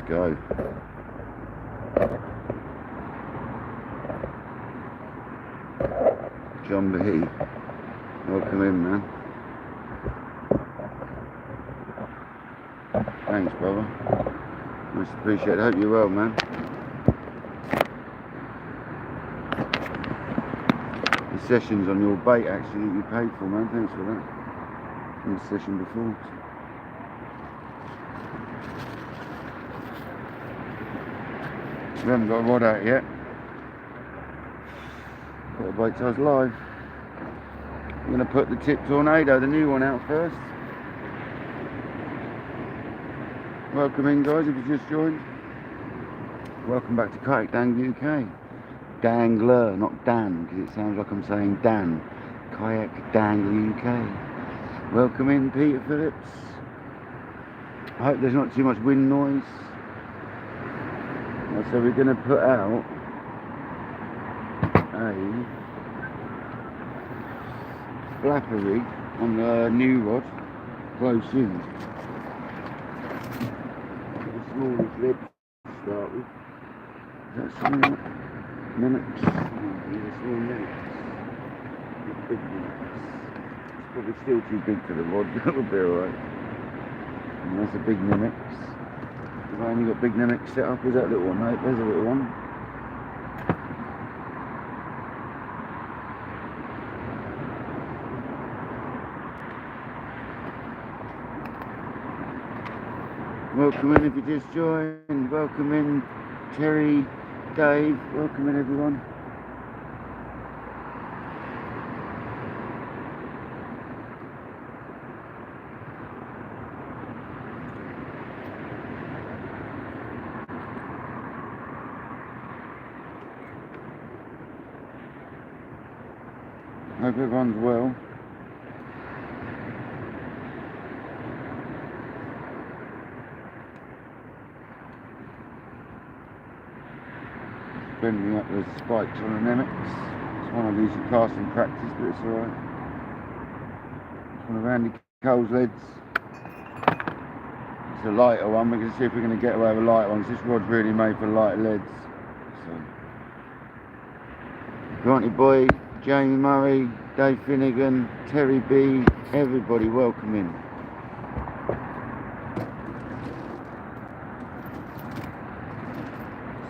go. John B. Welcome in, man. Thanks, brother. Much appreciated. Hope you're well, man. The sessions on your bait, actually, that you paid for, man. Thanks for that. In the session before. We haven't got a rod out yet. Got a bait size live. I'm going to put the Tip Tornado, the new one, out first. Welcome in, guys, if you just joined. Welcome back to KayakDangleruk UK. Dangler, not Dan, because it sounds like I'm saying Dan. KayakDangleruk UK. Welcome in, Peter Phillips. I hope there's not too much wind noise. So we're going to put out a flapper rig on the new rod, close in. The smallest lid to start with. Is that something? Minutes? Yeah, small minutes. Big minutes. It's probably still too big for the rod, that would be alright. And that's a big Nimex. Have I only got big Nimex set up? Is that little one? No, there's a little one. Welcome in if you just joined. Welcome in, Terry, Dave. Welcome in, everyone. Hope everyone's well. Bending up the spikes on the Nimex. It's one of these you cast in practice, but it's alright. It's one of Andy Cole's leads. It's a lighter one. We're going to see if we're going to get away with lighter ones. This rod's really made for lighter leads. So, Granty Boy, Jamie Murray, Dave Finnegan, Terry B, everybody welcome in.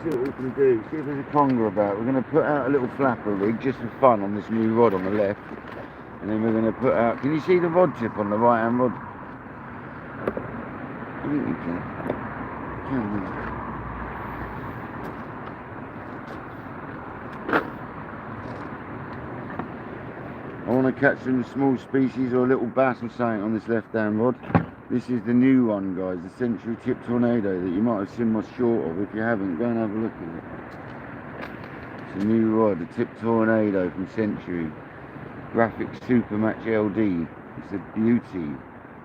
See what we can do, see if there's a conger about. We're going to put out a little flapper rig just for fun on this new rod on the left. And then we're going to put out, can you see the rod tip on the right hand rod? I think you can. I want to catch some small species or a little bass or something on this left hand rod. This is the new one, guys, the Century Tip Tornado that you might have seen my short of. If you haven't, go and have a look at it. It's a new rod, the Tip Tornado from Century. Graphic Super Match LD. It's a beauty.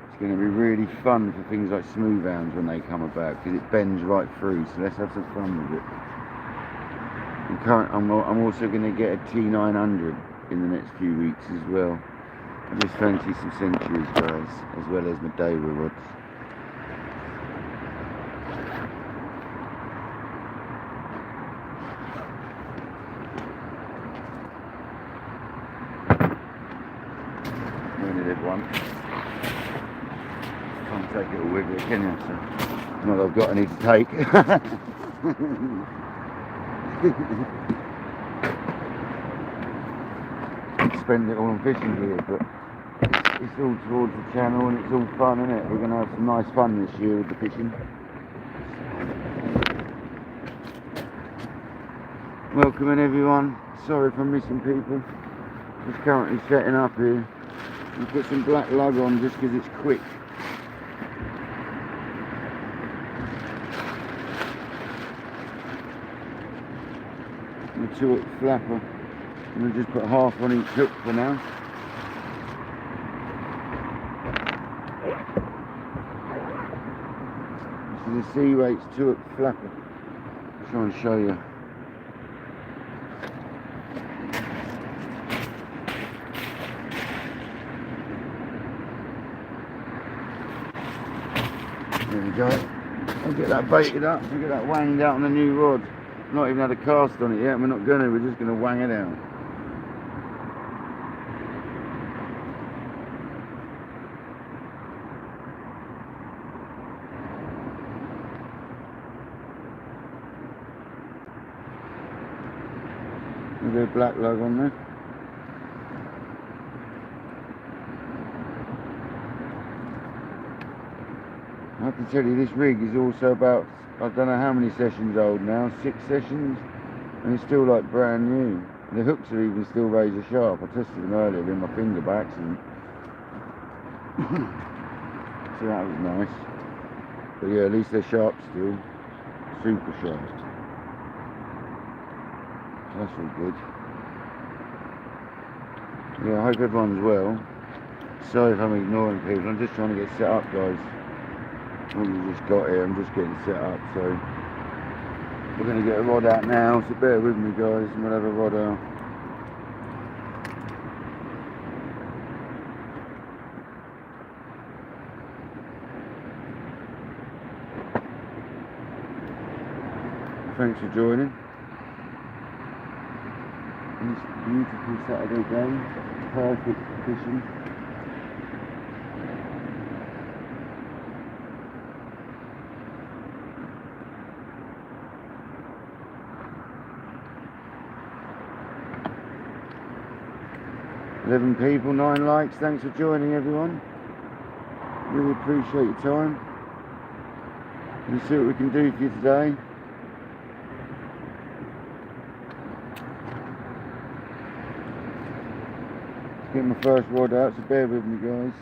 It's going to be really fun for things like smooth hounds when they come about, because it bends right through, so let's have some fun with it. I'm also going to get a T900 in the next few weeks as well. I just fancy some Centuries, guys, as well as Madeira rods. Morning, everyone. Can't take it all with you, can you? So, not that I've got any to take. Spend it all on fishing gear, but it's all towards the channel and it's all fun, isn't it? We're going to have some nice fun this year with the fishing. Welcome in, everyone. Sorry if I'm missing people. Just currently setting up here. We put some black lug on just because it's quick. The 2-hook flapper. I'm going to just put half on each hook for now. This is a Sea Rates 2-hook flapper. I'll try and show you. There we go. We'll get that baited up, we'll get that wanged out on the new rod. Not even had a cast on it yet, we're not gonna, we're just gonna wang it out. There's a bit of black lug on there. I have to tell you, this rig is also about, I don't know how many sessions old now, 6 sessions, and it's still like brand new. The hooks are even still razor sharp. I tested them earlier with my finger by accident. So that was nice. But yeah, at least they're sharp still. Super sharp. That's all good. Yeah, I hope everyone's well. Sorry if I'm ignoring people, I'm just trying to get set up, guys. We just got here, I'm just getting set up, so we're going to get a rod out now, so bear with me, guys, and we'll have a rod out. Thanks for joining. This beautiful Saturday day, perfect fishing. $11 people, 9 likes. Thanks for joining, everyone. Really appreciate your time. Let's see what we can do for you today. Let's get my first rod out, so bear with me, guys.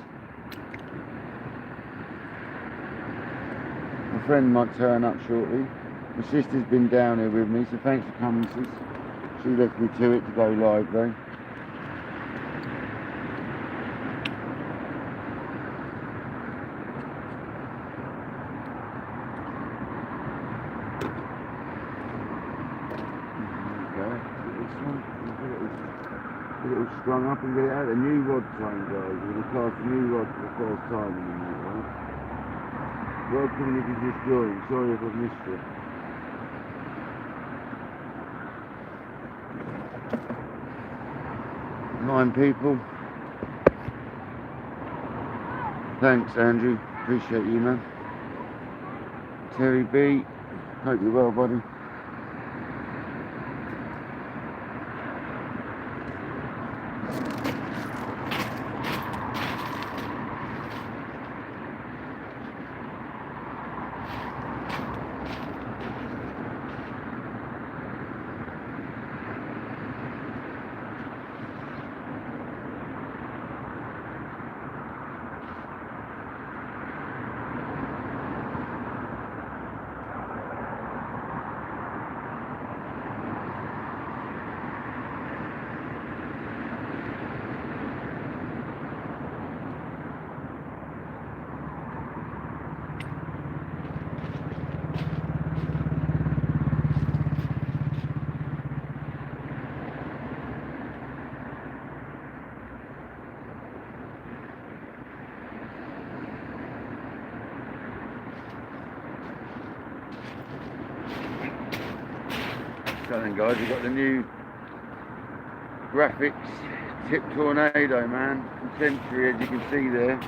My friend might turn up shortly. My sister's been down here with me, so thanks for coming, sis. She left me to it to go live, though. Strung up and get it out. A new rod train, guys. We're going to cast a new rod for the first time in the night, right? Welcome if you just joined. Sorry if I've missed you. Nine people. Thanks, Andrew. Appreciate you, man. Terry B. Hope you're well, buddy. So then, guys, we've got the new graphics tip tornado, man. Contemporary, as you can see there.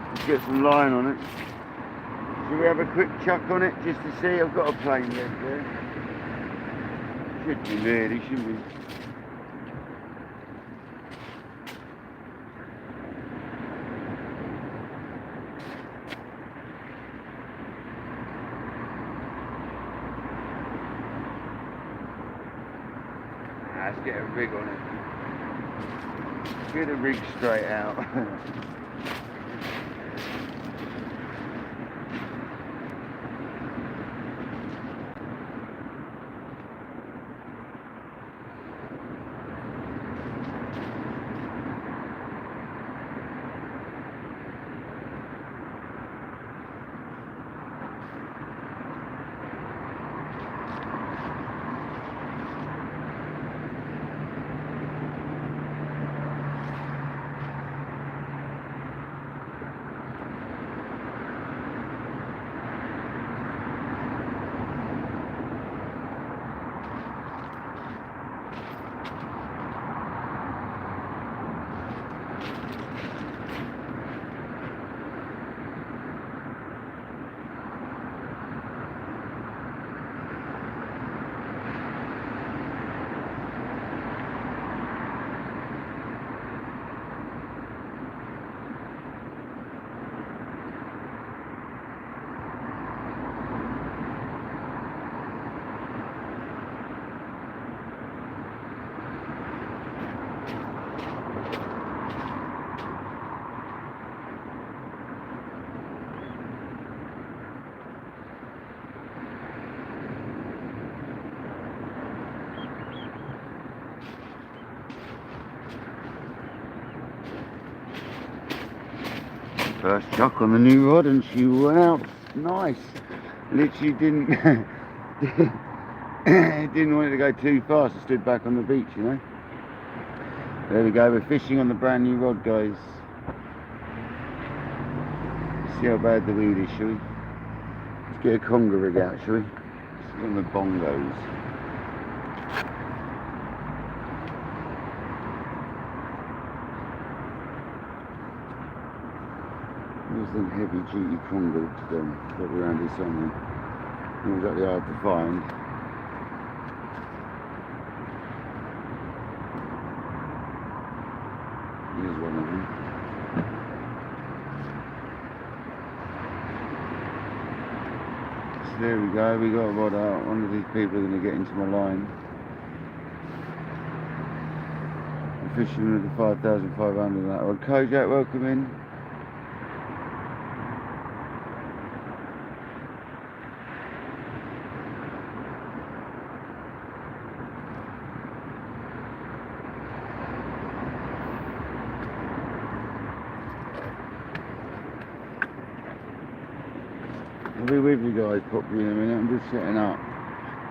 Let's get some line on it. Should we have a quick chuck on it just to see? I've got a plain leg there. Should be really, shouldn't we? Let's get a rig on it. Get a rig straight out. First chuck on the new rod and she went out nice. Literally didn't didn't want it to go too fast. I stood back on the beach, you know. There we go, we're fishing on the brand new rod, guys. See how bad the weed is, shall we? Let's get a conger rig out, shall we? It's on the bongos. There's some heavy duty conger got around here somewhere. Not exactly hard to find. Here's one of them. So there we go, we got a rod out. One of these people are going to get into my line. I'm fishing with the 5,500 on that rod. Kojak, welcome in. I'll be with you guys properly in a minute, I'm just setting up.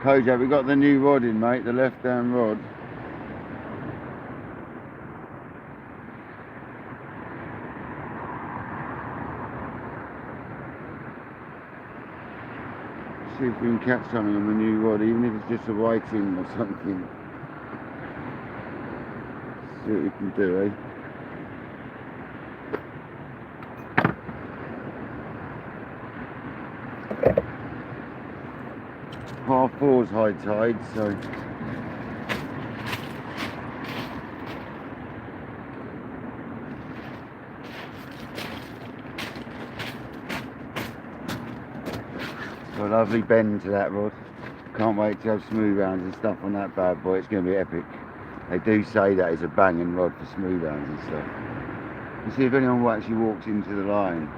Kojak, we got the new rod in, mate, the left hand rod. See if we can catch something on the new rod, even if it's just a whiting or something. See what we can do, eh? Par 4's high tide, so got a lovely bend to that rod. Can't wait to have smooth rounds and stuff on that bad boy. It's going to be epic. They do say that is a banging rod for smooth rounds and stuff. We'll see if anyone actually walks into the line.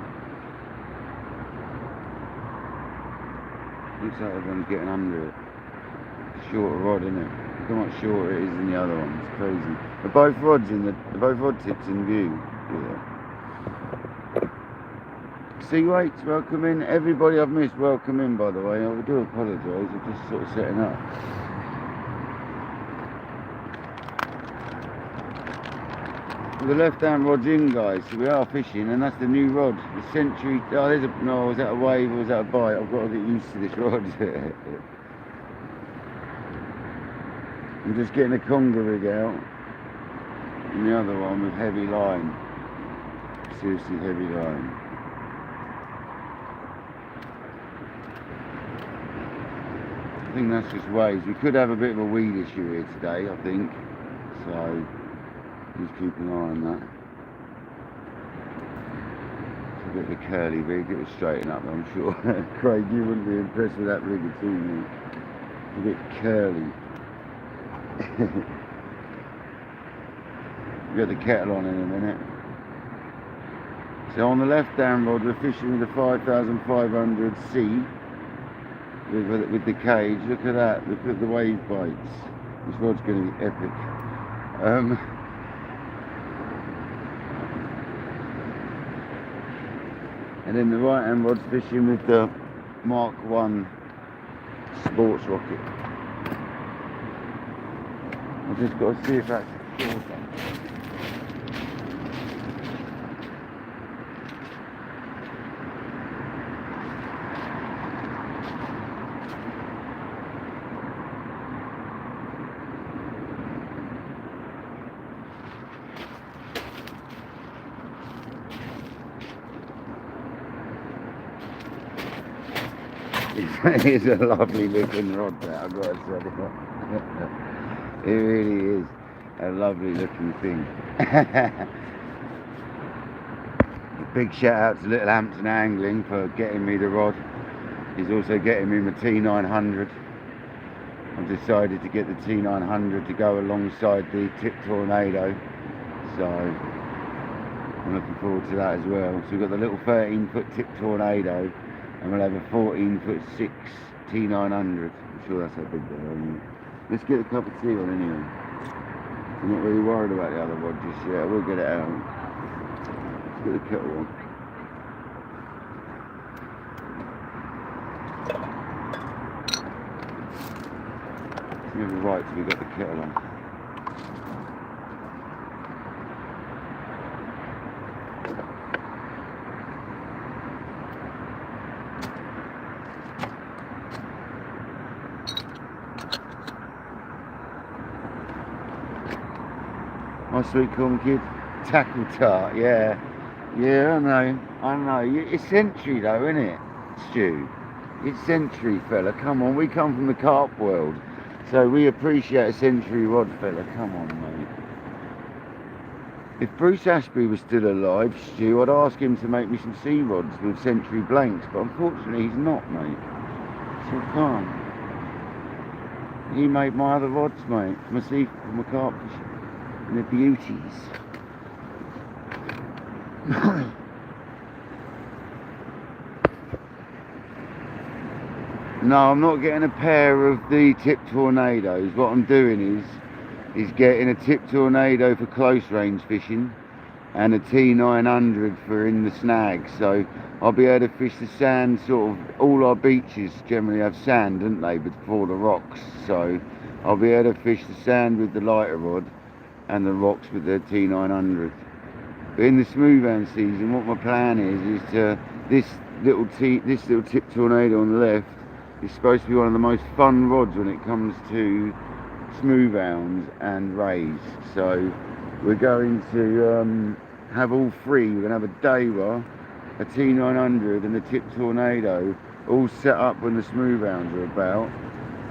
Looks like everyone's getting under it. Shorter rod, isn't it? Look how much shorter it is than the other one. It's crazy. They're both rods in both rod tips in view. Yeah. Sea weights, welcome in. Everybody I've missed, welcome in, by the way. I do apologise. I'm just sort of setting up. The left-hand rod's in, guys. So we are fishing, and that's the new rod. The Century. Oh, there's a. No, was that a wave or was that a bite? I've got to get used to this rod. I'm just getting a conger rig out, and the other one with heavy line. Seriously heavy line. I think that's just waves. We could have a bit of a weed issue here today, I think. So just keep an eye on that. It's a bit of a curly rig. It will straighten up, I'm sure. Craig, you wouldn't be impressed with that rig at all, mate. It's a bit curly. We've got the kettle on in a minute. So on the left hand rod we're fishing with a 5,500 C with the cage. Look at that, look at the wave bites. This rod's going to be epic. And then the right hand rod's fishing with the Mark 1 sports rocket. I've just got to see if that's shorter. It's a lovely looking rod that, I've got to say. It really is a lovely looking thing. A big shout out to Little Hampton Angling for getting me the rod. He's also getting me my T900. I've decided to get the T900 to go alongside the Tip Tornado, so I'm looking forward to that as well. So we've got the little 13-foot Tip Tornado, and we'll have a 14-foot 6 T900. I'm sure that's how big they are. Let's get a cup of tea on anyway. I'm not really worried about the other rod just yet. I will get it out. Let's get the kettle on. You're right till we got the kettle on. My sweet corn kid, tackle tart, yeah. Yeah, I know. It's century though, isn't it, Stu? It's century, fella, come on, we come from the carp world, so we appreciate a century rod, fella, come on, mate. If Bruce Ashby was still alive, Stu, I'd ask him to make me some sea rods with century blanks, but unfortunately he's not, mate, so I can't. He made my other rods, mate, my carp fishing. And the beauties. No, I'm not getting a pair of the tip tornadoes. What I'm doing is getting a tip tornado for close range fishing and a T900 for in the snags. So I'll be able to fish the sand, sort of, all our beaches generally have sand, don't they, before the rocks. So I'll be able to fish the sand with the lighter rod and the rocks with the T900. But in the smooth hand season, what my plan is to this little tip tornado on the left is supposed to be one of the most fun rods when it comes to smooth hounds and rays. So we're going to have all three. We're going to have a Daiwa, a T900 and a tip tornado all set up when the smooth hounds are about,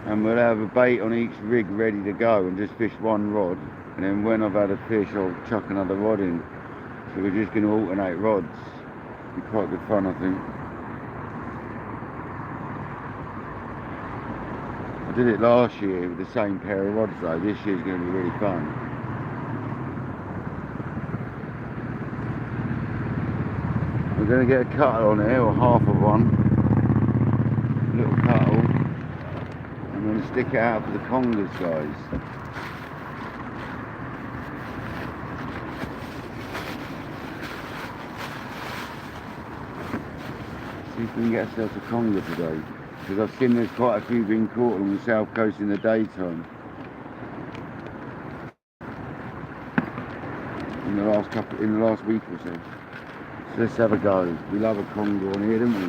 and we'll have a bait on each rig ready to go and just fish one rod. And then when I've had a fish, I'll chuck another rod in. So we're just going to alternate rods. Be quite good fun, I think. I did it last year with the same pair of rods though. This year's going to be really fun. We're going to get a cuttle on here, or half of one. A little cuttle. I'm going to stick it out for the congers, guys. See if we can get ourselves a conger today, because I've seen there's quite a few being caught on the south coast in the daytime in the last week or so. So let's have a go. We love a conger on here, don't we?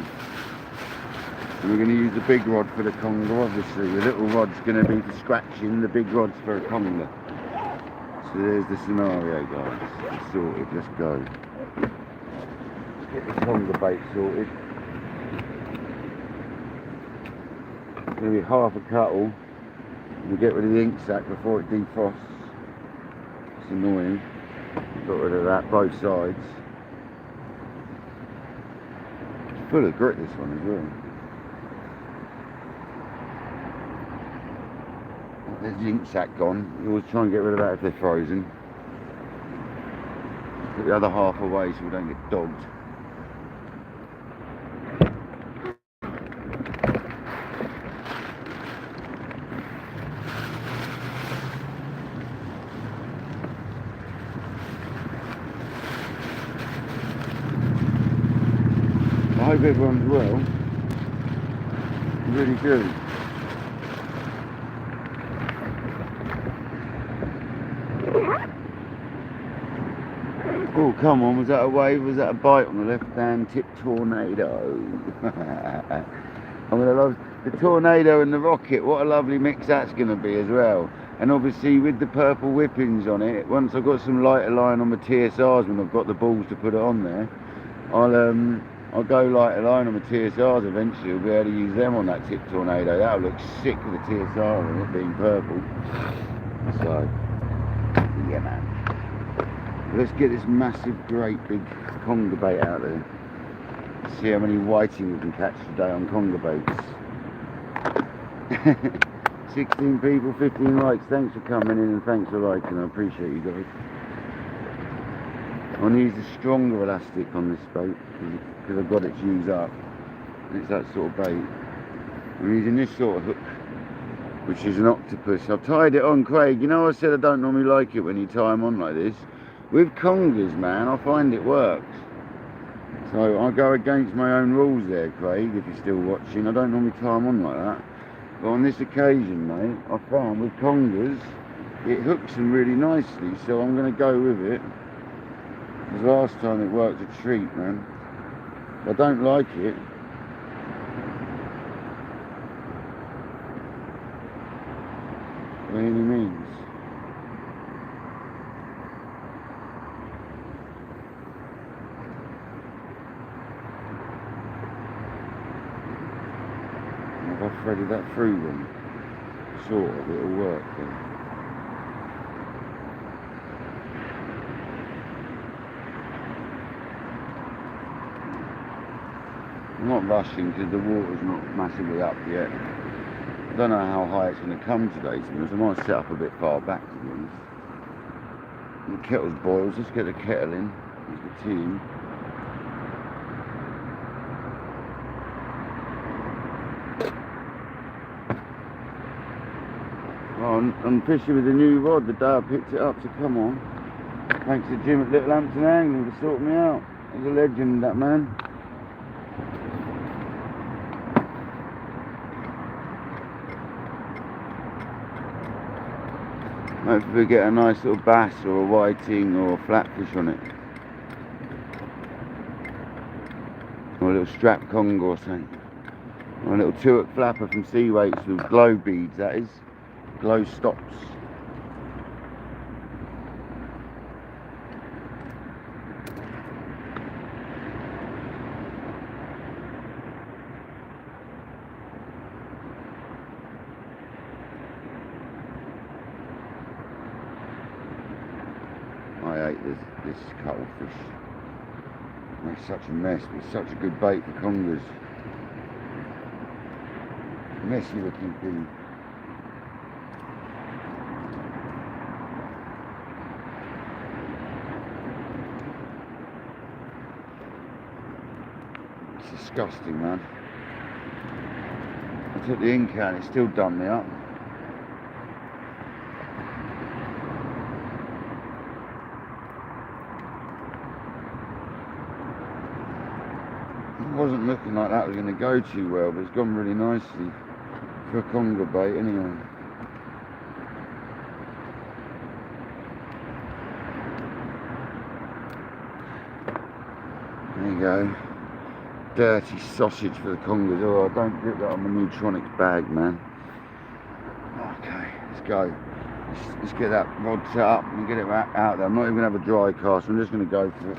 And we're going to use the big rod for the conger, obviously. The little rod's going to be for scratching, the big rod's for a conger. So there's the scenario, guys. It's sorted. Let's go. Let's get the conger bait sorted. Going to be half a cuttle. We'll get rid of the ink sac before it defrosts. It's annoying. Got rid of that, both sides. It's full of grit, this one as well. There's the ink sac gone. You always try and get rid of that if they're frozen. Put the other half away so we don't get dogged. I hope everyone's well. I really do. Oh, come on, was that a wave? Was that a bite on the left-hand tip tornado? I'm going to love the tornado and the rocket. What a lovely mix that's going to be as well. And obviously with the purple whippings on it, once I've got some lighter line on my TSRs, when I've got the balls to put it on there, I'll go lighter line on my TSRs eventually. We'll be able to use them on that tip tornado. That'll look sick with the TSR on it being purple. So, yeah, man. Let's get this massive, great big conger bait out there. See how many whiting we can catch today on conger baits. 16 people, 15 likes. Thanks for coming in and thanks for liking. I appreciate you guys. I'm going to use a stronger elastic on this bait because I've got it to use up. And it's that sort of bait. I'm using this sort of hook, which is an octopus. I've tied it on, Craig. You know, I said I don't normally like it when you tie them on like this. With congers, man, I find it works. So I go against my own rules there, Craig, if you're still watching. I don't normally tie them on like that. But on this occasion, mate, I found with congers, it hooks them really nicely, so I'm going to go with it. Because last time it worked a treat, man. I don't like it. By any means. If I threaded that through them, sort of, it'll work then. I'm not rushing because the water's not massively up yet. I don't know how high it's going to come today, to be honest. I might set up a bit far back, to be honest. The kettle's boiled. Let's get the kettle in. There's the tea. Oh, I'm fishing with a new rod the day I picked it up, so come on. Thanks to Jim at Little Hampton Angling for sorting me out. He's a legend, that man. Hopefully we get a nice little bass or a whiting or a flatfish on it. Or a little strap conger or something. Or a little two-hook flapper from Sea Weights with glow beads, that is. Glow stops. I hate this cuttlefish. It's such a mess, but it's such a good bait for congers. Messy looking thing. It's disgusting, man. I took the ink out and it still done me up. It wasn't looking like that was going to go too well, but it's gone really nicely for a conger bait anyway. There you go. Dirty sausage for the congers. Oh, don't grip that on my Neutronics bag, man. Okay, let's go. Let's get that rod set up and get it out there. I'm not even going to have a dry cast, I'm just going to go for it.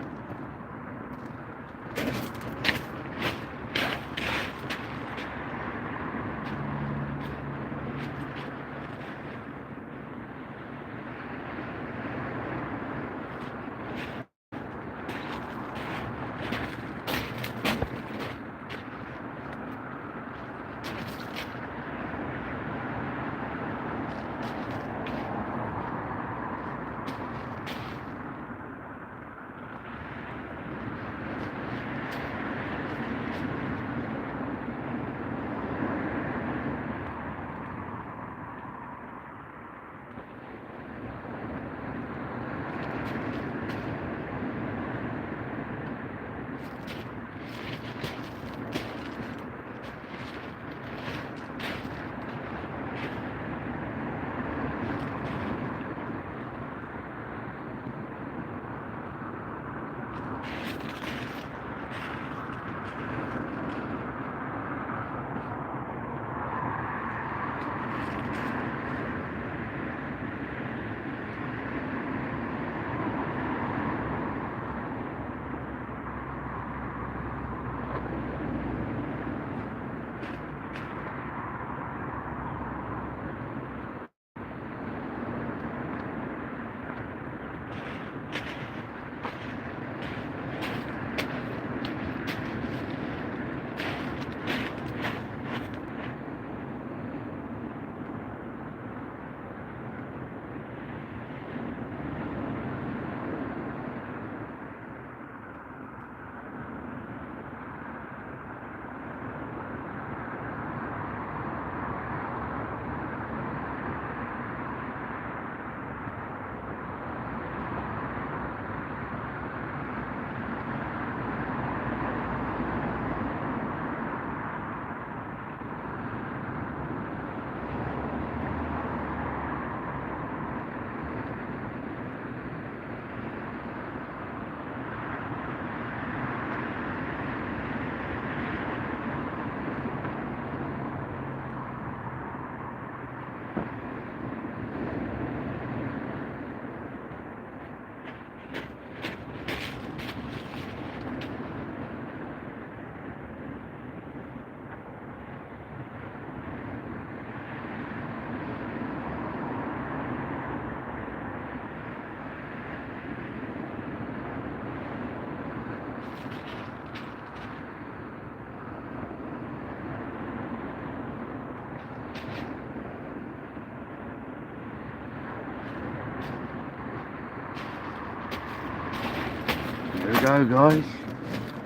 go, guys.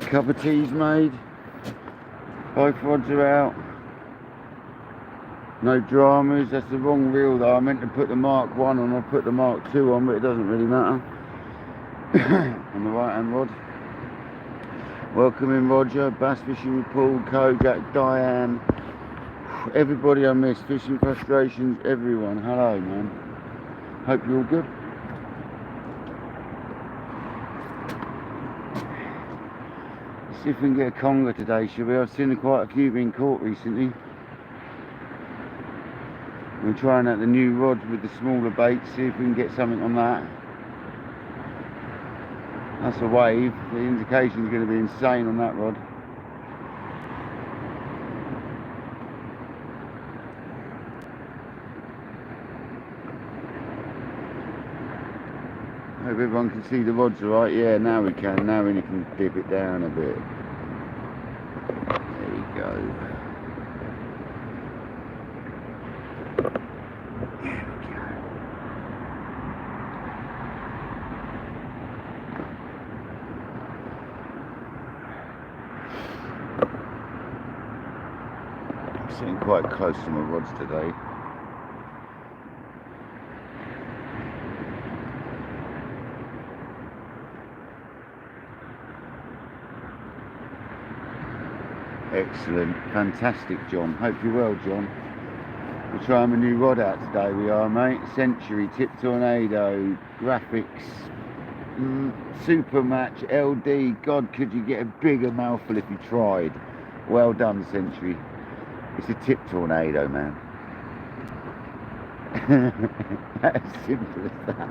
Cup of tea's made. Both rods are out. No dramas. That's the wrong reel though. I meant to put the Mark 1 on. I put the Mark 2 on, but it doesn't really matter. On the right hand rod. Welcome in Roger, Bass Fishing with Paul, Kojak, Diane, everybody I missed, Fishing Frustrations, everyone. Hello, man. Hope you're all good. See if we can get a conger today, shall we? I've seen quite a few being caught recently. We're trying out the new rods with the smaller baits, see if we can get something on that. That's a wave. The indication is going to be insane on that rod. Hope everyone can see the rods alright. Yeah, now we can. Now we can dip it down a bit. There we go. Sitting quite close to my rods today. Excellent, fantastic, John. Hope you're well, John. We're trying a new rod out today, we are, mate. Century, Tip Tornado, Graphics, Super Match, LD. God, could you get a bigger mouthful if you tried? Well done, Century. It's a Tip Tornado, man. As simple as that.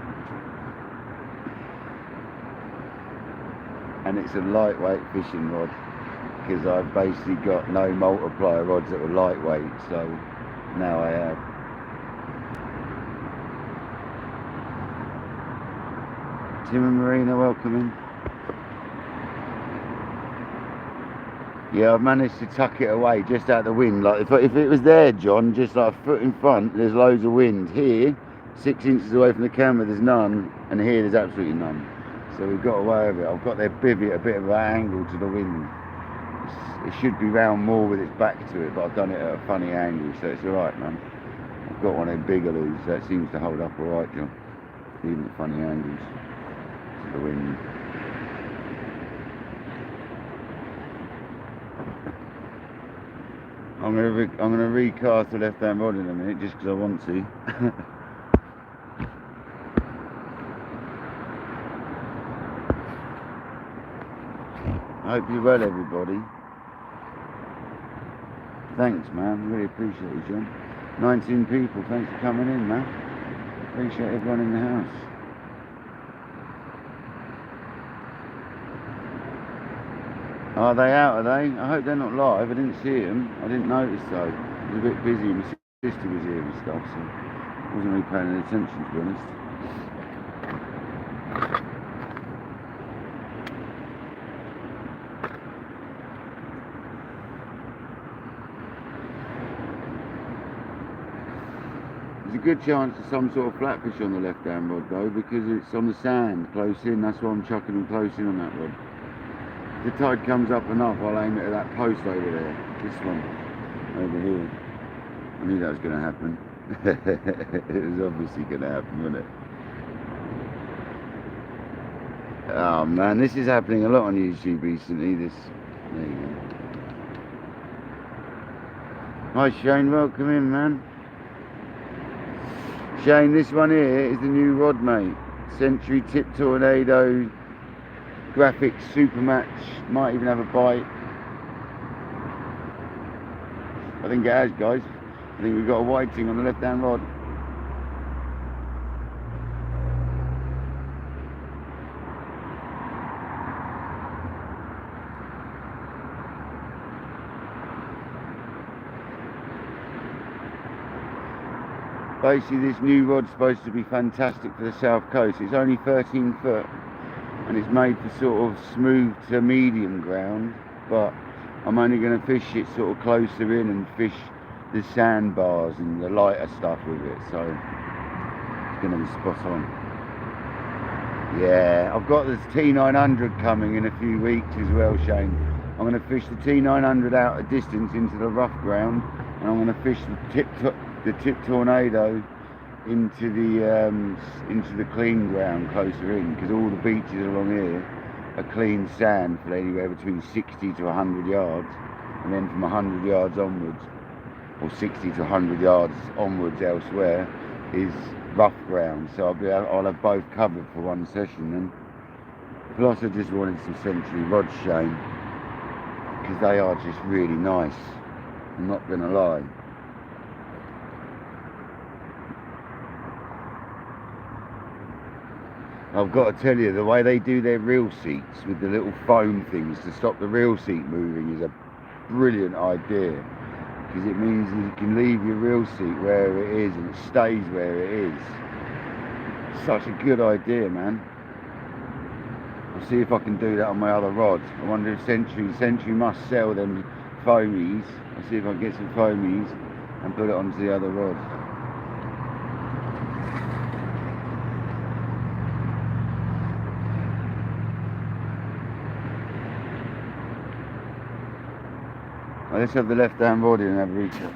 And it's a lightweight fishing rod, because I've basically got no multiplier rods that were lightweight, so now I have. Tim and Marina, welcome in. Yeah, I've managed to tuck it away just out the wind. Like if it was there, John, just like a foot in front, there's loads of wind. Here, 6 inches away from the camera, there's none, and here there's absolutely none. So we've got away with it. I've got their bivvy at a bit of an angle to the wind. It should be round more with its back to it, but I've done it at a funny angle, so it's alright, man. I've got one of them bigaloos, so it seems to hold up alright, John. Even at funny angles to the wind. I'm gonna recast the left hand rod in a minute, just because I want to. I hope you're well, everybody. Thanks, man. Really appreciate it, John. 19 people. Thanks for coming in, man. Appreciate everyone in the house. Are they out, are they? I hope they're not live. I didn't see them. I didn't notice though. I was a bit busy. My sister was here and stuff, so I wasn't really paying any attention, to be honest. There's a good chance of some sort of flatfish on the left-hand rod though, because it's on the sand close in. That's why I'm chucking them close in on that rod. If the tide comes up enough, I'll aim it at that post over there. This one over here. I knew that was going to happen. It was obviously going to happen, wasn't it? Oh man, this is happening a lot on YouTube recently. There you go. Hi Shane, welcome in, man. Shane, this one here is the new rod, mate. Century Tip Tornado, Graphics, Super Match. Might even have a bite. I think it has, guys. I think we've got a whiting on the left hand rod. Basically this new rod's supposed to be fantastic for the south coast. It's only 13 foot and it's made for sort of smooth to medium ground, but I'm only going to fish it sort of closer in and fish the sandbars and the lighter stuff with it, so it's going to be spot on. Yeah, I've got this T900 coming in a few weeks as well, Shane. I'm going to fish the T900 out a distance into the rough ground, and I'm going to fish the tip tornado into the clean ground closer in, because all the beaches along here are clean sand for anywhere between 60 to 100 yards, and then from 100 yards onwards, or 60 to 100 yards onwards elsewhere, is rough ground. So I'll have both covered for one session then. Plus I just wanted some Century rods, Shane, because they are just really nice, I'm not going to lie. I've got to tell you, the way they do their reel seats with the little foam things to stop the reel seat moving is a brilliant idea, because it means that you can leave your reel seat where it is and it stays where it is. Such a good idea, man. I'll see if I can do that on my other rod. I wonder if Century must sell them foamies. I'll see if I can get some foamies and put it onto the other rod. Let's have the left-hand rod in and have a reach up.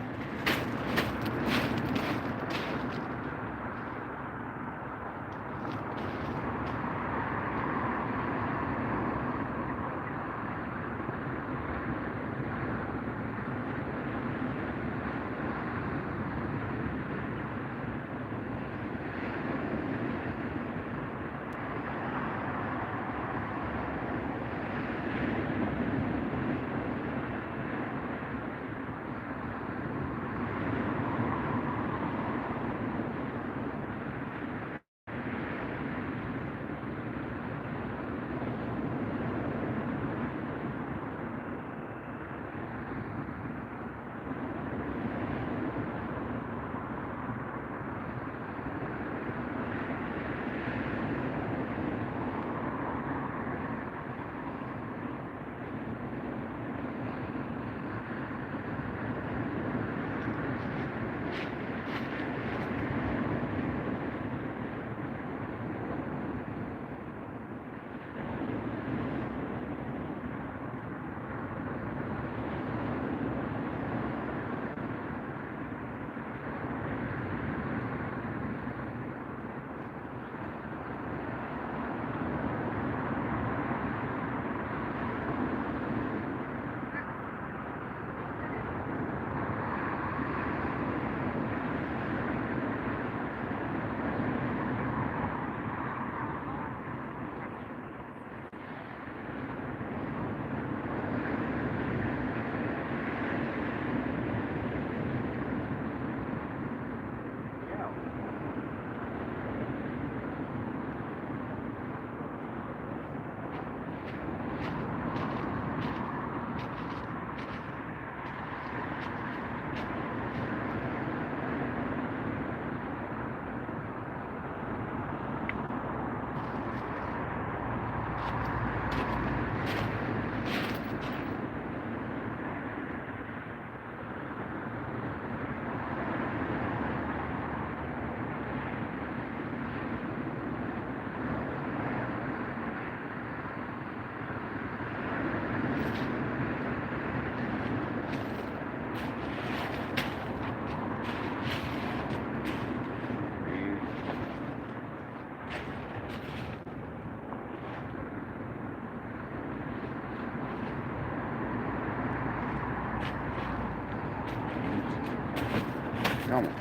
Come on.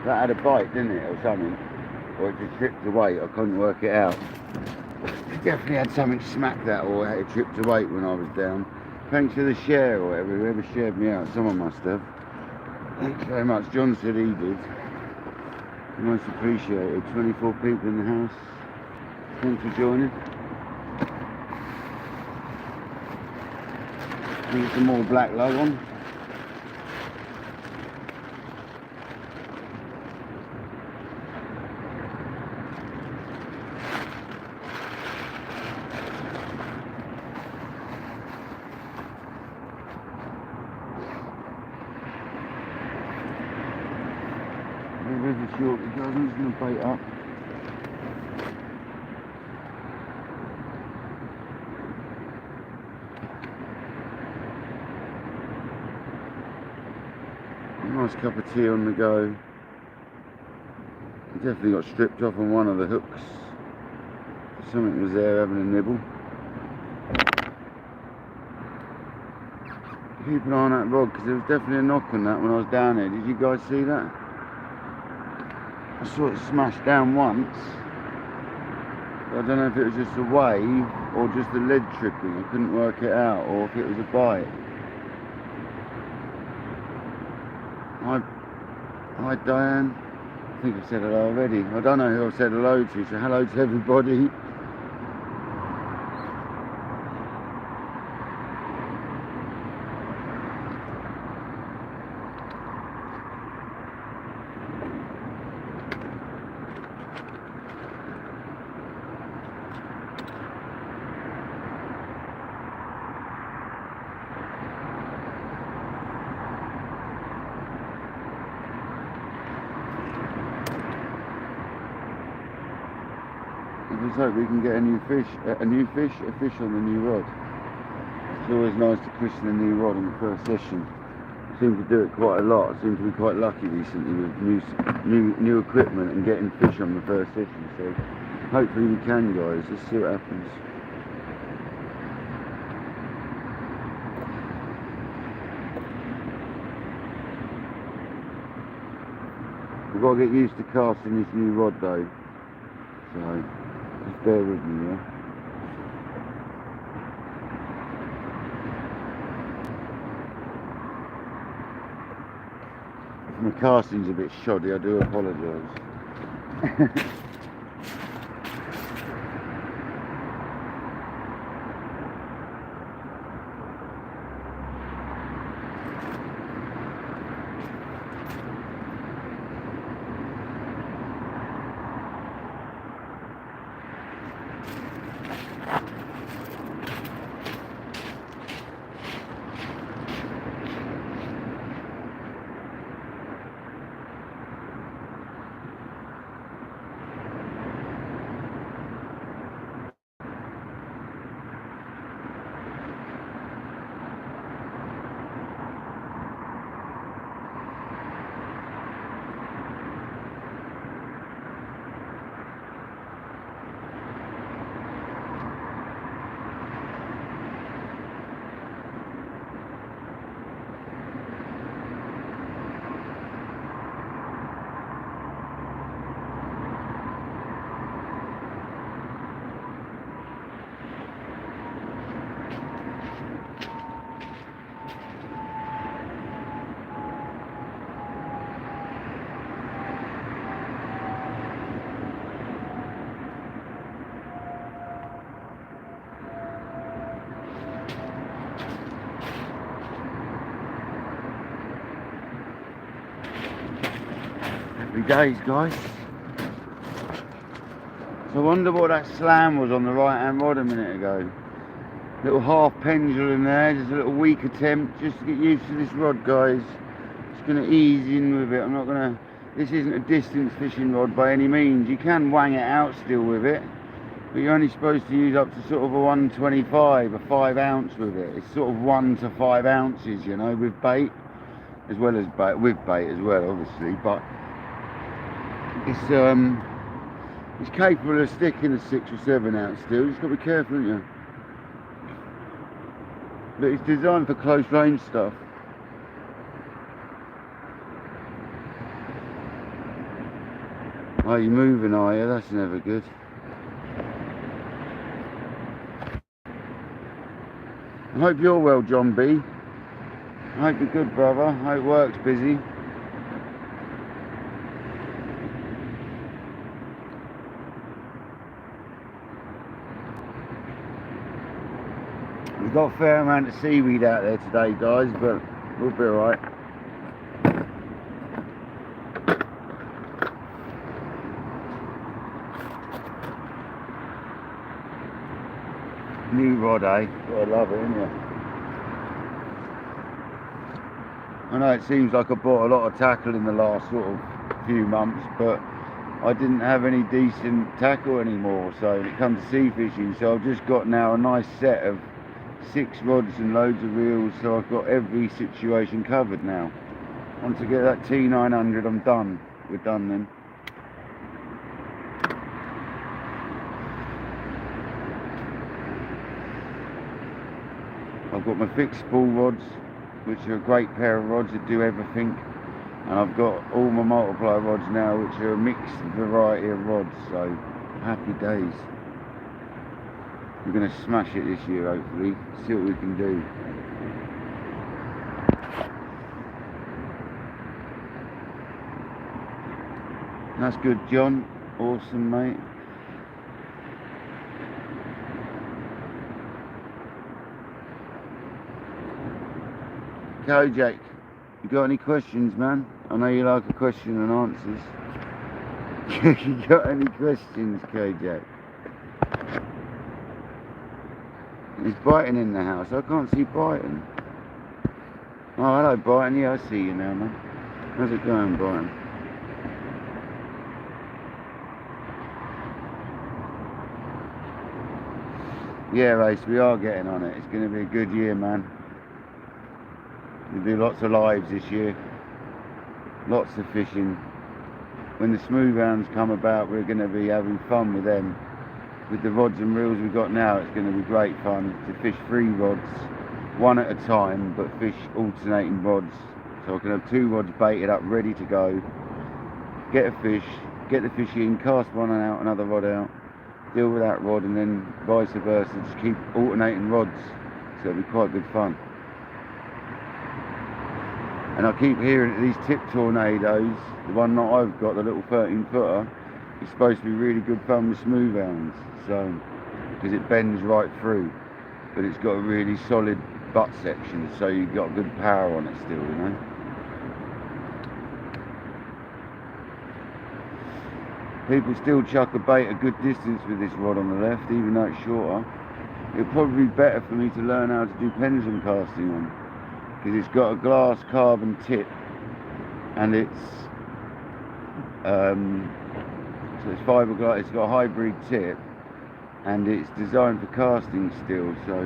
That had a bite, didn't it, or something? Or it just tripped away, I couldn't work it out. It definitely had something smack that, or it tripped away when I was down. Thanks for the share, or whatever, whoever shared me out, someone must have. Thanks very much, John said he did. Most appreciated. 24 people in the house. Thanks for joining. Get some more black lug on. There is a shortage, guys. I'm just going to bait up. A nice cup of tea on the go. Definitely got stripped off on one of the hooks. Something was there having a nibble. Keep an eye on that rod, because there was definitely a knock on that when I was down there. Did you guys see that? I saw it smash down once. I don't know if it was just a wave or just the lead tripping. I couldn't work it out, or if it was a bite. Hi Diane. I think I've said hello already. I don't know who I've said hello to, so hello to everybody. I just hope we can get a fish on the new rod. It's always nice to christen a new rod on the first session. I seem to do it quite a lot. I seem to be quite lucky recently with new equipment and getting fish on the first session. So hopefully we can, guys. Let's see what happens. We've got to get used to casting this new rod though. So just bear with me, yeah? If my casting's a bit shoddy, I do apologise. Happy days, guys. So I wonder what that slam was on the right hand rod a minute ago. Little half pendulum there, just a little weak attempt just to get used to this rod, guys. Just going to ease in with it. I'm not going to, this isn't a distance fishing rod by any means. You can wang it out still with it, but you're only supposed to use up to sort of a 125, a 5 ounce with it. It's sort of 1 to 5 ounces, you know, with bait, as well as bait, with bait as well, obviously, but it's capable of sticking a 6 or 7 ounce still. You just got to be careful, haven't you? But it's designed for close range stuff. Oh, you're moving, are you? That's never good. I hope you're well, John B. I hope you're good, brother. I hope work's busy. We've got a fair amount of seaweed out there today, guys, but we'll be alright. New rod, eh? Oh, I love it, isn't it? I know it seems like I bought a lot of tackle in the last sort of few months, but I didn't have any decent tackle anymore, so when it comes to sea fishing, so I've just got now a nice set of 6 rods and loads of reels, so I've got every situation covered now. Once I get that T900, I'm done. We're done then. I've got my fixed spool rods, which are a great pair of rods that do everything, and I've got all my multiply rods now, which are a mixed variety of rods, so happy days. We're going to smash it this year, hopefully, see what we can do. That's good, John. Awesome, mate. Kojak, you got any questions, man? I know you like a question and answers. You got any questions, Kojak? Is Brighton in the house? I can't see Brighton. Oh, hello, Brighton. Yeah, I see you now, man. How's it going, Brighton? Yeah, Race, we are getting on it. It's going to be a good year, man. We'll do lots of lives this year. Lots of fishing. When the smooth rounds come about, we're going to be having fun with them. With the rods and reels we've got now, it's going to be great fun to fish 3 rods, 1 at a time, but fish alternating rods. So I can have 2 rods baited up, ready to go. Get a fish, get the fish in, cast one out, another rod out, deal with that rod, and then vice versa. Just keep alternating rods. So it'll be quite good fun. And I keep hearing that these tip tornadoes, the one that I've got, the little 13-footer, is supposed to be really good fun with smooth rounds. So, because it bends right through, but it's got a really solid butt section, so you've got good power on it still, you know. People still chuck a bait a good distance with this rod on the left, even though it's shorter. It'll probably be better for me to learn how to do pendulum casting on, because it's got a glass carbon tip, and it's so it's fiberglass. It's got a hybrid tip, and it's designed for casting still. So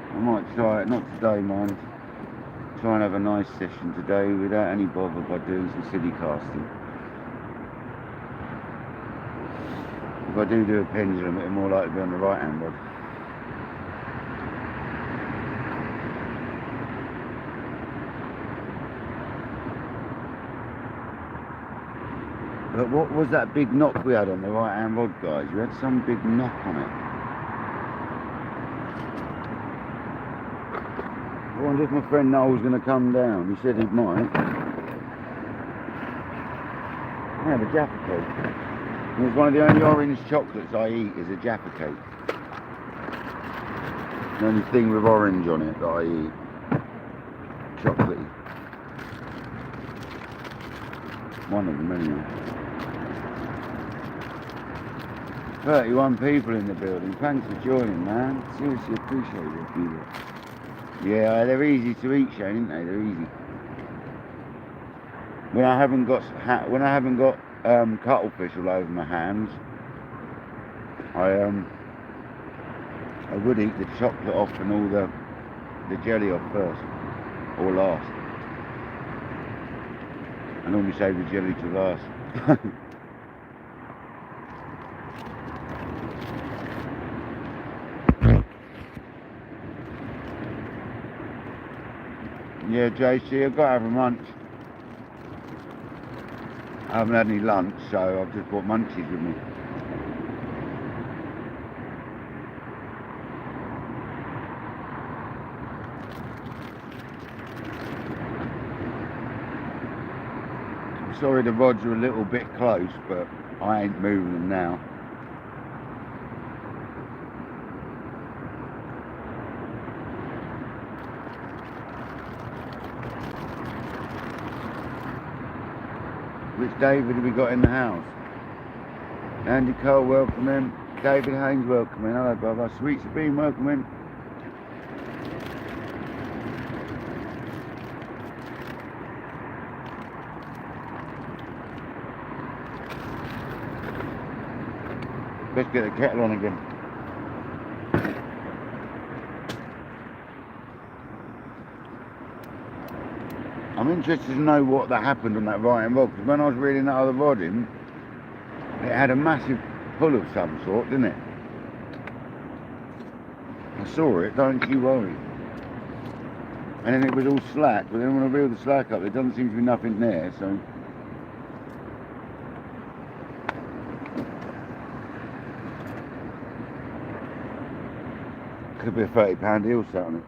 I might try it. Not today, mind. Try and have a nice session today without any bother by doing some silly casting. If I do a pendulum, it'll more likely be on the right hand rod. But what was that big knock we had on the right hand rod, guys? We had some big knock on it. I wonder if my friend Noel's going to come down. He said he might. Yeah, the Jaffa cake. And it's one of the only orange chocolates I eat is a Jaffa cake. The only thing with orange on it that I eat. Chocolatey. One of them anyway. 31 people in the building. Thanks for joining, man. Seriously appreciate it. Yeah, they're easy to eat, Shane, aren't they? They're easy. When I haven't got cuttlefish all over my hands, I would eat the chocolate off and all the jelly off first, or last. I normally save the jelly to last. Yeah, JC, I've got to have a munch. I haven't had any lunch, so I've just brought munchies with me. I'm sorry the rods are a little bit close, but I ain't moving them now. Which David have we got in the house? Andy Cole, welcome in. David Haynes, welcome in. Hello, brother. Sweet Sabine, welcome in. let's get the kettle on again. I'm interested to know what that happened on that right hand rod, because when I was reeling that other rod in, it had a massive pull of some sort, didn't it? I saw it, don't you worry. And then it was all slack, but then when I reeled the slack up, there doesn't seem to be nothing there, so. Could be a £30 eel sat on it.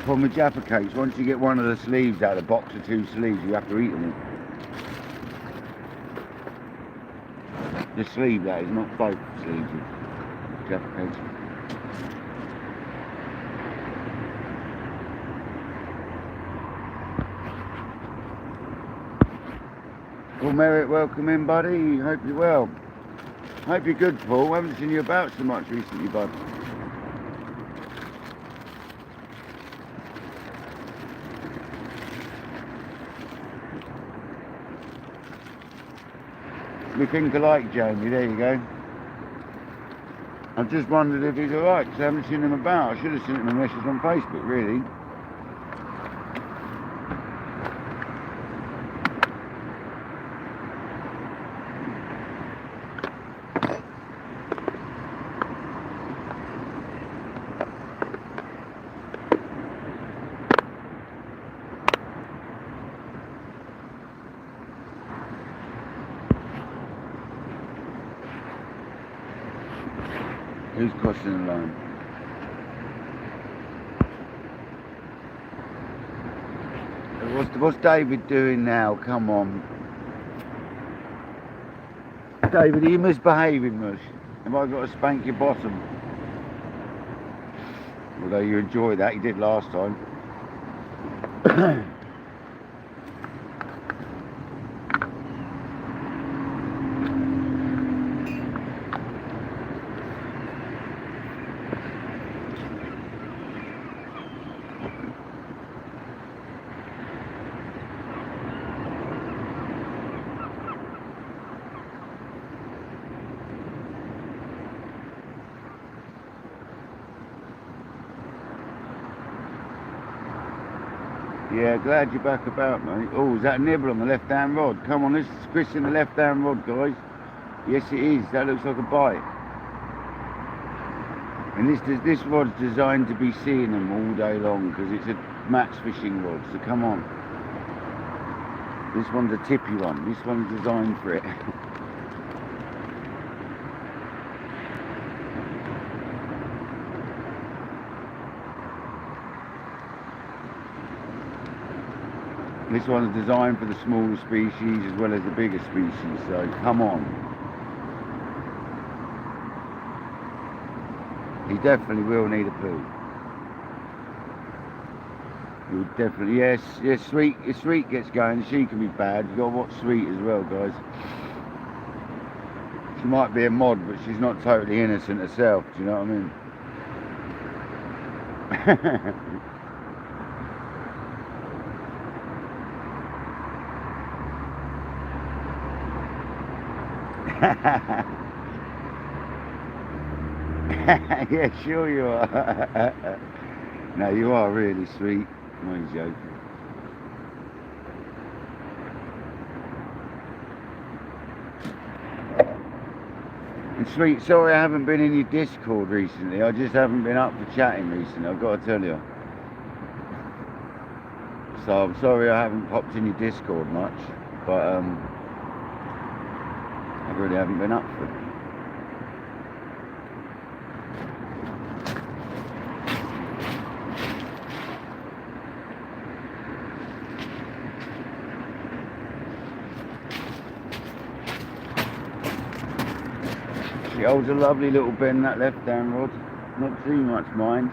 Problem with Jaffa cakes, once you get one of the sleeves out of the box of 2 sleeves, you have to eat them all. The sleeve, that is, not both sleeves of Jaffa cakes. Well, Merritt, welcome in, buddy. Hope you're well. Hope you're good, Paul. I haven't seen you about so much recently, bud. We think alike, Jamie. There you go. I just wondered if he's alright, because I haven't seen him about. I should have sent him a message on Facebook, really. Who's crossing the line? What's David doing now? Come on. David, are you misbehaving, Mush? Have I got to spank your bottom? Although you enjoyed that, you did last time. Yeah, glad you're back about, mate. Oh, is that a nibble on the left-hand rod? Come on, this is Chris in the left-hand rod, guys. Yes, it is. That looks like a bite. And this rod's designed to be seeing them all day long, because it's a max fishing rod, so come on. This one's a tippy one. This one's designed for it. This one's designed for the smaller species as well as the bigger species, so come on. He definitely will need a poo. He'll definitely, yes, Sweet. If Sweet gets going, she can be bad. You've got to watch Sweet as well, guys. She might be a mod, but she's not totally innocent herself, do you know what I mean? Yeah, sure you are. No, you are really sweet. I'm only joking. And Sweet, sorry I haven't been in your Discord recently. I just haven't been up for chatting recently, I've got to tell you. So I'm sorry I haven't popped in your Discord much, but I really haven't been up for it. She holds a lovely little bend, that left-hand rod. Not too much mind.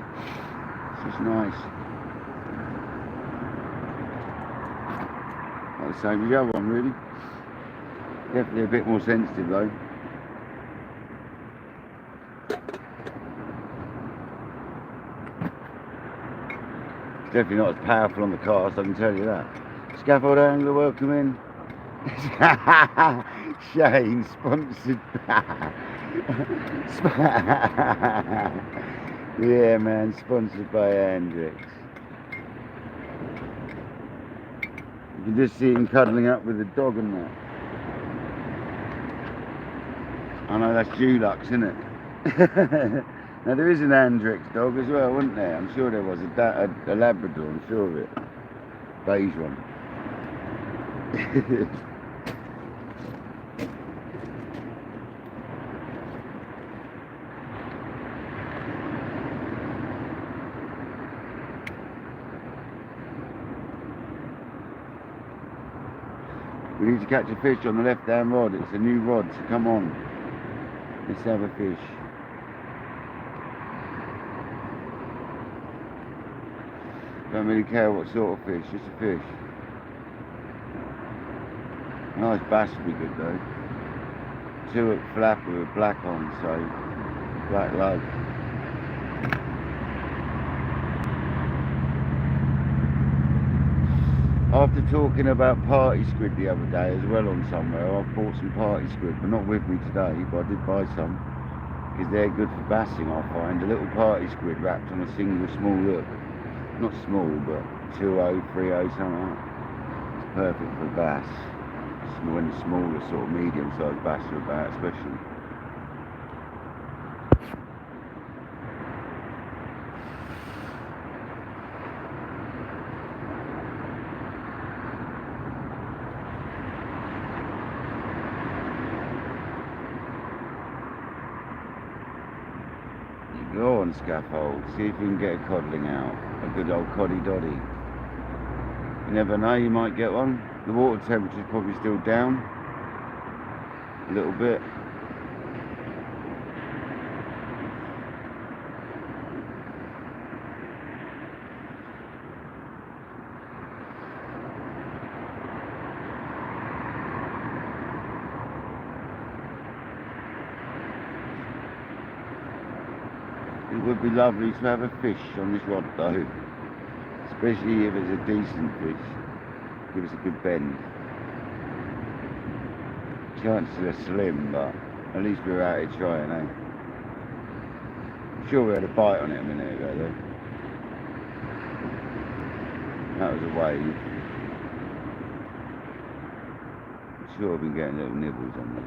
It's just nice. Like the same as the other one, really. Definitely a bit more sensitive, though. It's definitely not as powerful on the cast, I can tell you that. Scaffold angler, welcome in. Shane, sponsored. Yeah, man, sponsored by Hendrix. You can just see him cuddling up with the dog and that. I know that's Dulux, isn't it? Now there is an Hendrix dog as well, wasn't there? I'm sure there was a Labrador, I'm sure of it. Beige one. We need to catch a fish on the left-hand rod. It's a new rod, so come on. Let's have a fish. Don't really care what sort of fish, just a fish. Nice bass would be good though. 2-hook flapper with black on, so black lug. After talking about party squid the other day as well on somewhere, I've bought some party squid, but not with me today, but I did buy some, because they're good for bassing, I find. A little party squid wrapped on a single small hook. Not small, but 2-0, 3-0, something like that. It's perfect for bass. When the smaller sort of medium-sized bass are about, especially. Go on, Scaffold, see if you can get a codling out. A good old coddy doddy. You never know, you might get one. The water temperature's probably still down a little bit. It would be lovely to have a fish on this rod though, especially if it's a decent fish. Give us a good bend. Chances are slim, but at least we're out here trying, eh? I'm sure we had a bite on it a minute ago though. That was a wave. I'm sure I've been getting little nibbles on them.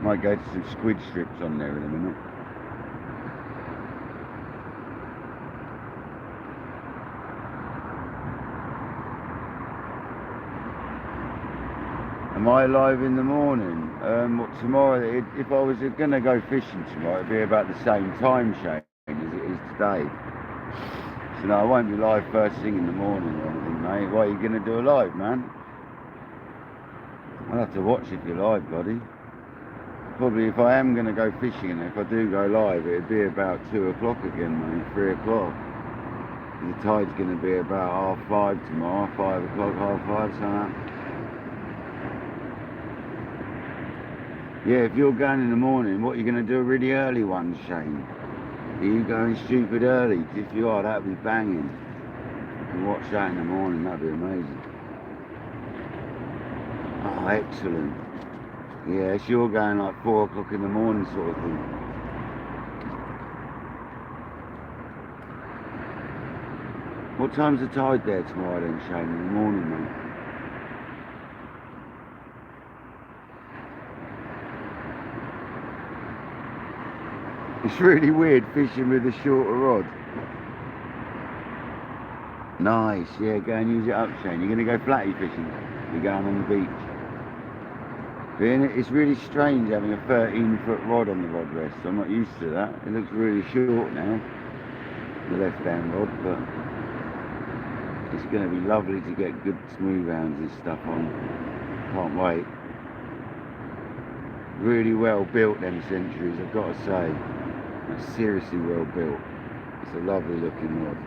Might go to some squid strips on there in a minute. Am I live in the morning? Tomorrow, if I was going to go fishing tomorrow, it'd be about the same time, Shane, as it is today. So no, I won't be live first thing in the morning or anything, mate. What are you going to do a live, man? I'll have to watch if you're live, buddy. Probably if I am going to go fishing, and if I do go live, it'd be about 2 o'clock again, mate, 3 o'clock. The tide's going to be about 5:30 tomorrow, 5 o'clock, 5:30, something like that. Yeah, if you're going in the morning, what are you going to do a really early one, Shane? Are you going stupid early? If you are, that'd be banging. You can watch that in the morning, that'd be amazing. Oh, excellent. Yeah, so you're going like 4 o'clock in the morning sort of thing. What time's the tide there tomorrow then, Shane, in the morning, mate? It's really weird fishing with a shorter rod. Nice, yeah, go and use it up, Shane. You're going to go flatty fishing? You're going on the beach? It's really strange having a 13-foot rod on the rod rest. I'm not used to that. It looks really short now, the left-hand rod, but it's going to be lovely to get good smooth rounds and stuff on. Can't wait. Really well built, them centuries, I've got to say. They're seriously well built. It's a lovely looking rod.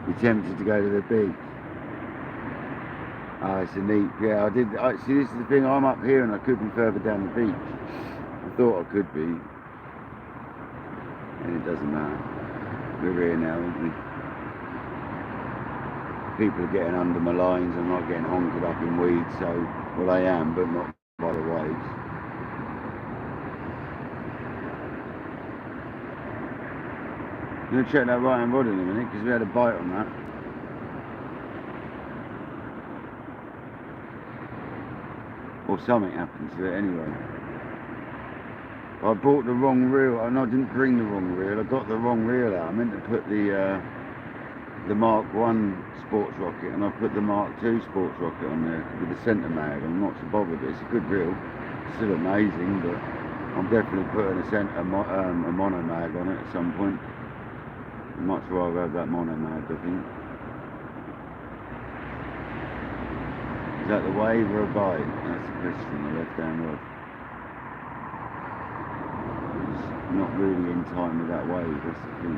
You're tempted to go to the beach? Oh, it's a neat, yeah, see, this is the thing, I'm up here and I could be further down the beach. thought I could be, and it doesn't matter. We're here now, aren't we? People are getting under my lines. I'm not getting honkered up in weeds, so, well, I am, but not by the waves. I'm going to check that right hand rod in a minute, because we had a bite on that. Or something happened to it anyway. I bought the wrong reel, and I didn't bring the wrong reel. I got the wrong reel out. I meant to put the Mark 1 sports rocket, and I put the Mark 2 sports rocket on there with the centre mag. I'm not so bothered. It's a good reel. It's still amazing, but I'm definitely putting a mono mag on it at some point. I'd much rather have that mono mag, I think. Is that the wave or a bite? That's the question, the left hand rod. It's not really in time with that wave, that's the thing.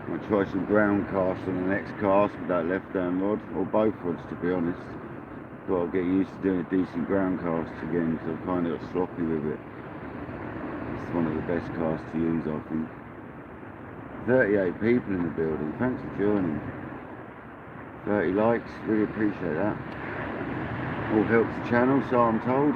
I'll try some ground cast on the next cast with that left hand rod, or both rods to be honest. But I'll get used to doing a decent ground cast again, because I've kind of got sloppy with it. It's one of the best casts to use, I think. 38 people in the building, thanks for joining. 30 likes, really appreciate that. All helps the channel, so I'm told.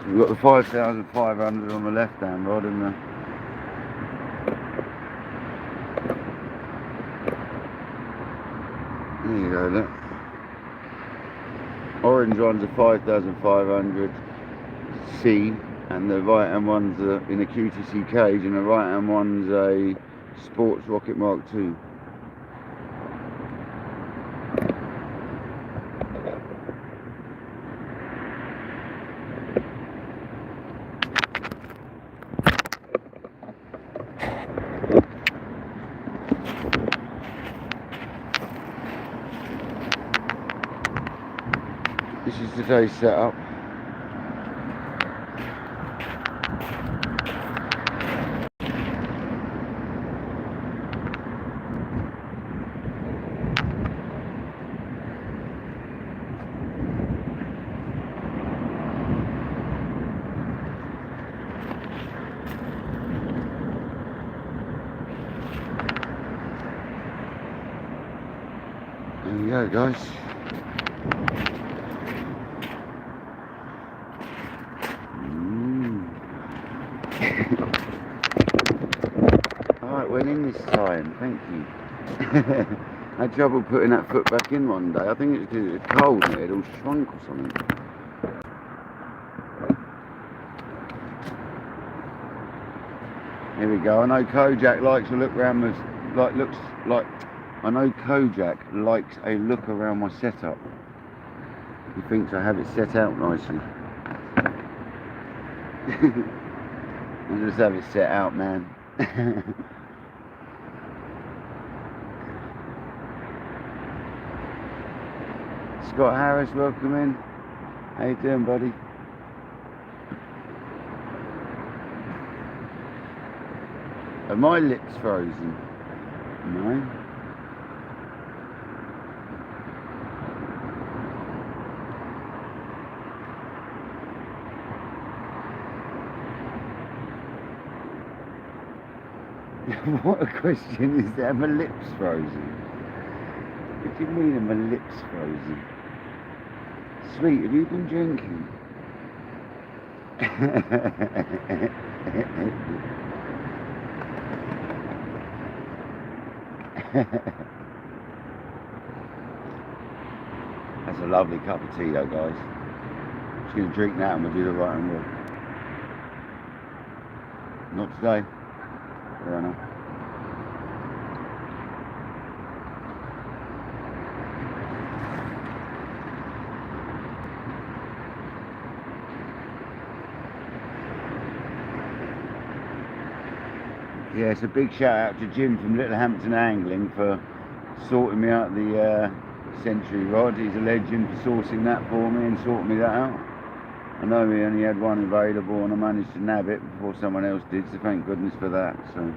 We've got the 5,500 on the left hand rod and the there you go, look. Orange one's a 5,500 C, and the right hand one's in a QTC cage, and the right hand one's a Sports Rocket Mark 2. This is today's setup. There you go, guys. Alright, went in this time, thank you. I had trouble putting that foot back in one day. I think it's because it was cold and it had all shrunk or something. Here we go. I know Kojak likes to look around my, I know Kojak likes a look around my setup. He thinks I have it set out nicely. I just have it set out, man. Scott Harris, welcome in. How you doing, buddy? Are my lips frozen? No. What a question is that? Are my lips frozen? What do you mean are my lips frozen? Sweet, have you been drinking? That's a lovely cup of tea though, guys. Just going to drink that and we'll do the right and wrong. Not today. Fair enough. Yeah, it's a big shout out to Jim from Littlehampton Angling for sorting me out the Century rod. He's a legend for sourcing that for me and sorting me that out. I know he only had one available and I managed to nab it before someone else did, so thank goodness for that. So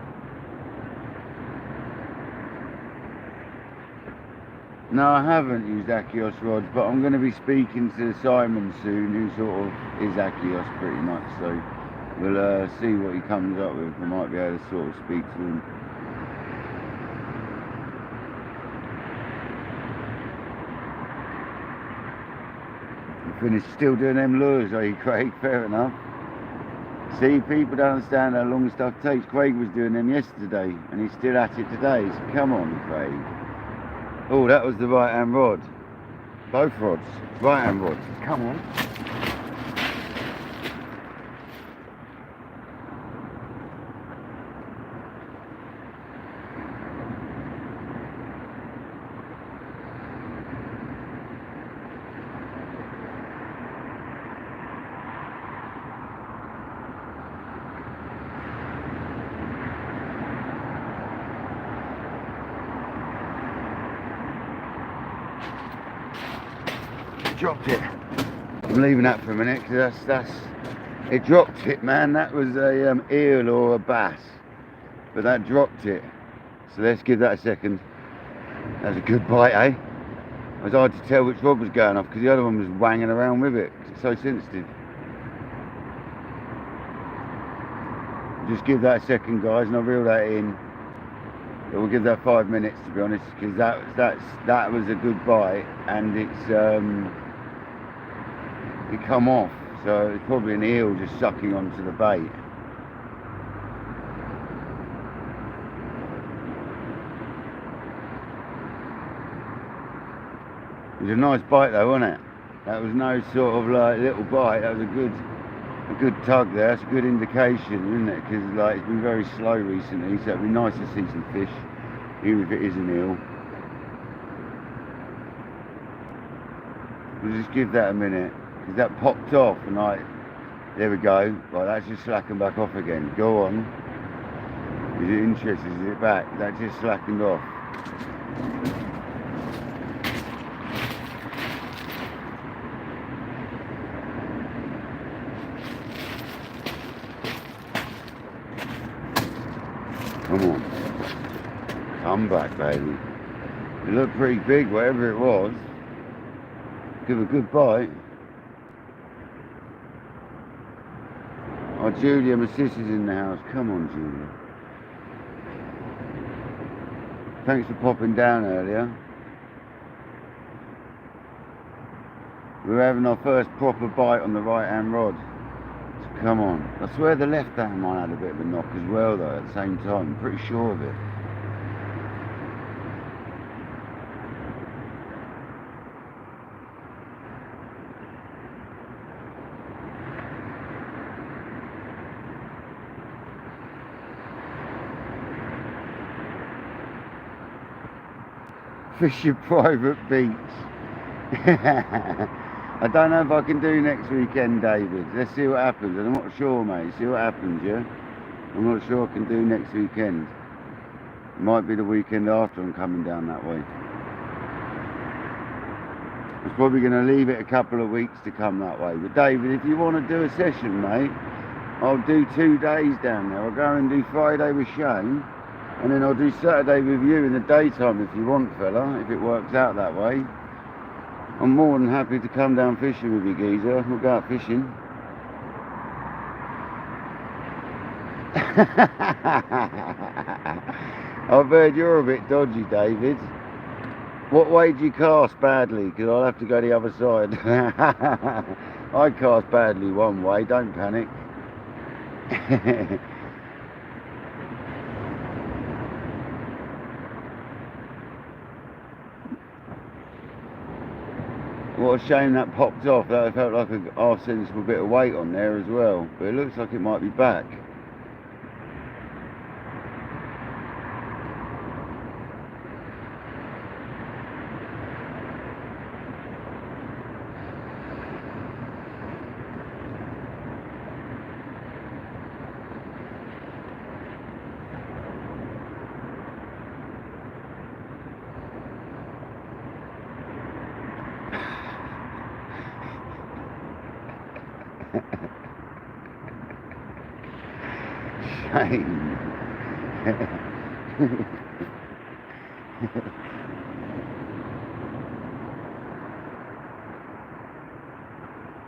no, I haven't used Achios rods, but I'm going to be speaking to Simon soon, who sort of is Achios pretty much, so we'll see what he comes up with. I might be able to sort of speak to him. Finished still doing them lures, are you, Craig? Fair enough. See, people don't understand how long stuff takes. Craig was doing them yesterday and he's still at it today, so come on, Craig. Oh, that was the right hand rod. Both rods, right hand rods. Come on. Dropped it. I'm leaving that for a minute because that's it. Dropped it, man. That was a eel or a bass, but that dropped it. So let's give that a second. That was a good bite, eh? It was hard to tell which rod was going off because the other one was wanging around with it. It's so sensitive. Just give that a second, guys, and I'll reel that in. But we'll give that 5 minutes to be honest, because that was a good bite, and it come off, so it's probably an eel just sucking onto the bait. It was a nice bite though, wasn't it? That was no sort of like little bite. That was a good tug there. That's a good indication, isn't it? Because like it's been very slow recently, so it'd be nice to see some fish, even if it is an eel. We'll just give that a minute. Because that popped off and like, there we go. Right, that's just slacking back off again. Go on. Is it interested? Is it back? That just slackened off. Come on. Come back, baby. It looked pretty big, whatever it was. Give a good bite. Oh, Julia, my sister's in the house. Come on, Julia. Thanks for popping down earlier. We're having our first proper bite on the right-hand rod. So come on. I swear the left-hand one had a bit of a knock as well, though, at the same time. I'm pretty sure of it. Fish your private beach. I don't know if I can do next weekend, David. Let's see what happens. I'm not sure, mate. See what happens, yeah? I'm not sure I can do next weekend. It might be the weekend after I'm coming down that way. I was probably going to leave it a couple of weeks to come that way. But David, if you want to do a session, mate, I'll do 2 days down there. I'll go and do Friday with Shane. And then I'll do Saturday with you in the daytime if you want, fella, if it works out that way. I'm more than happy to come down fishing with you, geezer. We'll go out fishing. I've heard you're a bit dodgy, David. What way do you cast badly? Because I'll have to go the other side. I cast badly one way, don't panic. What a shame that popped off. That felt like a half sensible bit of weight on there as well. But it looks like it might be back. Shame.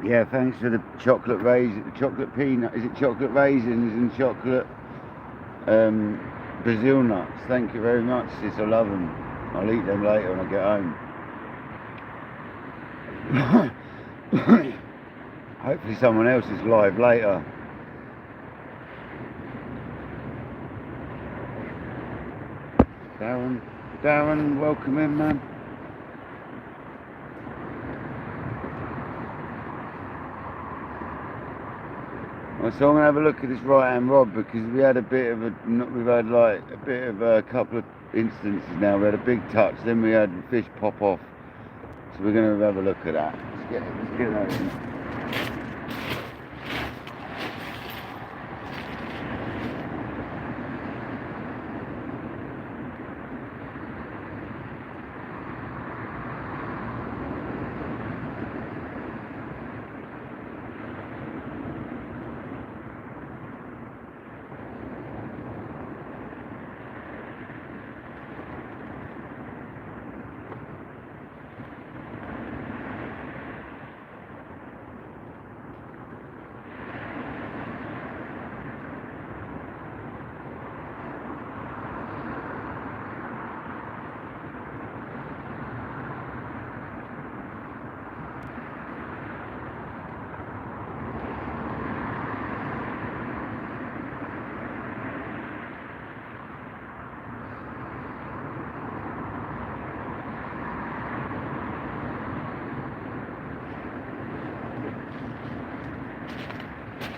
Yeah, thanks for the chocolate chocolate peanut. Is it chocolate raisins and chocolate Brazil nuts? Thank you very much, sis. I love them. I'll eat them later when I get home. Hopefully someone else is live later. Darren, welcome in, man. Well, so I'm gonna have a look at this right-hand rod because we had a bit of a couple of instances now. We had a big touch, then we had the fish pop off. So we're gonna have a look at that. Let's get that in.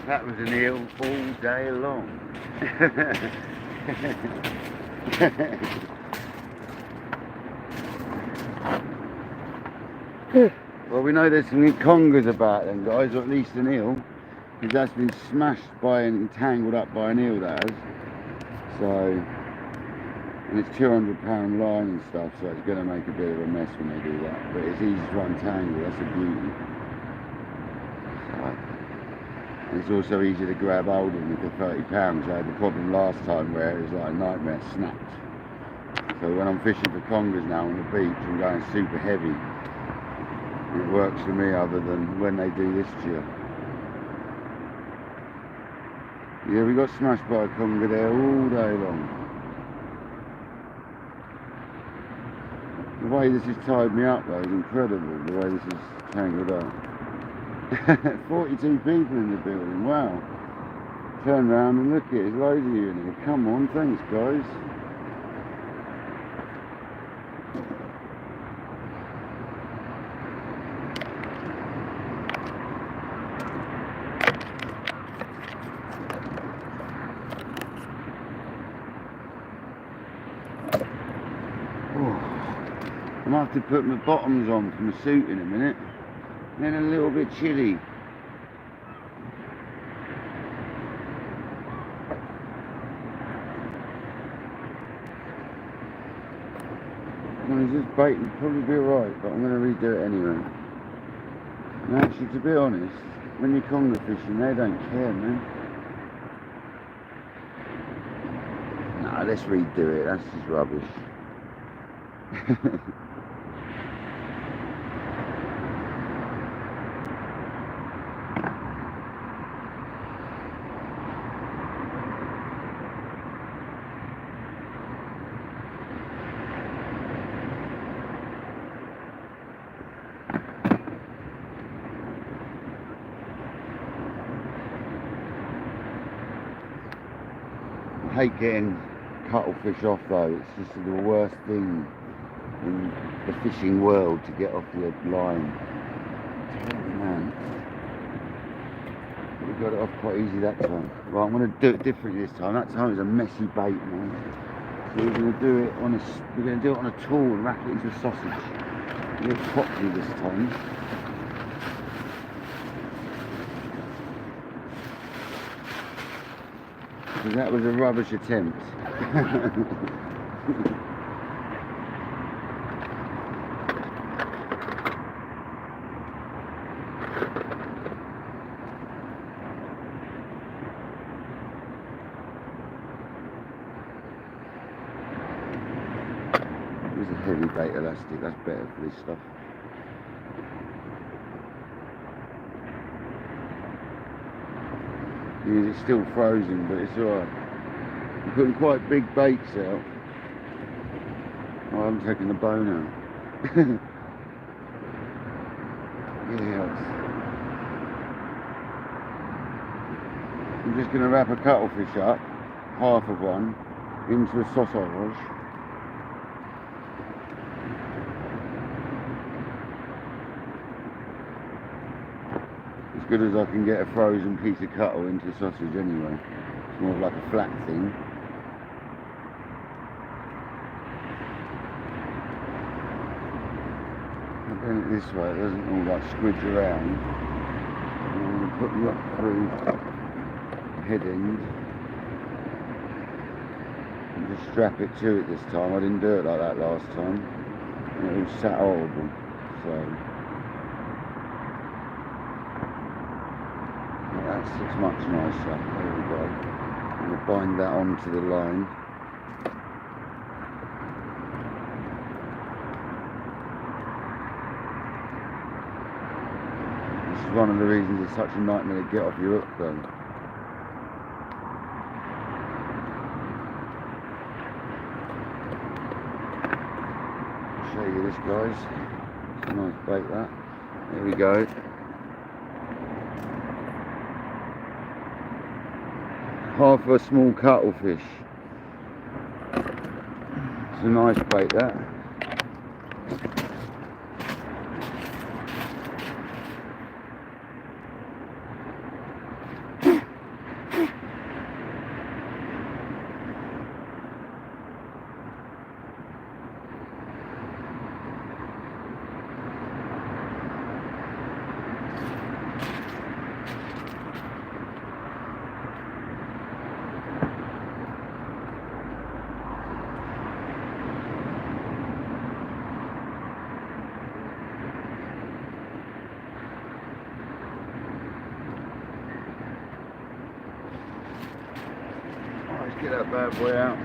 That was an eel all day long. Well, we know there's some congers about then, guys, or at least an eel, because that's been smashed by and tangled up by an eel, that has. So, and it's 200-pound line and stuff, so it's going to make a bit of a mess when they do that. But it's easy to untangle, that's a beauty. So, and it's also easy to grab hold of with the 30 pounds. I had the problem last time where it was like a nightmare, snapped. So when I'm fishing for congers now on the beach, I'm going super heavy. It works for me other than when they do this to you. Yeah, we got smashed by a conger there all day long. The way this has tied me up though is incredible, the way this is tangled up. 42 people in the building, wow. Turn around and look at it, there's loads of you in here. Come on, thanks guys. I'm going to have to put my bottoms on for my suit in a minute. Then a little bit chilly. Well, it's just bait, it'll probably be alright, but I'm going to redo it anyway. And actually, to be honest, when you're conger fishing, they don't care, man. Nah, let's redo it, that's just rubbish. I hate getting cuttlefish off though, it's just the worst thing in the fishing world to get off the line. Terrible, man. But we got it off quite easy that time. Well, I'm going to do it differently this time. That time was a messy bait, man. So we're going to do it on a tool and wrap it into a sausage. Do it properly this time. Because that was a rubbish attempt. There's a heavy bait elastic, that's better for this stuff. Yeah, it's still frozen, but it's alright. I'm putting quite big baits out. Oh, I'm taking the bone out. Yes. I'm just going to wrap a cuttlefish up, half of one, into a sausage. As good as I can get a frozen piece of cuttle into a sausage anyway. It's more of like a flat thing. I'm doing it this way, it doesn't all like squidge around. I'm going to put you up through the head end and just strap it to it this time. I didn't do it like that last time. And it all sat horrible. So that sits much nicer. There we go. I'm going to bind that onto the line. This is one of the reasons it's such a nightmare to get off your hook though. I'll show you this, guys. It's a nice bait that. There we go. Half a small cuttlefish. It's a nice bait that. Let's get that bad boy out.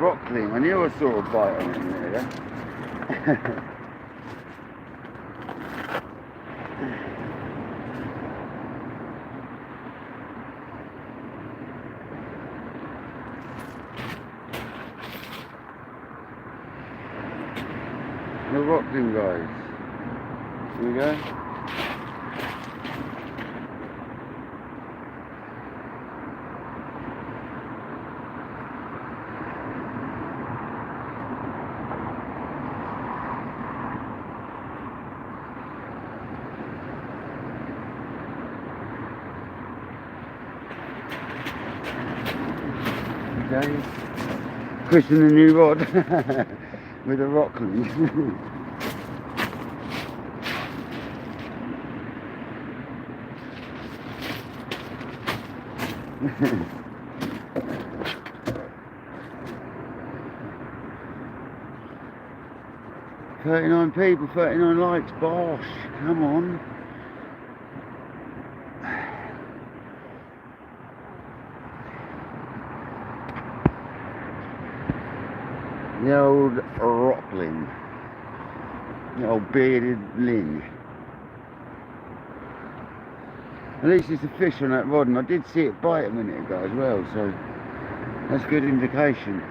rockling. I knew I saw a bite on it in there. The rockling, guys. Here we go. Days. Christen the new rod with a rockling. 39 people, 39 likes, bosh, come on. The old rockling, the old bearded ling. At least there's a fish on that rod, and I did see it bite a minute ago as well, so that's good indication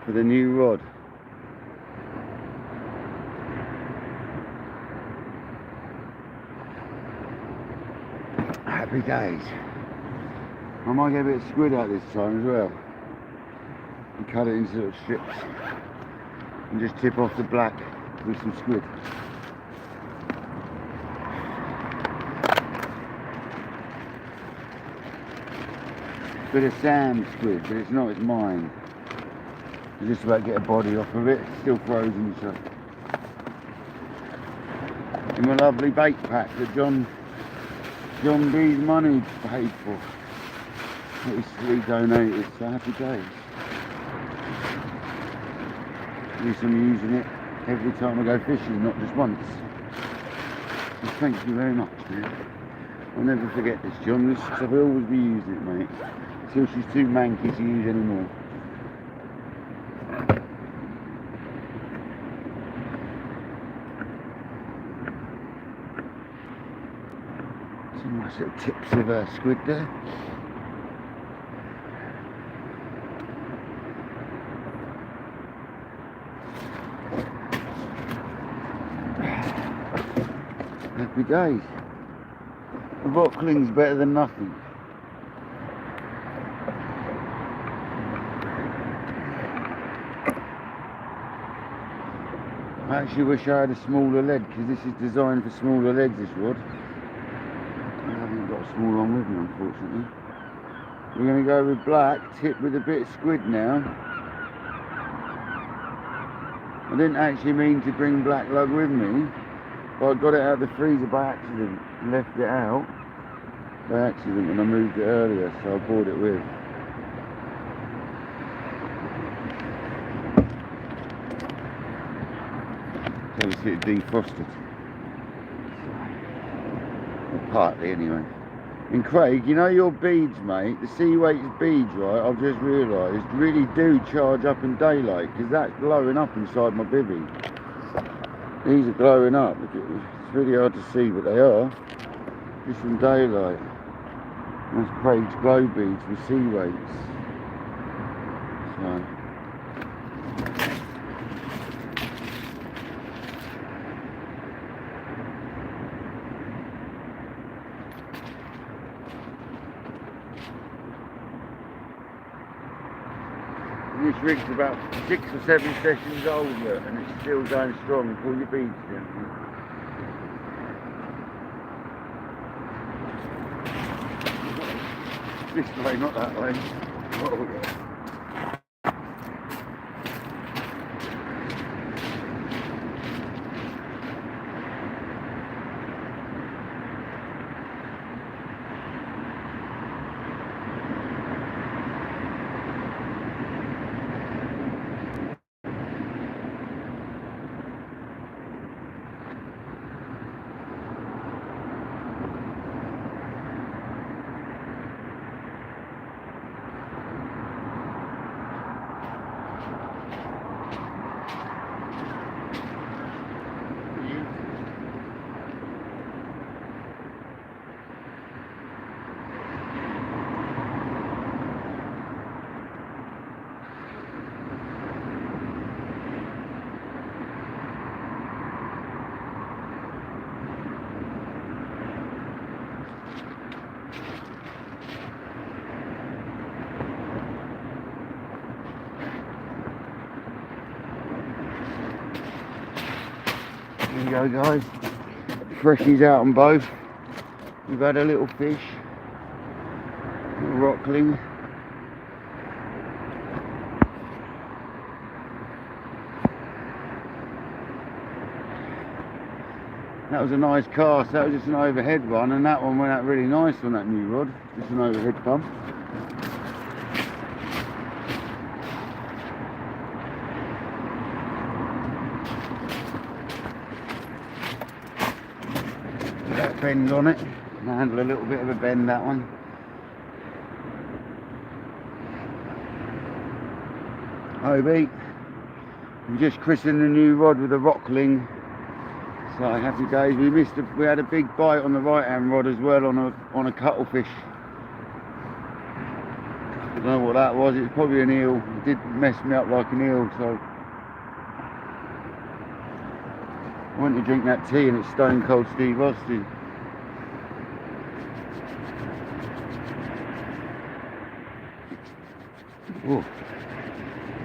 for the new rod. Happy days. I might get a bit of squid out this time as well. And cut it into little strips and just tip off the black with some squid. Bit of sand squid, but it's not, it's mine. I'm just about to get a body off of it, it's still frozen, so. In my lovely bait pack that John B's money paid for. He donated, so happy days. At least I'm using it every time I go fishing, not just once. So thank you very much, man. I'll never forget this, John. I will always be using it, mate. Until she's too manky to use anymore. Some nice little tips of squid there. Happy days. A rockling's better than nothing. I actually wish I had a smaller lead, because this is designed for smaller leads, this rod. I haven't got a small one with me, unfortunately. We're going to go with black, tipped with a bit of squid now. I didn't actually mean to bring black lug with me, but I got it out of the freezer by accident and left it out by accident when I moved it earlier, so I brought it with. Obviously it defrosted. Well, partly anyway. And Craig, you know your beads, mate, the sea weights beads, right, I've just realised, really do charge up in daylight, because that's glowing up inside my bivvy. These are glowing up. It's really hard to see, but they are. Just in daylight. That's Craig's glow beads with sea weights. So. This rig's about 6 or 7 sessions older and it's still going strong. Pull your beads down. This way, not that way. Oh, yeah. go, guys. Freshies out on both. We've had a little fish, a little rockling. That was a nice cast. That was just an overhead one, and that one went out really nice on that new rod. Just an overhead pump. That bend on it. Handle a little bit of a bend, that one. Hobie. We just christened the new rod with a rockling. So happy days. We had a big bite on the right hand rod as well on a cuttlefish. I don't know what that was. It was probably an eel. It did mess me up like an eel. So I went to drink that tea and it's stone cold Steve Austin. Oh.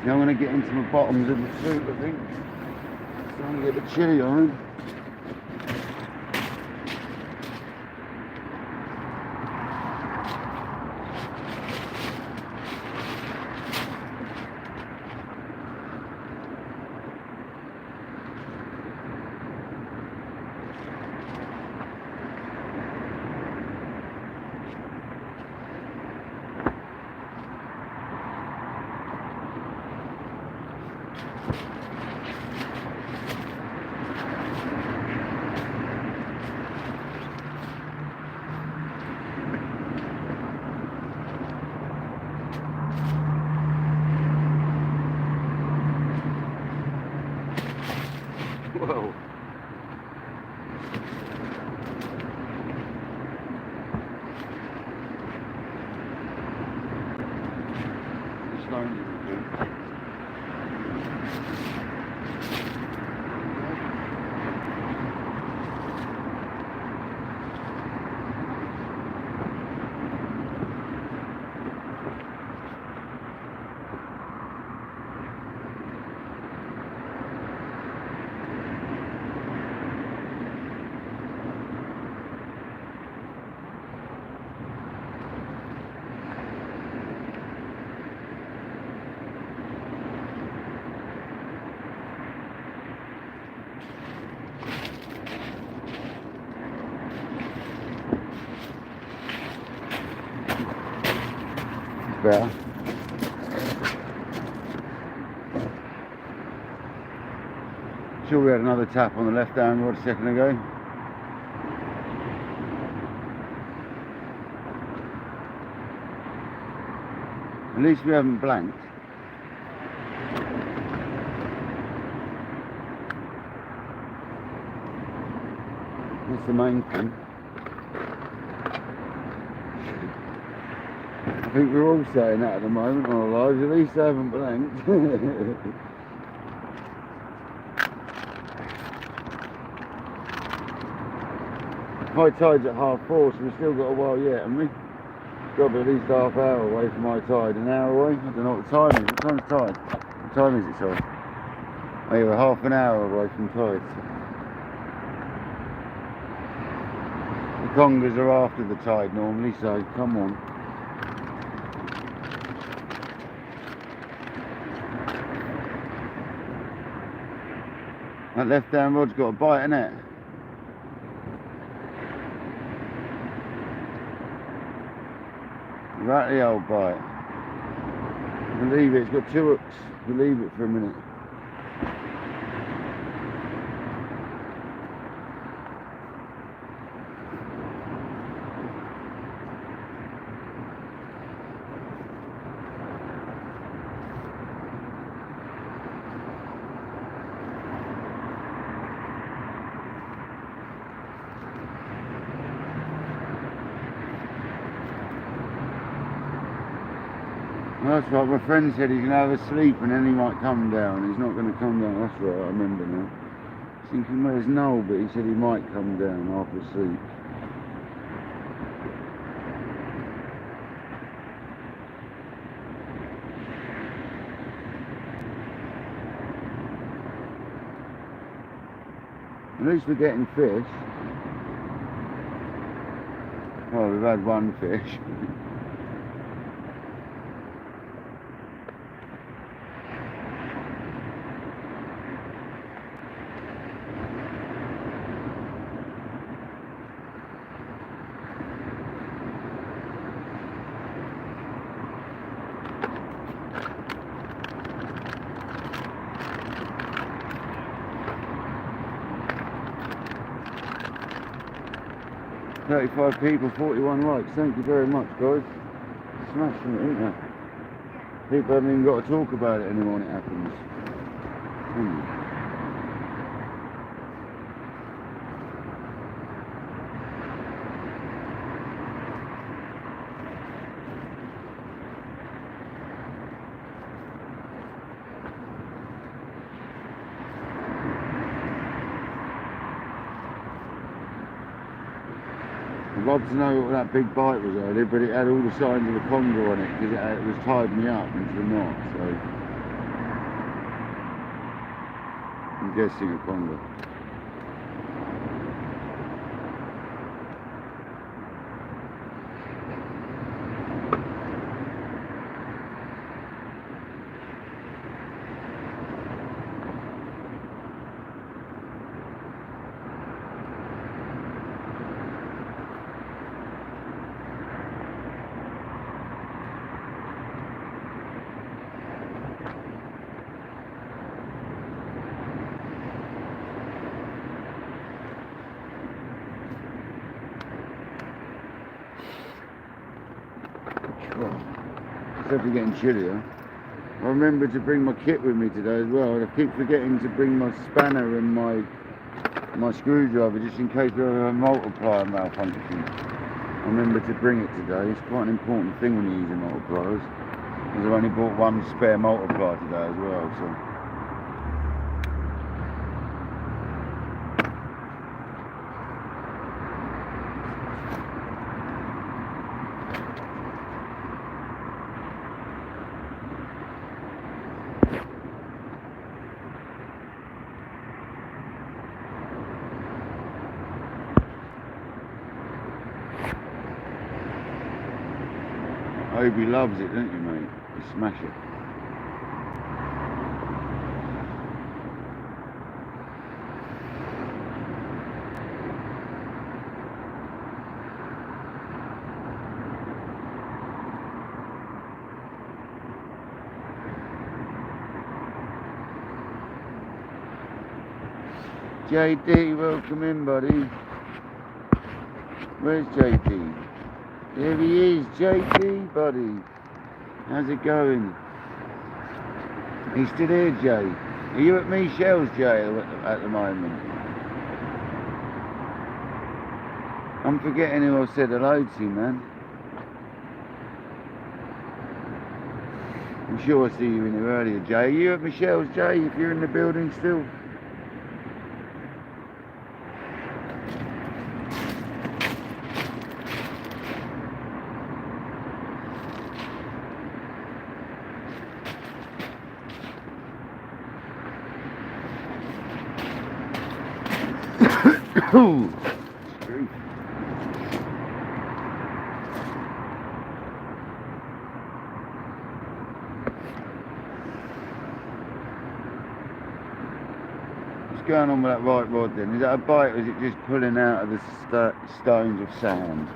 Now I'm going to get into the bottoms of the soup, I think. It's starting to get a bit chilly on them. Whoa. Better. Sure, we had another tap on the left hand rod a second ago. At least we haven't blanked. That's the main thing. I think we're all saying that at the moment on our lives, at least I haven't blanked. High tide's at 4:30, so we've still got a while yet, haven't we? Got to be at least half hour away from high tide, an hour away? I don't know what the time is. What time's tide? What time is it, sorry? Oh yeah, we're half an hour away from tide. The congers are after the tide normally, so come on. That left hand rod's got a bite in it. Right, the old bite. Believe it, it's got 2 hooks. Believe it for a minute. Well, that's right, my friend said he's going to have a sleep and then he might come down. He's not going to come down, that's right, I remember now. I was thinking, where's Noel? But he said he might come down after sleep. At least we're getting fish. Oh, we've had one fish. 35 people, 41 likes. Thank you very much, guys. Smashing it, isn't it? People haven't even got to talk about it anymore when it happens. I'd love to know what that big bite was earlier, but it had all the signs of a conger on it because it was tied me up into the knot, so I'm guessing a conger. It's definitely getting chillier. I remembered to bring my kit with me today as well, and I keep forgetting to bring my spanner and my screwdriver just in case we have a multiplier malfunction. I remember to bring it today. It's quite an important thing when you're using multipliers, because I've only bought one spare multiplier today as well. So. Obi loves it, don't you, mate? You smash it. JD, welcome in, buddy. Where's JD? There he is, JD, buddy. How's it going? He's still here, Jay. Are you at Michelle's, Jay, at the moment? I'm forgetting who I said hello to, man. I'm sure I see you in here earlier, Jay. Are you at Michelle's, Jay, if you're in the building still? Ooh. What's going on with that right rod then? Is that a bite or is it just pulling out of the stones of sand?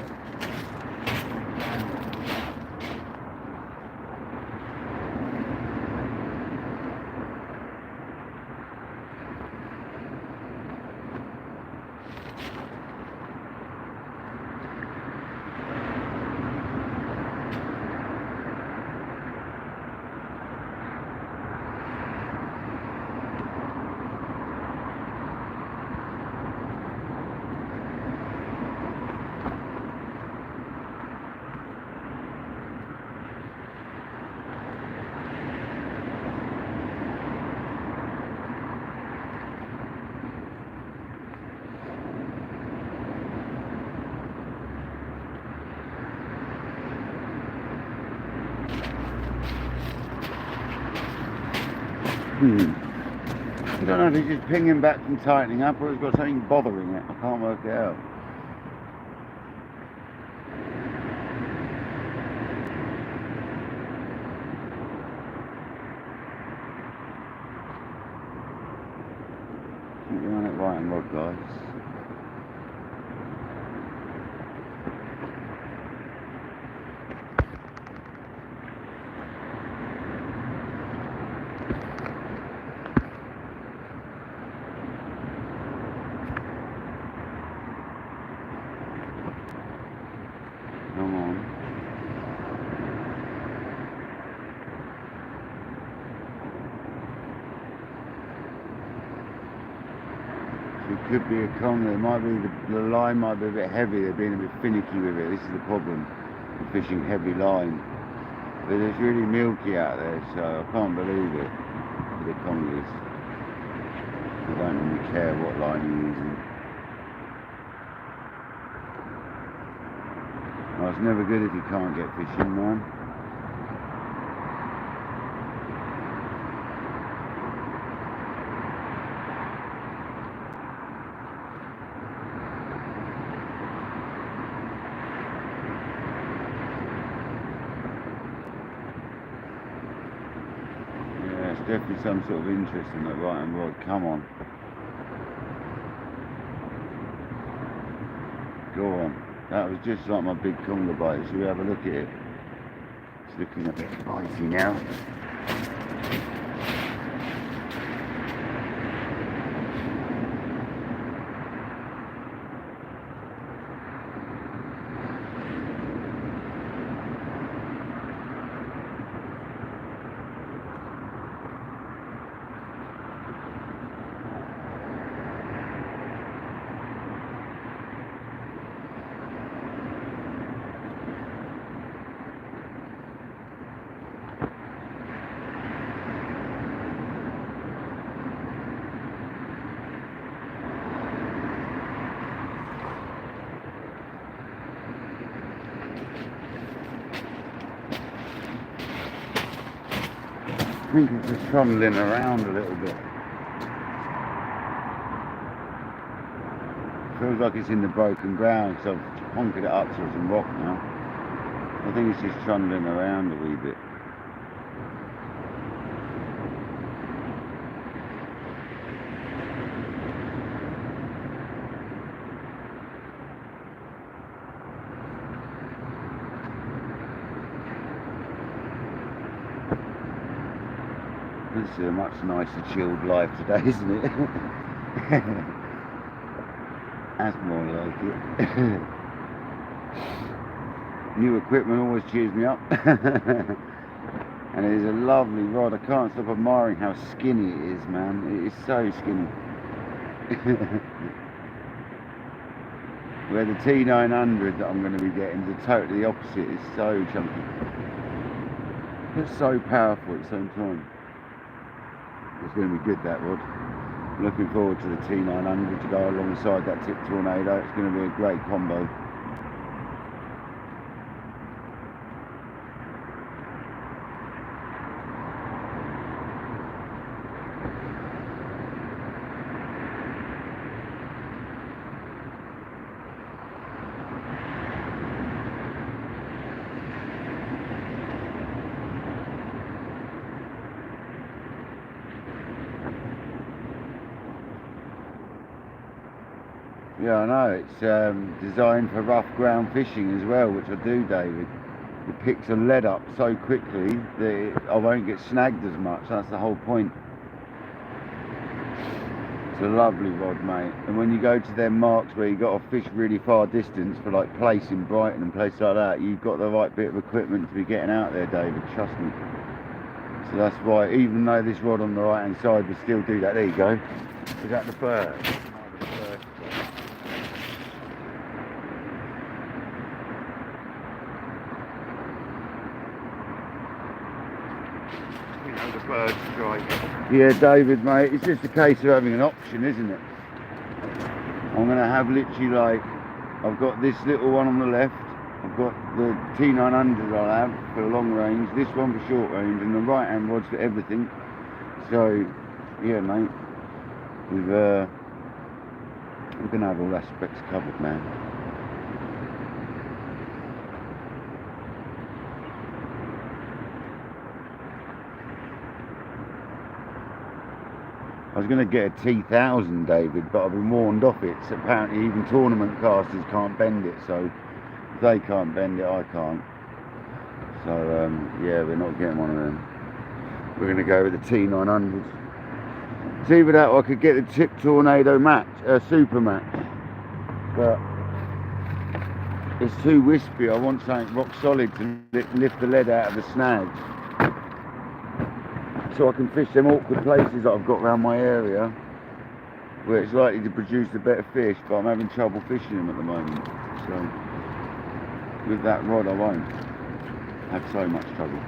I don't know if it's just pinging back from tightening up or it's got something bothering it. I can't work it out. Keep your on it right and rod, guys. Come on. So it could be a conger. It might be the line might be a bit heavy. They're being a bit finicky with it. This is the problem with fishing heavy line. But it's really milky out there, so I can't believe it for the congers. I don't really care what line you're using. Oh, it's never good if you can't get fishing, man. Yeah, it's definitely some sort of interest in that right hand rod. Come on. Go on. That was just like my big conger bite. Should we have a look at it? It's looking a bit bitey now. I think it's just trundling around a little bit. Feels like it's in the broken ground, so I've honkered it up to some rock now. I think it's just trundling around a wee bit. This is a much nicer chilled life today, isn't it? That's more like it. New equipment always cheers me up. And it is a lovely rod. I can't stop admiring how skinny it is, man. It is so skinny. Where the T900 that I'm going to be getting is totally opposite. It's so chunky. It's so powerful at the same time. It's going to be good, that rod. I'm looking forward to the T900 to go alongside that tip tornado. It's going to be a great combo. Yeah, I know, it's designed for rough ground fishing as well, which I do, David. It picks a lead up so quickly that I won't get snagged as much. That's the whole point. It's a lovely rod, mate. And when you go to them marks where you've got to fish really far distance for like place in Brighton and places like that, you've got the right bit of equipment to be getting out there, David, trust me. So that's why, even though this rod on the right hand side would still do that. There you go. Is that the bird? Bird strike. Yeah, David, mate, it's just a case of having an option, isn't it? I'm going to have literally like, I've got this little one on the left, I've got the T900 I'll have for long range, this one for short range, and the right hand rod's for everything. So, yeah, mate, We're gonna have all aspects covered, man. I was going to get a T1000, David, but I've been warned off it. So apparently even tournament casters can't bend it, so if they can't bend it, I can't. So yeah, we're not getting one of them. We're going to go with the T900s. It's either that or I could get the Tip Tornado match, Super match, but it's too wispy. I want something rock solid to lift the lead out of the snags, so I can fish them awkward places that I've got around my area where it's likely to produce a better fish, but I'm having trouble fishing them at the moment. So with that rod I won't have so much trouble.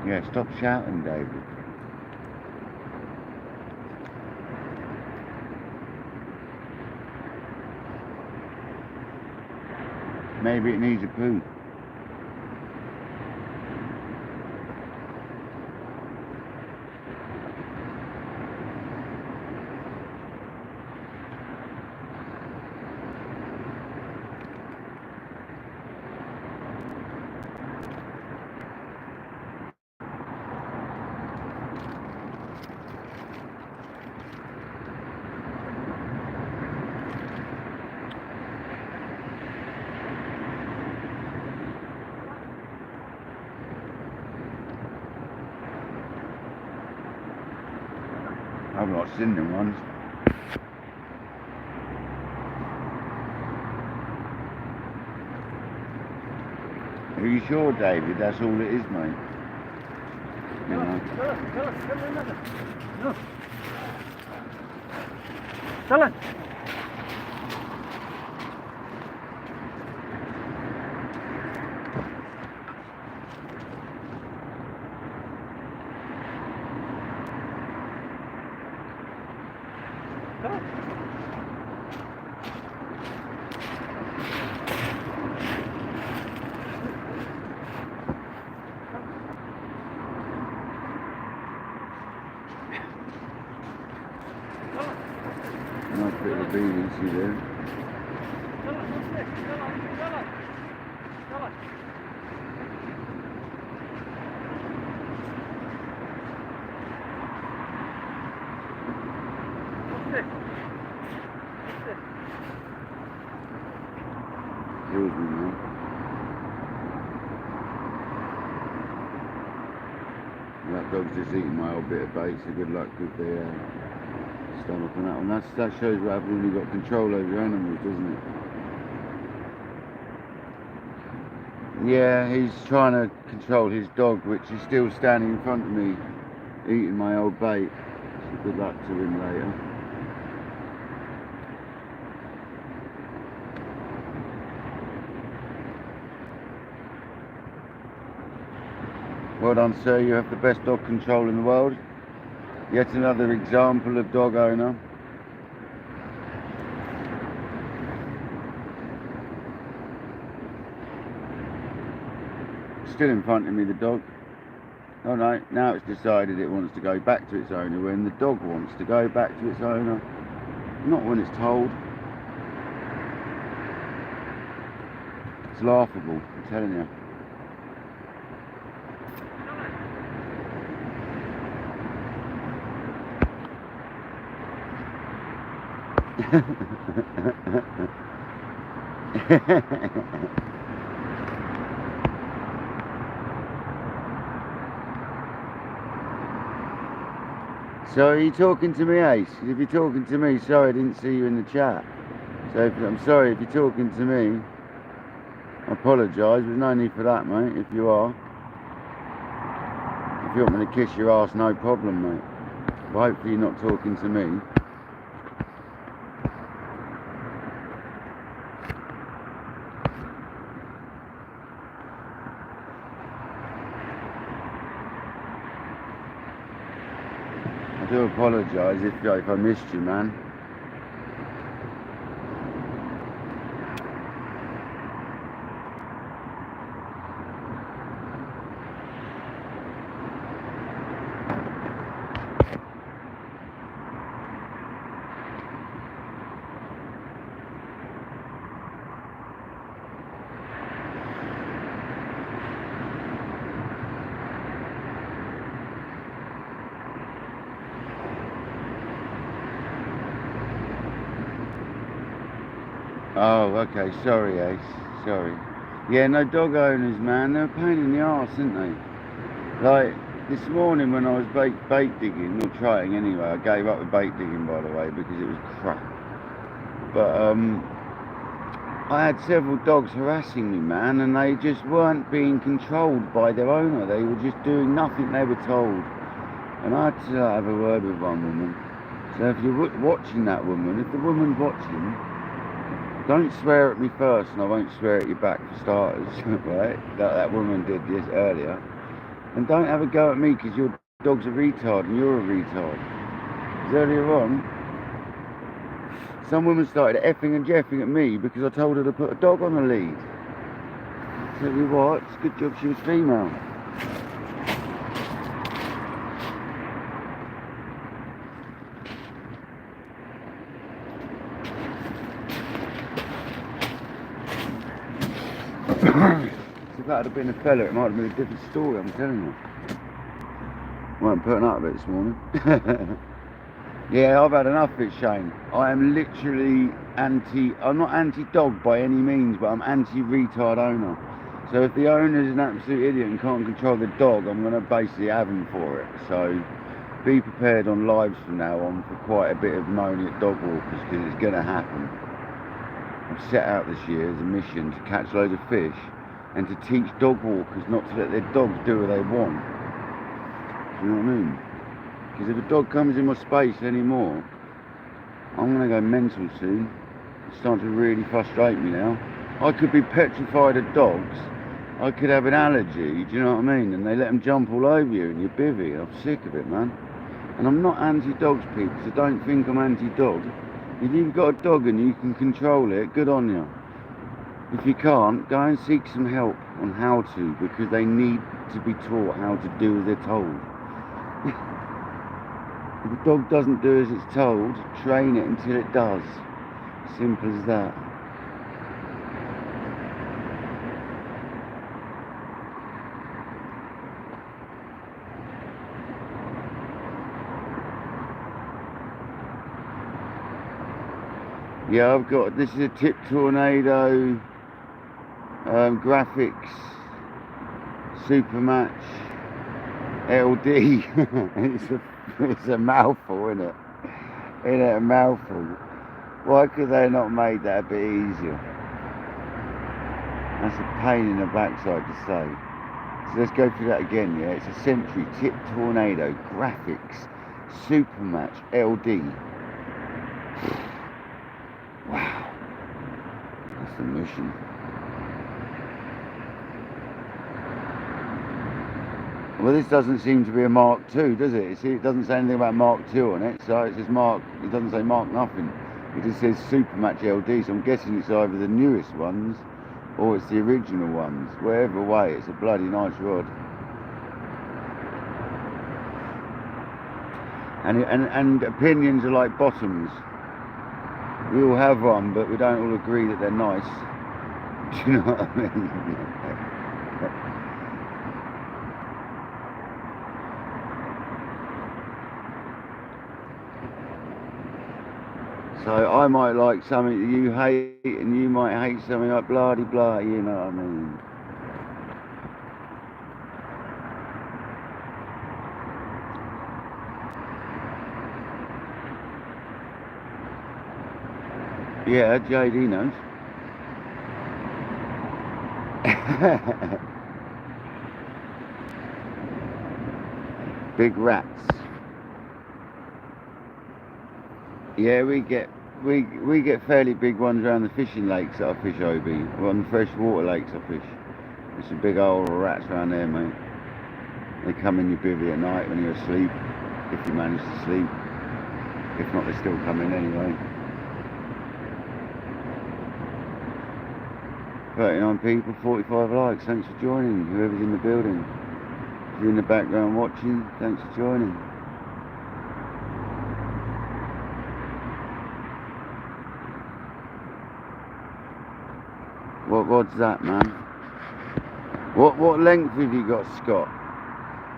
Yeah, stop shouting, David. Maybe it needs a poo. I've not seen them ones. Are you sure, David? That's all it is, mate. You know. No. Tell it. Nice bit of obedience there. Kills me, man. That dog's just eating my old bit of bait, so good luck with the stomach on that one. That shows what happens when you've got control over your animals, doesn't it? Yeah, he's trying to control his dog, which is still standing in front of me, eating my old bait. So good luck to him later. Well done, sir. You have the best dog control in the world. Yet another example of dog owner. Still in front of me, the dog. Oh no, now it's decided it wants to go back to its owner when the dog wants to go back to its owner. Not when it's told. It's laughable, I'm telling you. So are you talking to me, Ace? If you're talking to me, sorry I didn't see you in the chat. So I'm sorry if you're talking to me. I apologise, there's no need for that, mate, if you are. If you want me to kiss your ass, no problem, mate. But hopefully you're not talking to me. do apologise if I missed you, man. Oh, okay, sorry, Ace, sorry. Yeah, no, dog owners, man, they're a pain in the arse, aren't they? Like, this morning when I was bait digging, or trying anyway, I gave up with bait digging, by the way, because it was crap. But, I had several dogs harassing me, man, and they just weren't being controlled by their owner. They were just doing nothing they were told. And I had to have a word with one woman. So if you're watching that woman, if the woman's watching, don't swear at me first, and I won't swear at you back for starters, right? That woman did this earlier. And don't have a go at me because your dog's a retard and you're a retard. Because earlier on, some woman started effing and jeffing at me because I told her to put a dog on the lead. Tell you what, it's a good job she was female. If that had been a fella, it might have been a different story, I'm telling you. Weren't putting up with it this morning. Yeah, I've had enough of it, Shane. I am literally I'm not anti-dog by any means, but I'm anti-retard owner. So if the owner is an absolute idiot and can't control the dog, I'm going to basically have him for it. So be prepared on lives from now on for quite a bit of moaning at dog walkers, because it's going to happen. I've set out this year as a mission to catch loads of fish and to teach dog walkers not to let their dogs do what they want. Do you know what I mean? Because if a dog comes in my space anymore, I'm going to go mental soon. It's starting to really frustrate me now. I could be petrified of dogs. I could have an allergy, do you know what I mean? And they let them jump all over you and you're bivvy. I'm sick of it, man. And I'm not anti-dogs, people, so don't think I'm anti-dog. If you've got a dog and you can control it, good on you. If you can't, go and seek some help on how to, because they need to be taught how to do as they're told. If a dog doesn't do as it's told, train it until it does. Simple as that. Yeah, I've got, this is a Tip Tornado graphics Supermatch LD. it's a mouthful, isn't it? Isn't it a mouthful? Why could they not make that a bit easier? That's a pain in the backside to say. So let's go through that again, yeah? It's a Century Tip Tornado graphics Supermatch LD. Wow, that's the mission. Well, this doesn't seem to be a Mark II, does it? It doesn't say anything about Mark II on it, so it says Mark, it doesn't say Mark nothing. It just says Supermatch LD, so I'm guessing it's either the newest ones or it's the original ones. Whatever way, it's a bloody nice rod. And opinions are like bottoms. We all have one, but we don't all agree that they're nice. Do you know what I mean? So I might like something that you hate, and you might hate something like blah de blah, you know what I mean? Yeah, JD knows. Big rats. Yeah, we get fairly big ones around the fishing lakes that I fish, Obi. Or on the freshwater lakes I fish. There's some big old rats around there, mate. They come in your bivvy at night when you're asleep. if you manage to sleep. If not, they're still coming anyway. 39 people, 45 likes. Thanks for joining, whoever's in the building. If you're in the background watching, thanks for joining. What rod's that, man? What length have you got, Scott?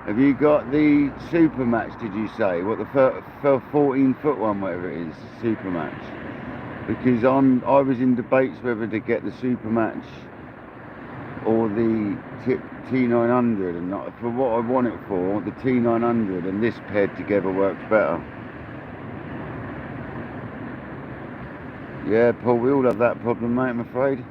Have you got the super match, did you say? What, the 14-foot one, whatever it is, super match? Because I was in debates whether to get the super match or the T900, and not, for what I want it for, the T900 and this paired together works better. Yeah, Paul, we all have that problem, mate, I'm afraid.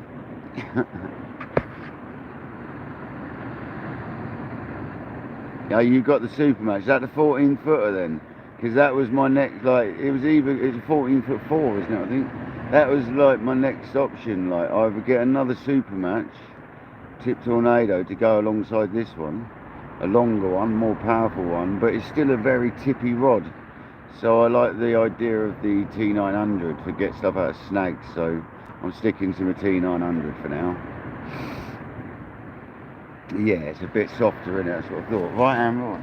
Yeah, you got the super match. Is that the 14-footer then? Because that was my next, like, it was a 14-foot 4, isn't it, I think? That was like my next option, like, I would get another super match, tip tornado, to go alongside this one. A longer one, more powerful one, but it's still a very tippy rod. So I like the idea of the T900 to get stuff out of snags, so I'm sticking to my T900 for now. Yeah, it's a bit softer in it, that's what I thought. Right hand right.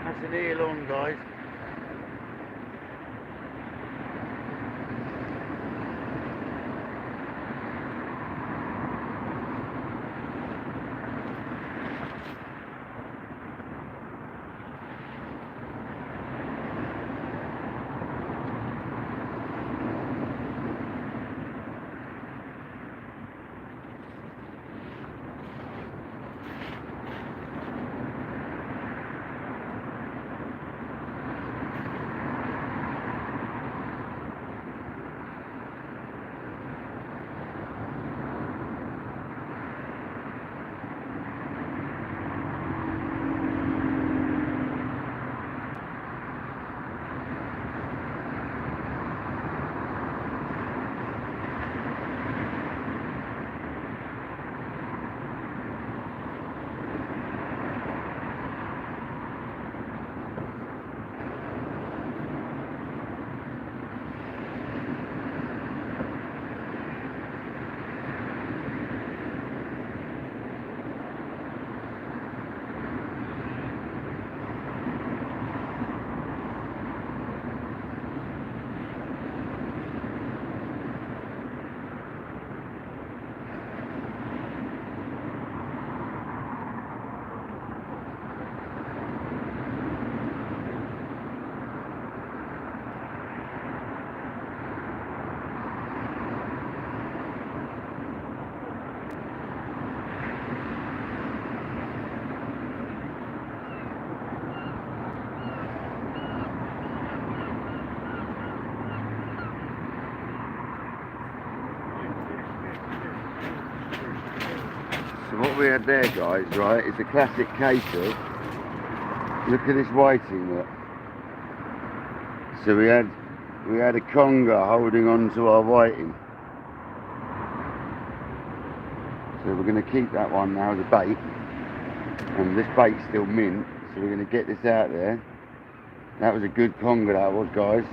That's an eel on, guys. What we had there, guys, right, is a classic case of, look at this whiting, look. So we had a conger holding on to our whiting. So we're going to keep that one now as a bait, and this bait's still mint, so we're going to get this out there. That was a good conger, that was, guys.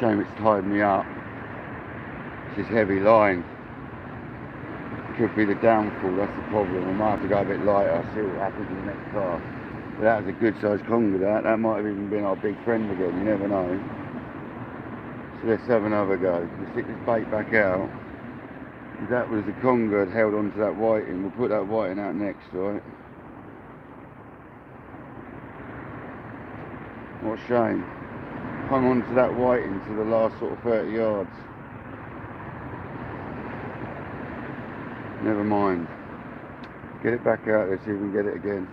Shame it's tied me up. It's this heavy line. Could be the downfall, that's the problem. I might have to go a bit lighter, see what happens in the next cast. But that was a good sized conger, that might have even been our big friend again, you never know. So let's have another go. We'll stick this bait back out. That was the conger that held onto that whiting. We'll put that whiting out next, right? What a shame. Hung on to that whiting to the last sort of 30 yards. Never mind. Get it back out there, see if we can get it again.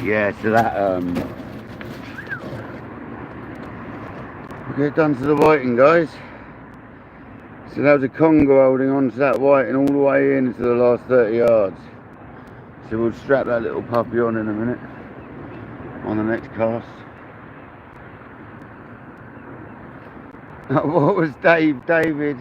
Yeah, so that we'll get done to the whiting, guys. So that was a conger holding on to that whiting all the way into the last 30 yards. So we'll strap that little puppy on in a minute on the next cast. What was David?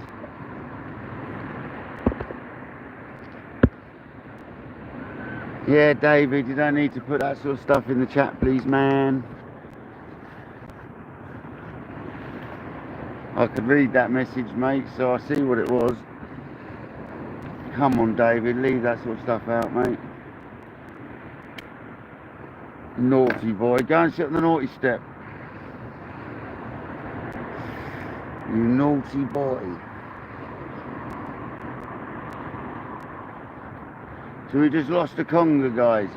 Yeah, David, you don't need to put that sort of stuff in the chat, please, man. I could read that message, mate, so I see what it was. Come on, David, leave that sort of stuff out, mate. Naughty boy, go and sit on the naughty step. You naughty boy. So we just lost a conger, guys,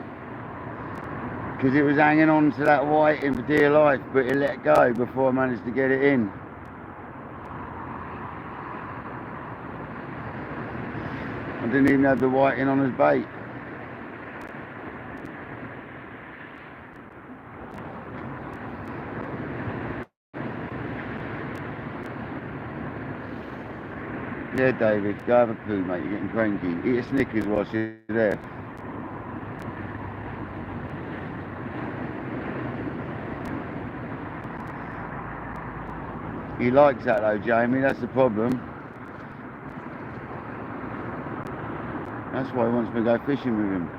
because it was hanging on to that whiting for dear life, but it let go before I managed to get it in. I didn't even have the whiting on as bait. Yeah, David, go have a poo, mate. You're getting cranky. Eat a Snickers whilst you're there. He likes that though, Jamie. That's the problem. That's why he wants me to go fishing with him.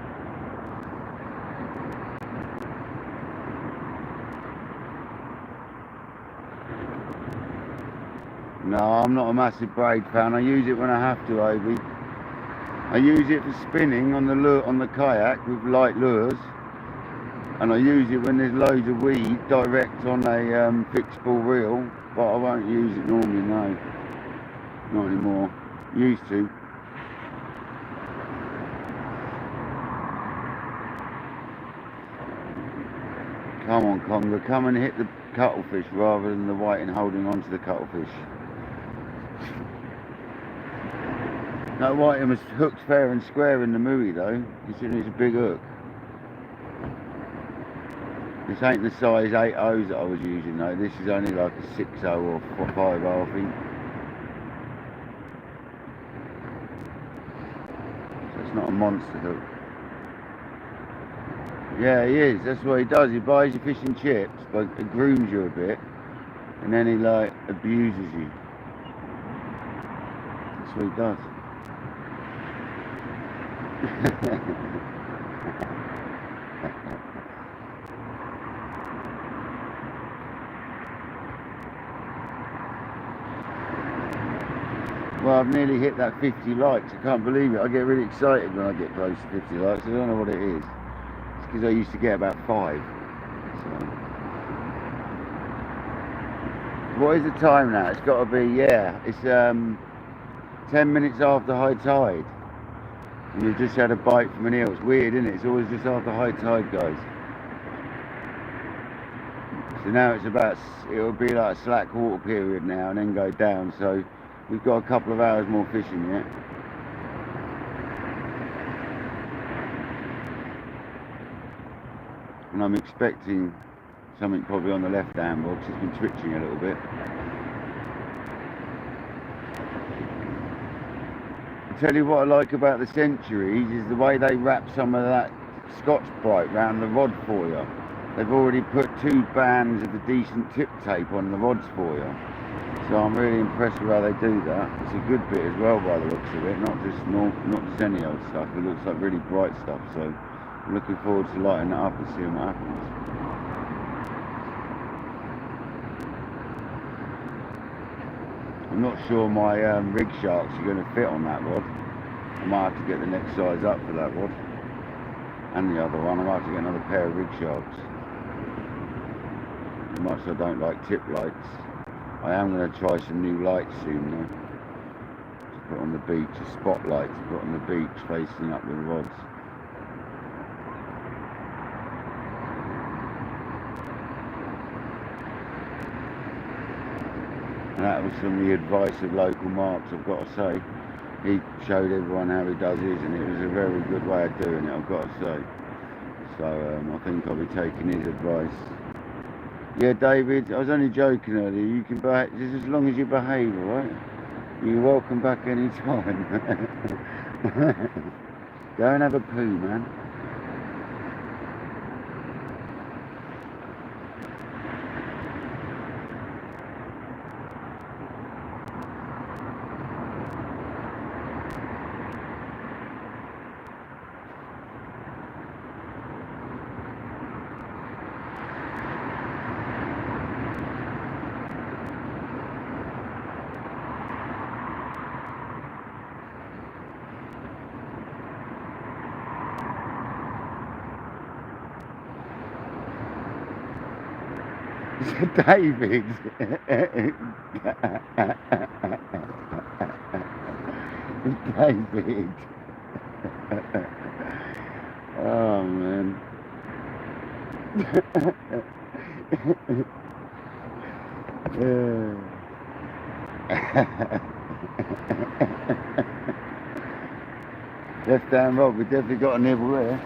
No, I'm not a massive braid fan. I use it when I have to, Obi. I use it for spinning on the lure, on the kayak with light lures, and I use it when there's loads of weed direct on a fixed ball reel. But I won't use it normally, no. Not anymore. Used to. Come on, conger, come and hit the cuttlefish rather than the whiting holding on to the cuttlefish. No, whiting was hooked fair and square in the Mooey though, considering it's a big hook. This ain't the size 8.0s that I was using though, this is only like a 6.0 or 5.0 I think. So it's not a monster hook. Yeah, he is, that's what he does, he buys you fish and chips, but it grooms you a bit, and then he like abuses you. That's what he does. Well, I've nearly hit that 50 likes, I can't believe it. I get really excited when I get close to 50 likes, I don't know what it is. It's because I used to get about 5. So. What is the time now? It's got to be, yeah, it's 10 minutes after high tide. And you've just had a bite from an eel. It's weird, isn't it? It's always just after high tide, guys. So now it's about, it'll be like a slack water period now and then go down. So we've got a couple of hours more fishing yet. and I'm expecting something probably on the left hand box. It's been twitching a little bit. I'll tell you what I like about the Centuries is the way they wrap some of that Scotch-Brite round the rod for you. They've already put 2 bands of the decent tip tape on the rods for you. So I'm really impressed with how they do that. It's a good bit as well by the looks of it, not just any old stuff. It looks like really bright stuff, so I'm looking forward to lighting that up and seeing what happens. I'm not sure my rig sharks are going to fit on that rod. I might have to get the next size up for that rod. And the other one, I might have to get another pair of rig sharks. As much as I don't like tip lights, I am going to try some new lights soon though. To put on the beach, a spotlight to put on the beach facing up the rods. And that was from the advice of local Marks, I've got to say. He showed everyone how he does his, and it was a very good way of doing it, I've got to say. So I think I'll be taking his advice. Yeah, David, I was only joking earlier. You can behave, just as long as you behave, alright? You're welcome back any time. Go and have a poo, man. David. David. Oh man. Left hand rod, we definitely got a nibble there.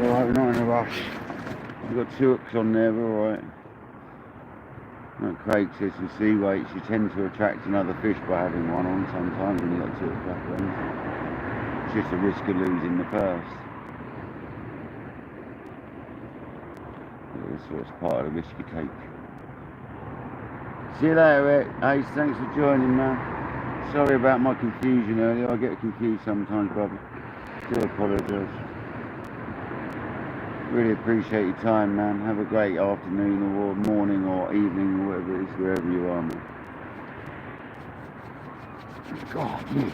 Alright, we're not in a rush. We've got 2 hooks on there, we're alright. Like Craig says, with sea weights, you tend to attract another fish by having one on sometimes when you've got 2 hooks back on. It's just a risk of losing the first. So it's part of the risk you take. See you later, Ace. Thanks for joining, man. Sorry about my confusion earlier. I get confused sometimes, brother. Do apologise. Really appreciate your time, man. Have a great afternoon or morning or evening or whatever it is, wherever you are, man. God, yeah.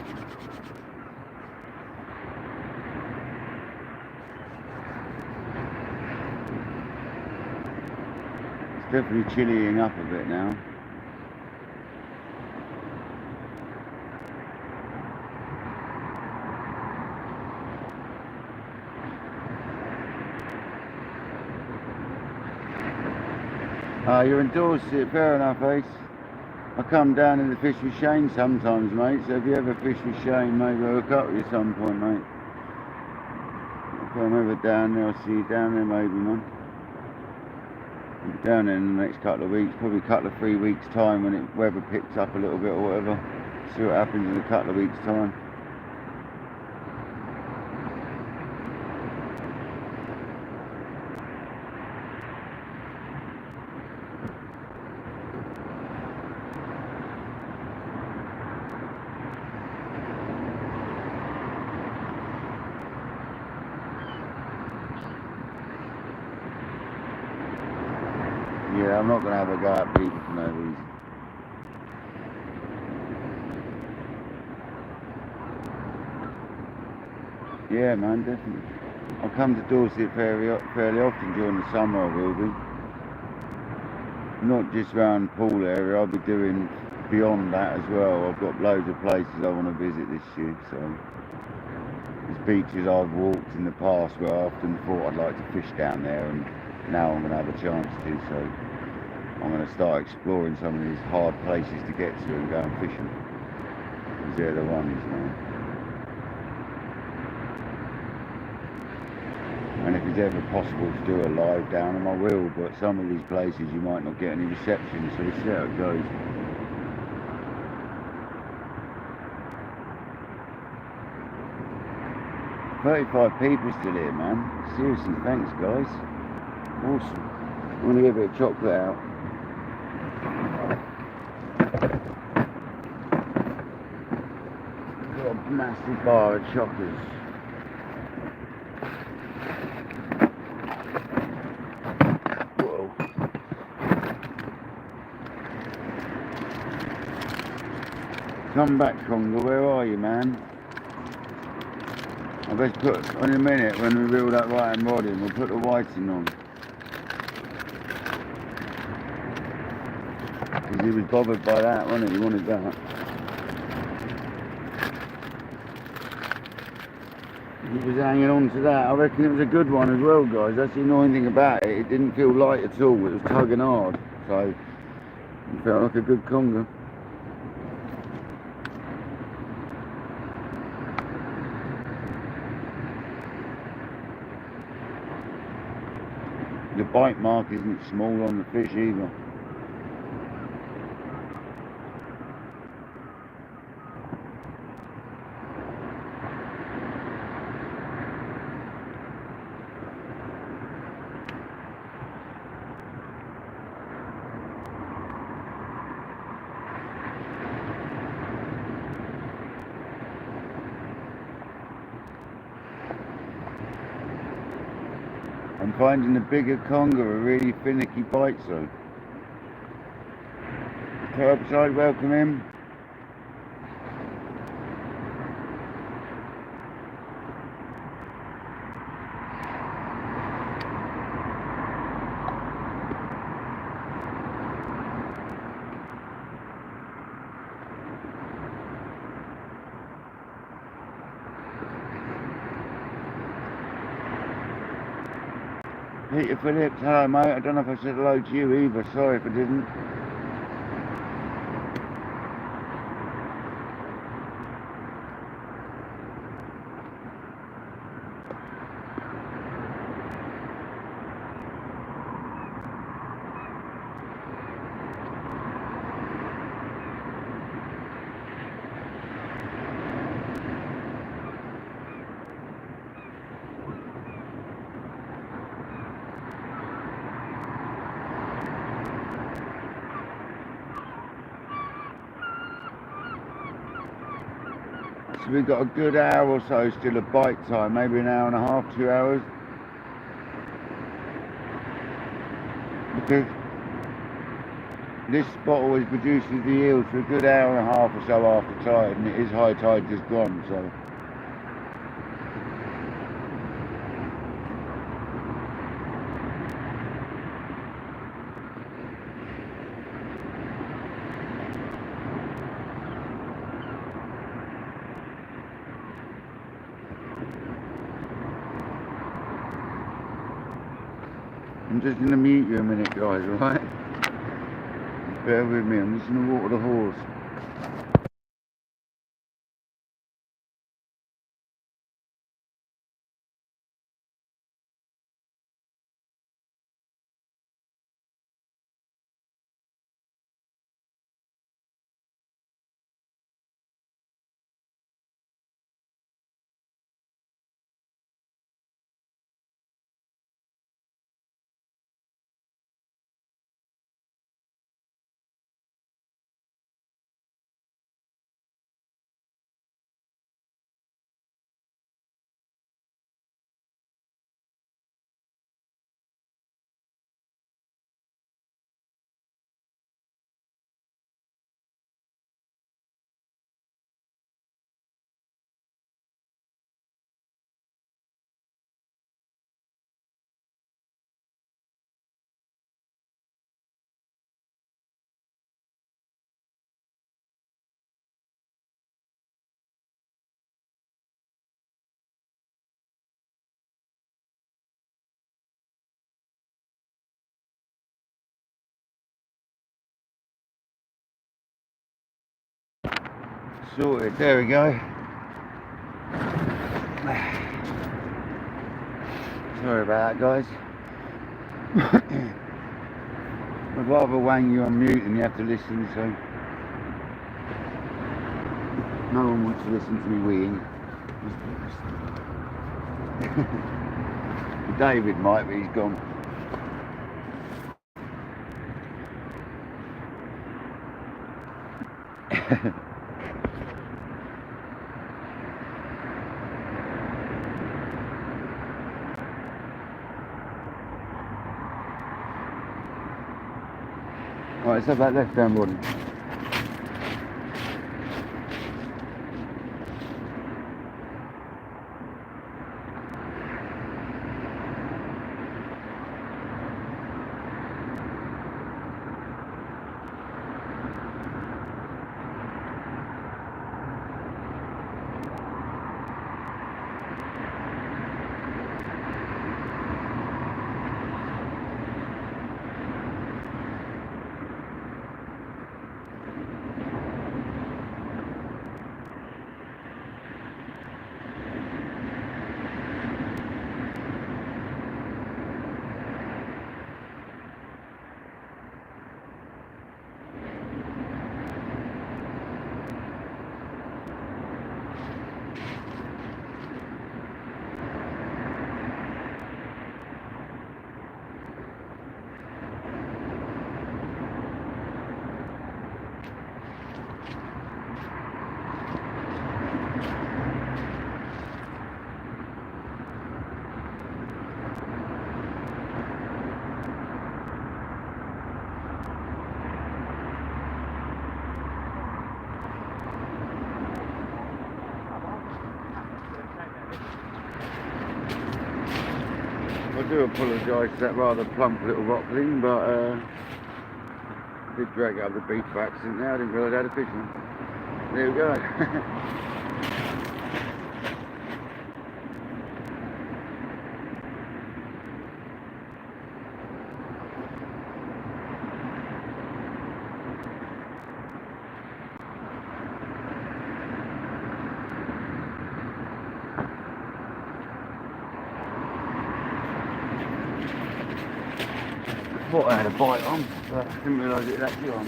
It's definitely chillying up a bit now. You're in Dorset, fair enough, Ace. I come down in the fish with Shane sometimes, mate, so if you ever fish with Shane, maybe I'll hook up with you at some point, mate. If I'm ever down there, I'll see you down there maybe, man. I'll be down there in the next couple of weeks, probably a couple of 3 weeks' time when it weather picks up a little bit or whatever. See what happens in a couple of weeks' time. I'm not going to have a go at people for no reason. Yeah, man, definitely. I'll come to Dorset fairly often during the summer, I will be. Not just around the pool area, I'll be doing beyond that as well. I've got loads of places I want to visit this year, so there's beaches I've walked in the past where I often thought I'd like to fish down there, and now I'm going to have a chance to, so I'm going to start exploring some of these hard places to get to and go and fishing, because they're the ones, man. And if it's ever possible to do a live down them, I will, but some of these places you might not get any reception, so we'll see how it goes. "35 people still here, man. Seriously, thanks guys. Awesome. I'm going to get a bit of chocolate out. Got a massive bar of chocolate. Whoa. Come back, Conger. Where are you, man? I best put, in a minute, when we reel that right hand rod in, we'll put the whiting on. Because he was bothered by that, wasn't he? He wanted that. He was hanging on to that. I reckon it was a good one as well, guys. That's the annoying thing about it. It didn't feel light at all. It was tugging hard. So, it felt like a good conger. The bite mark isn't small on the fish either. I'm finding the bigger conger a really finicky bite zone. Curbside, welcome in. Peter Phillips, hello mate. I don't know if I said hello to you either. Sorry if I didn't. So we've got a good hour or so still of bite time, maybe an hour and a half, 2 hours. Because this spot always produces the eels for a good hour and a half or so after tide, and it is high tide just gone, so. I'm just going to mute you a minute, guys, alright? Bear with me, I'm just going to water the horse. sorted. There we go. Sorry about that, guys. I'd rather wang you on mute than you have to listen, so no one wants to listen to me weeing. David might, but he's gone. Right, let's have that left hand body. I do apologise for that rather plump little rockling, but I did drag it up the beach by accident now. I didn't realise I had a fish on. There we go. Thought I had a bite on, but I didn't realise it was actually on.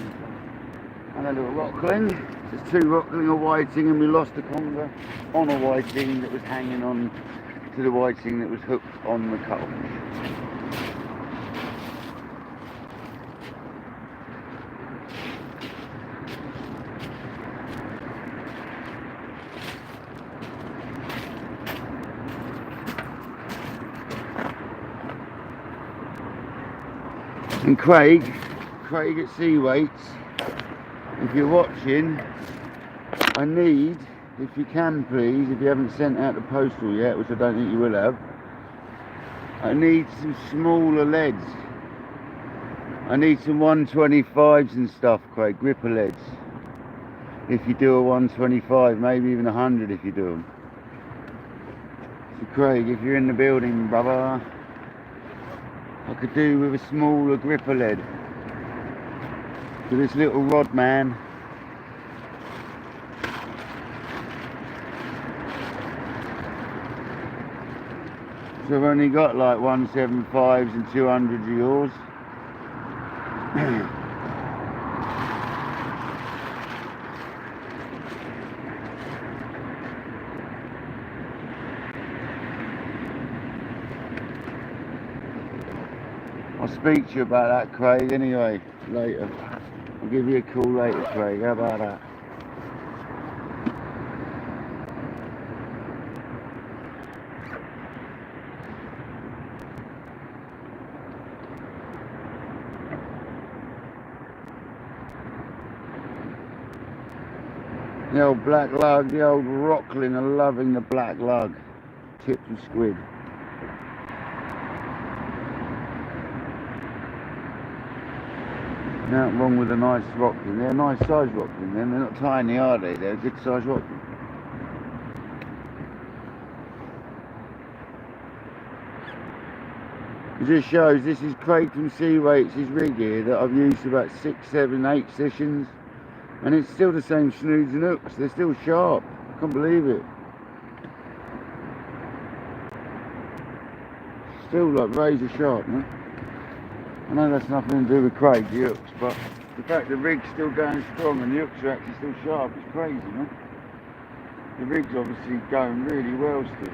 And a little rockling. There's two rockling, a whiting, and we lost the conger on a whiting that was hanging on to the whiting that was hooked on the cuttlefish. And Craig at Sea Weights, if you're watching, I need, if you can please, if you haven't sent out the postal yet, which I don't think you will have, I need some smaller leads. I need some 125s and stuff, Craig, gripper leads. If you do a 125, maybe even 100 if you do them. So Craig, if you're in the building, brother, I could do with a smaller gripper lead for this little rod, man. So I've only got like 175s and 200s of yours. I'll speak to you about that, Craig, anyway, later. I'll give you a call later, Craig. How about that? The old black lug, the old rockling are loving the black lug. Tipped with squid. Nothing wrong with a nice rockling. They're a nice size rockling then. They're not tiny, are they? They're a good size rockling. It just shows this is Craig from Sea Weights' rig here that I've used for about 6, 7, 8 sessions. And it's still the same snoods and hooks, they're still sharp. I can't believe it. Still like razor sharp, man. I know that's nothing to do with Craig, the hooks, but the fact the rig's still going strong and the hooks are actually still sharp is crazy, man. The rig's obviously going really well still.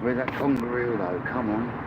Where's that conger reel though? Come on.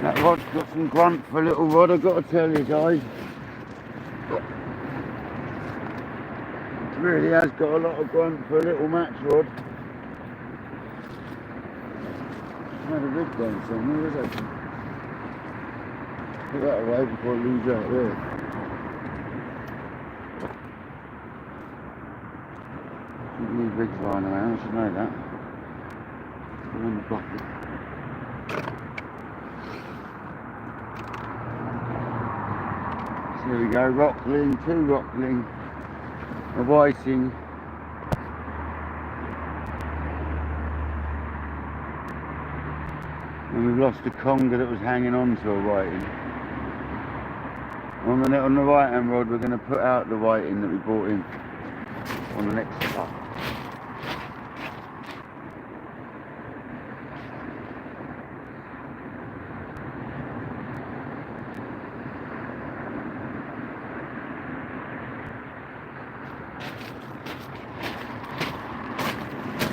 That rod's got some grunt for a little rod, I've got to tell you guys. It really has got a lot of grunt for a little match rod. I had a rig going somewhere, is it? Put that away before I lose out there. Shouldn't leave rigs lying around, I should know that. Put them in the bucket. Here we go, rockling, 2 rockling, a whiting, and we've lost a conger that was hanging on to a whiting. On the right hand rod we're going to put out the whiting that we brought in on the next spot.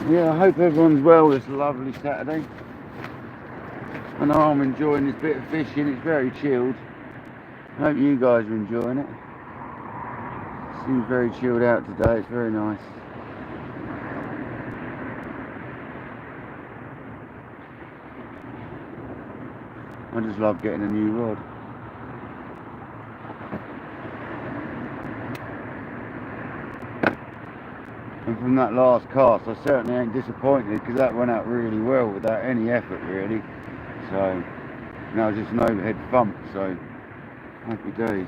Yeah, I hope everyone's well this lovely Saturday. I know I'm enjoying this bit of fishing, it's very chilled. I hope you guys are enjoying it. Seems very chilled out today, it's very nice. I just love getting a new rod. And from that last cast, I certainly ain't disappointed because that went out really well without any effort really. So, now just an overhead thump, so happy days.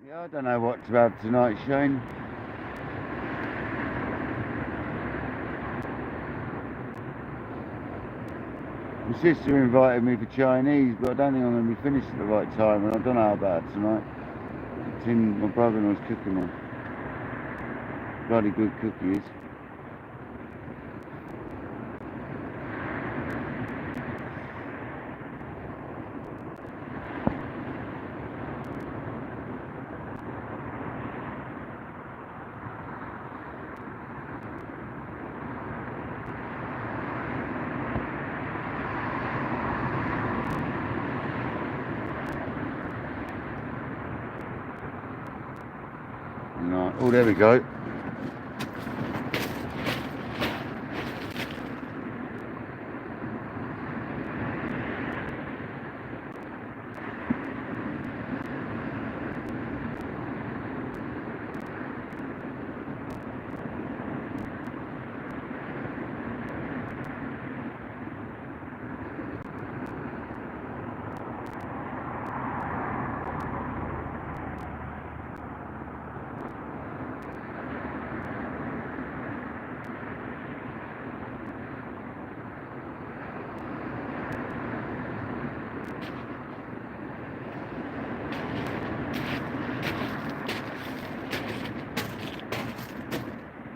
Yeah, I don't know what to have tonight, Shane. My sister invited me for Chinese, but I don't think I'm going to be finished at the right time, and I don't know how bad tonight. My brother-in-law's cooking one. Bloody good cook he is. Right. Oh, there we go.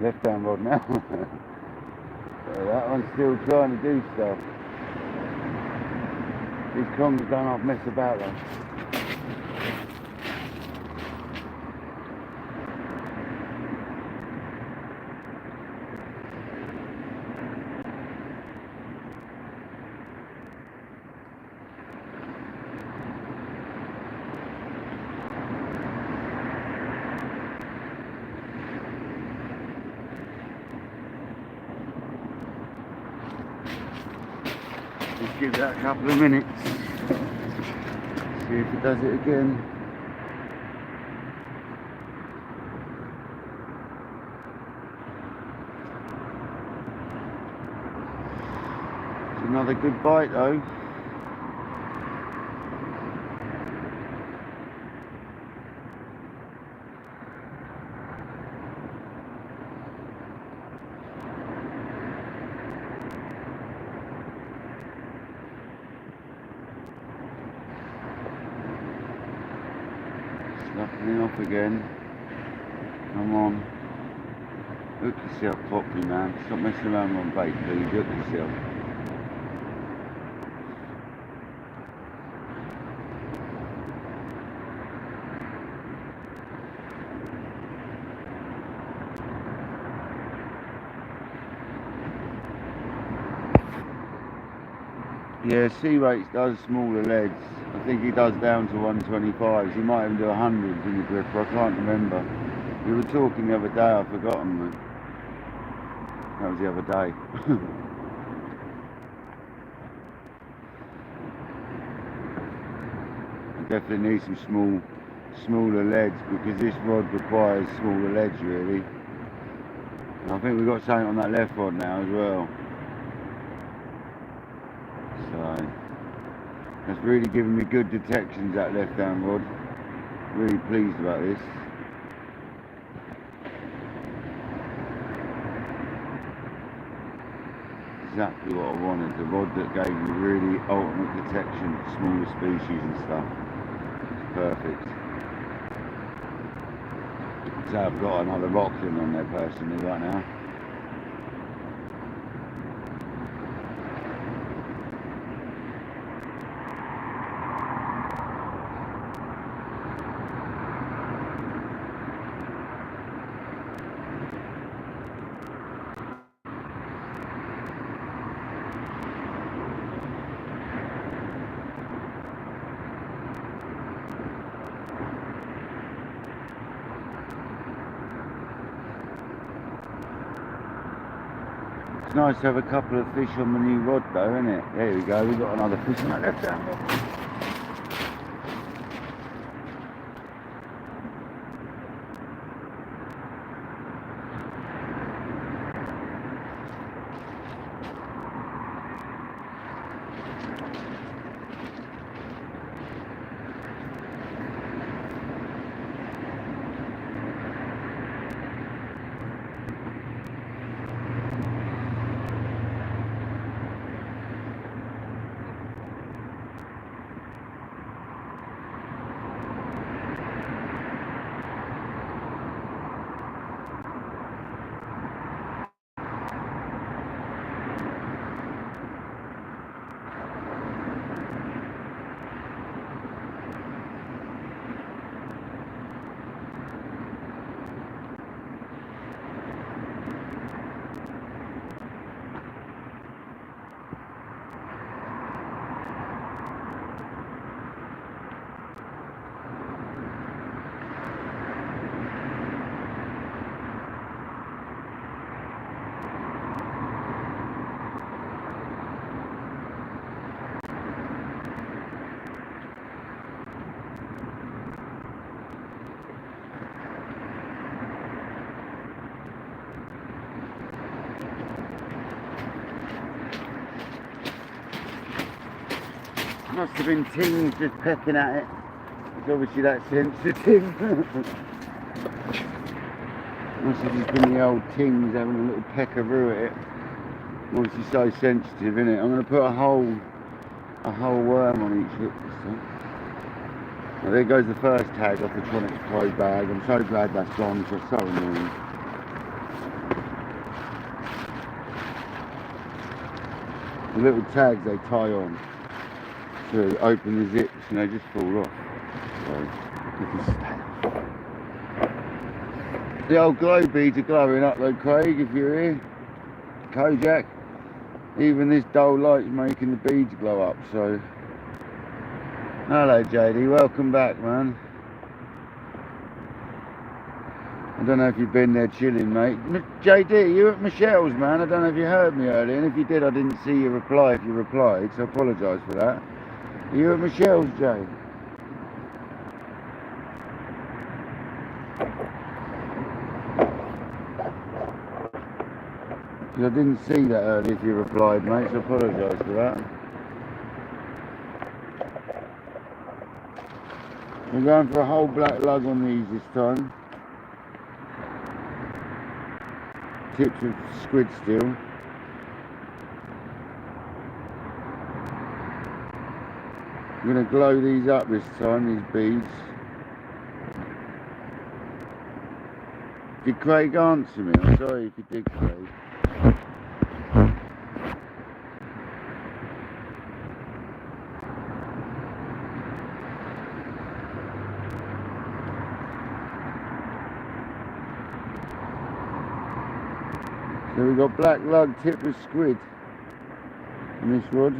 Left hand rod now. So that one's still trying to do stuff. These congers don't half mess about though. Just give that a couple of minutes. See if it does it again. It's another good bite though. Knuckling off again. Come on. Hook yourself properly, man. Stop messing around on bait, please. Hook yourself. Yeah, sea rates does smaller leads. I think he does down to 125s. He might even do 100s in the gripper. I can't remember. We were talking the other day. I've forgotten. Man. That was the other day. I definitely need some smaller leads because this rod requires smaller leads really. And I think we've got something on that left rod now as well. So that's really giving me good detections, that left hand rod. Really pleased about this. Exactly what I wanted, the rod that gave me really ultimate detection for smaller species and stuff. It's perfect. So I've got another rockling on there personally right now. It's nice to have a couple of fish on the new rod though, isn't it? There we go, we've got another fish on that left hand rod. Must have been tings just pecking at it. It's obviously that sensitive. Must have just been the old tings having a little peckaroo at it. Obviously so sensitive, isn't it? I'm going to put a whole worm on each hook this time. Now there goes the first tag off the Tronics Pro bag. I'm so glad that's gone, because it's so annoying. The little tags they tie on to open the zips and they just fall off. So you can stay. The old glow beads are glowing up though, Craig, if you're here. Kojak. Even this dull light's making the beads glow up, so. Hello JD, welcome back, man. I don't know if you've been there chilling, mate. JD, you at Michelle's, man. I don't know if you heard me earlier, and if you did, I didn't see your reply if you replied, so I apologise for that. Are you at Michelle's, Jay? I didn't see that earlier if you replied, mate, so I apologise for that. We're going for a whole black lug on these this time. Tips of squid still. I'm going to glow these up this time, these beads. Did Craig answer me? I'm sorry if you did, Craig. So we've got black lug tip of squid in this rod.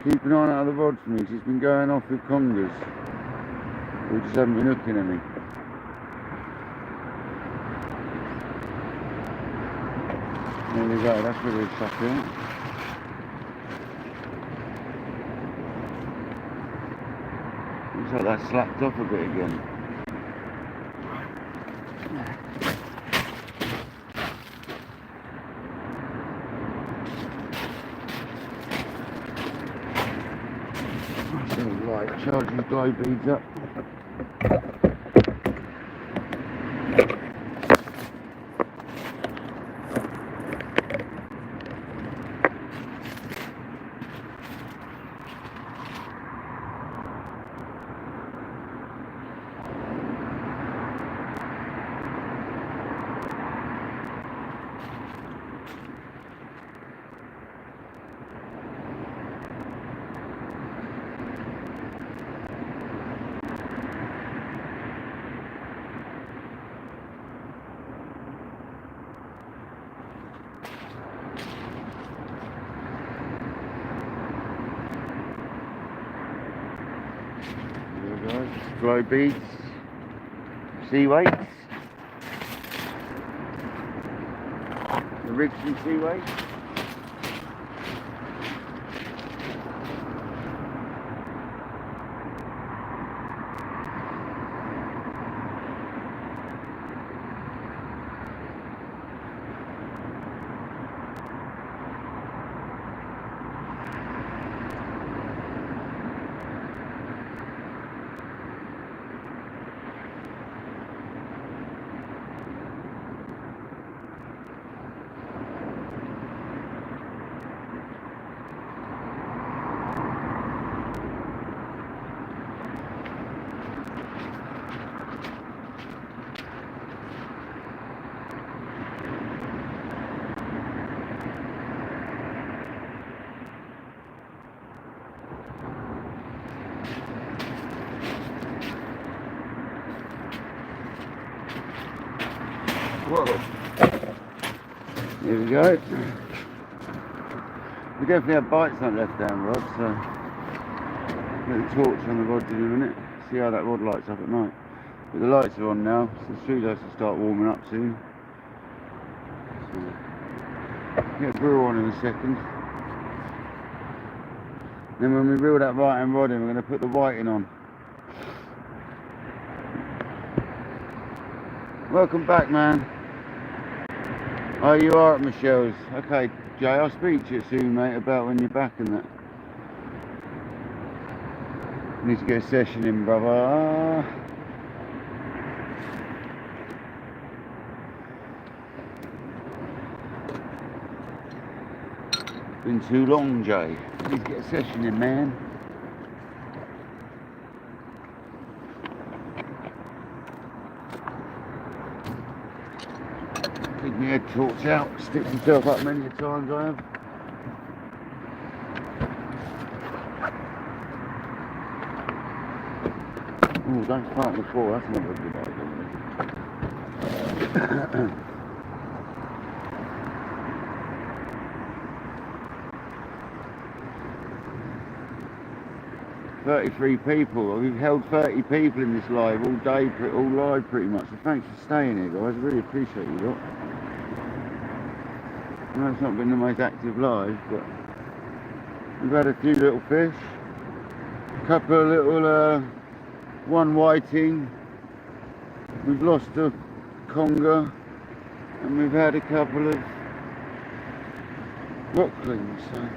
Keep an eye out of the rod for me, she's been going off with congers. We just haven't been hooking any. There we go, that's where we're stuck in. Looks like that slapped off a bit again. Right, charging the glow beads up. Glow beads, sea weights, the rigs and sea weights. Whoa. Here we go. We definitely have bites on that left down rod, so put the torch on the rod in a minute, see how that rod lights up at night. But the lights are on now, so the street lights will start warming up soon. So, get a brew on in a second. Then when we reel that right hand rod in, we're going to put the whiting on. Welcome back, man. Oh, you are at Michelle's. Okay, Jay, I'll speak to you soon, mate, about when you're back and that. Need to get a session in, brother. Been too long, Jay. Need to get a session in, man. Keep my head torch out, stick myself up many a times I have. don't start before, that's never a good idea. 33 people. We've held 30 people in this live all day, all live pretty much. So thanks for staying here, guys. I really appreciate you lot. I know it's not been the most active live, but we've had a few little fish, a couple of little, one whiting. We've lost a conger, and we've had a couple of rocklings. So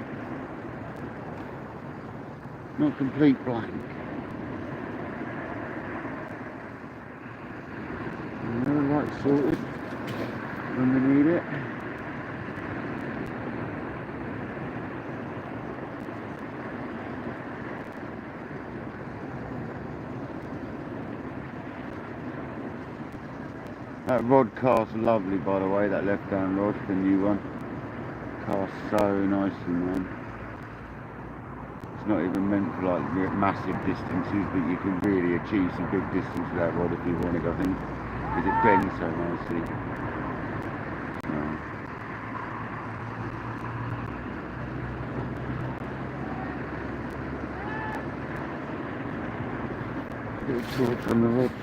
not complete blank. And they're right sorted when we need it. That rod casts lovely, by the way, that left down rod, the new one. Casts so nicely, man. It's not even meant for like massive distances, but you can really achieve some big distance with that rod if you want it, I think, because it bends so nicely. Little torch on the rods.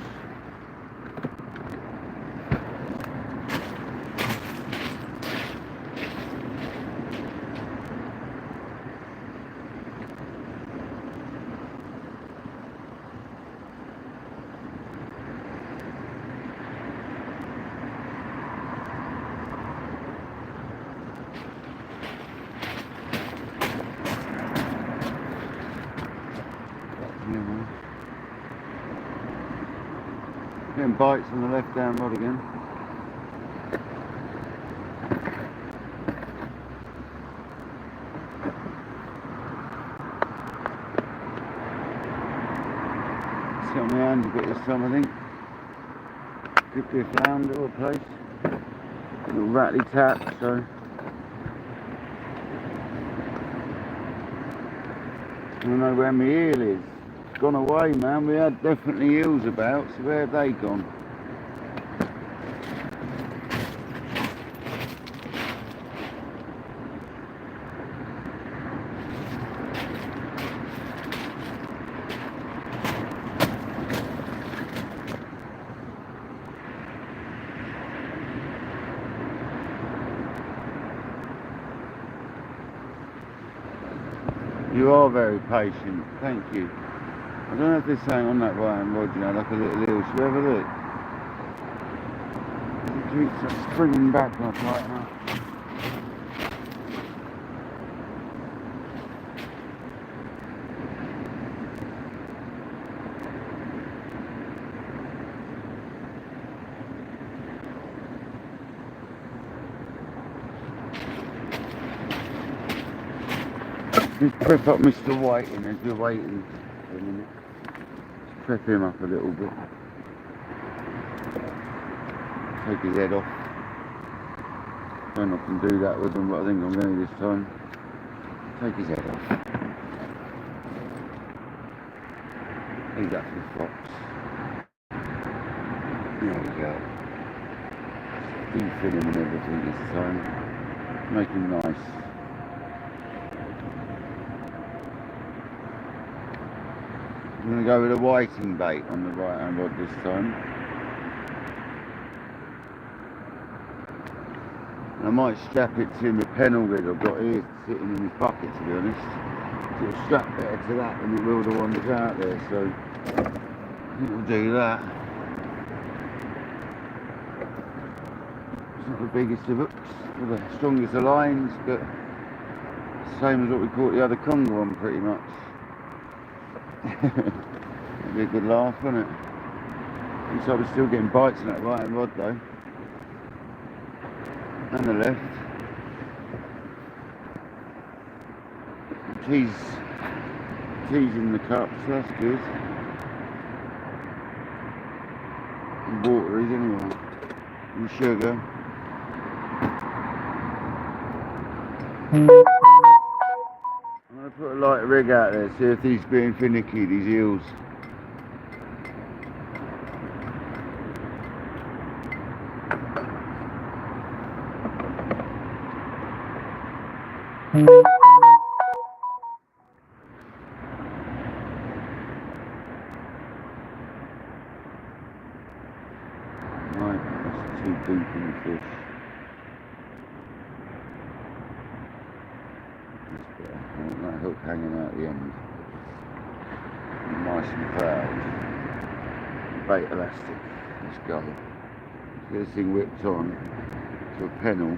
Getting bites on the left down rod again. It's got my hands a bit this time, I think. Could be a flounder or a place. A little rattly tap, so. I don't know where my eel is. Gone away, man. We had definitely eels about, so where have they gone? You are very patient, thank you. I don't know if there's something on that right hand rod, you know, like a little eel. Should we have a look? The creeks are springing back like that. Just prep up Mr. Whiting as we're waiting for a minute. Just prep him up a little bit. Take his head off. I don't often do that with him, but I think I'm going to this time. Take his head off. He's up for fox. There we go. Defin him and everything this time. Make him nice. I'm going to go with a whiting bait on the right hand rod this time. And I might strap it to my pennel rig I've got here sitting in this bucket, to be honest. It'll strap better to that than it will the one that's out there, so I think we'll do that. It's not the biggest of hooks, or the strongest of lines, but same as what we caught the other conger on pretty much. It'd be a good laugh, wouldn't it? Looks like we're still getting bites on that right hand rod though. And the left. Tea's in the cup, so that's good. And wateries anyway. And sugar. I'm going to put a light rig out there, see if he's being finicky, these eels. Right, that's too deep in the fish. That's better. I want that hook hanging out the end. Nice and proud. Bait elastic. Let's go. Get this thing whipped on to a pennel.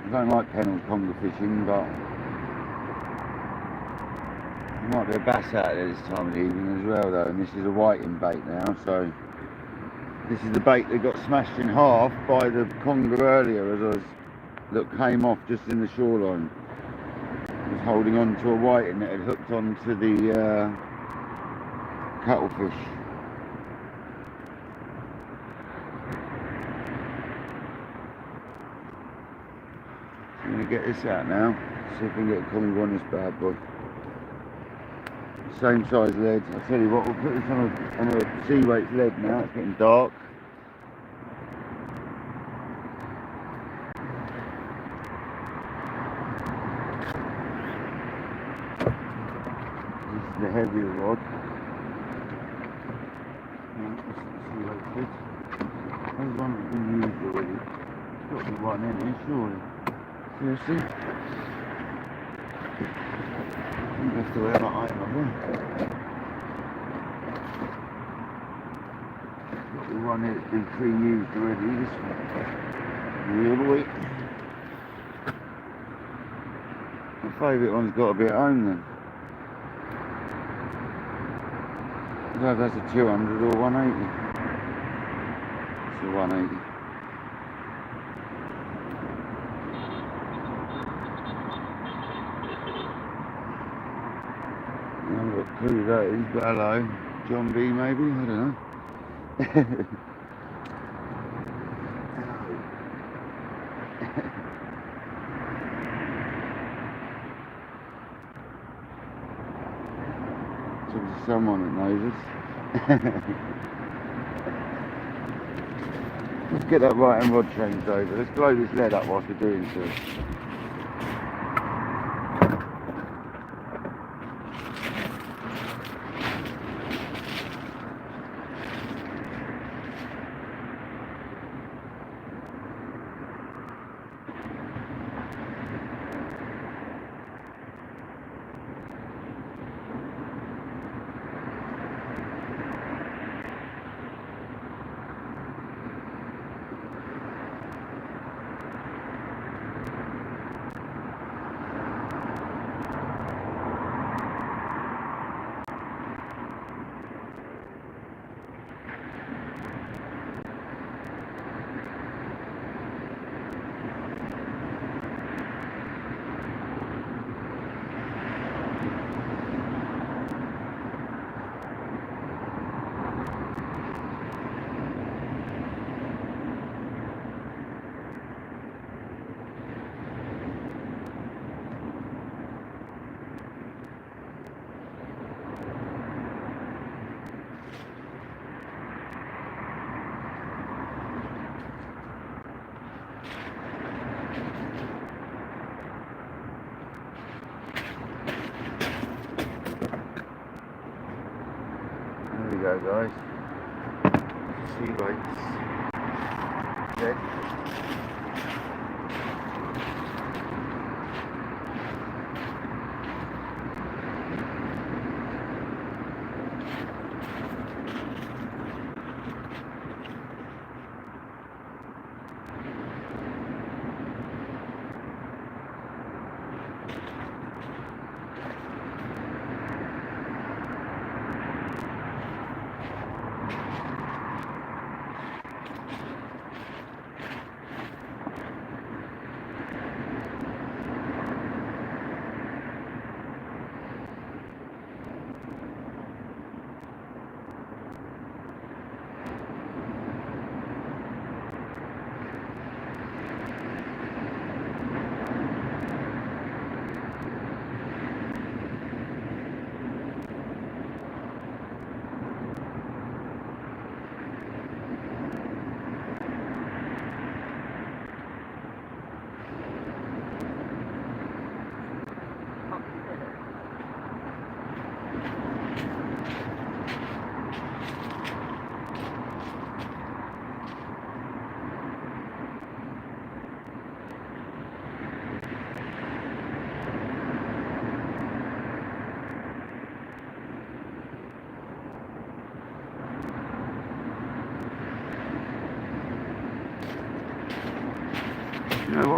I don't like pennel conger fishing, but there might be a bass out there this time of the evening as well though, and this is a whiting bait now, so this is the bait that got smashed in half by the conger earlier that came off just in the shoreline. It was holding on to a whiting that had hooked onto the cuttlefish. I'm going to get this out now, see if we can get a conger on this bad boy. Same size lead. I'll tell you what, we'll put this on a sea weight lead now, it's getting dark. This is the heavier rod. Sea weight fish. There's one that's been used already. There's got to be one in here, surely. Seriously? I think that's the way I am here. Got the one here that's been pre-used already, this one. The other way. My favourite one's got to be at home then. I don't know if that's a 200 or 180. It's a 180. I haven't got a clue who that is, but hello. John B maybe? I don't know. Talking to someone that knows us. Let's get that right hand rod changed over. Let's blow this lead up whilst we're doing so. There we go, guys. Sea baits. Dead.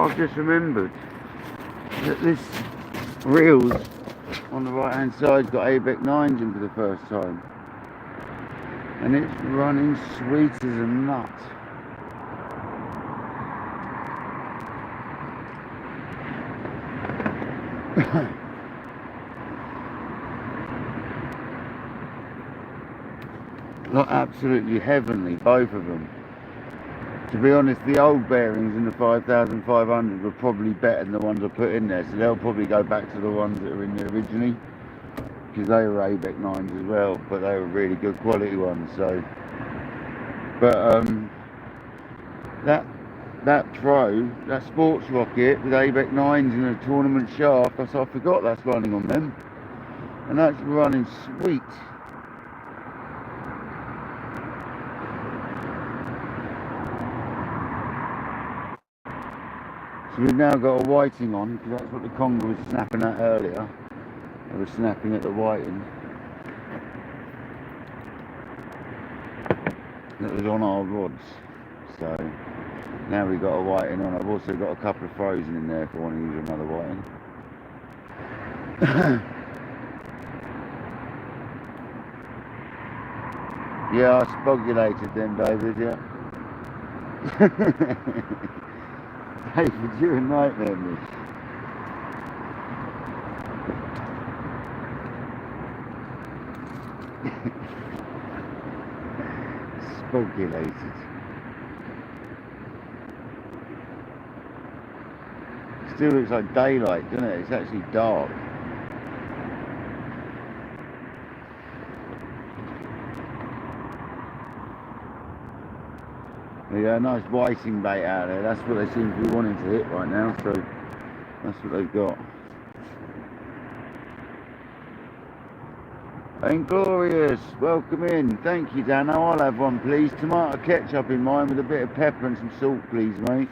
I've just remembered that this reels on the right hand side's got ABEC 9s in for the first time, and it's running sweet as a nut. Not absolutely heavenly, both of them. To be honest, the old bearings in the 5500 were probably better than the ones I put in there, so they'll probably go back to the ones that were in there originally, because they were ABEC 9s as well, but they were really good quality ones. So, but that sports rocket with ABEC 9s and a tournament shaft, I forgot that's running on them, and that's running sweet. So we've now got a whiting on, because that's what the conger was snapping at earlier. I was snapping at the whiting that was on our rods. So now we've got a whiting on. I've also got a couple of frozen in there if I want to use another whiting. Yeah, I spogulated them, David, yeah. David, you're a nightmare, miss. Spogulated. Still looks like daylight, doesn't it? It's actually dark. Yeah, nice whiting bait out there. That's what they seem to be wanting to hit right now, so that's what they've got. Inglorious, welcome in. Thank you, Dano. I'll have one, please. Tomato ketchup in mine with a bit of pepper and some salt, please, mate.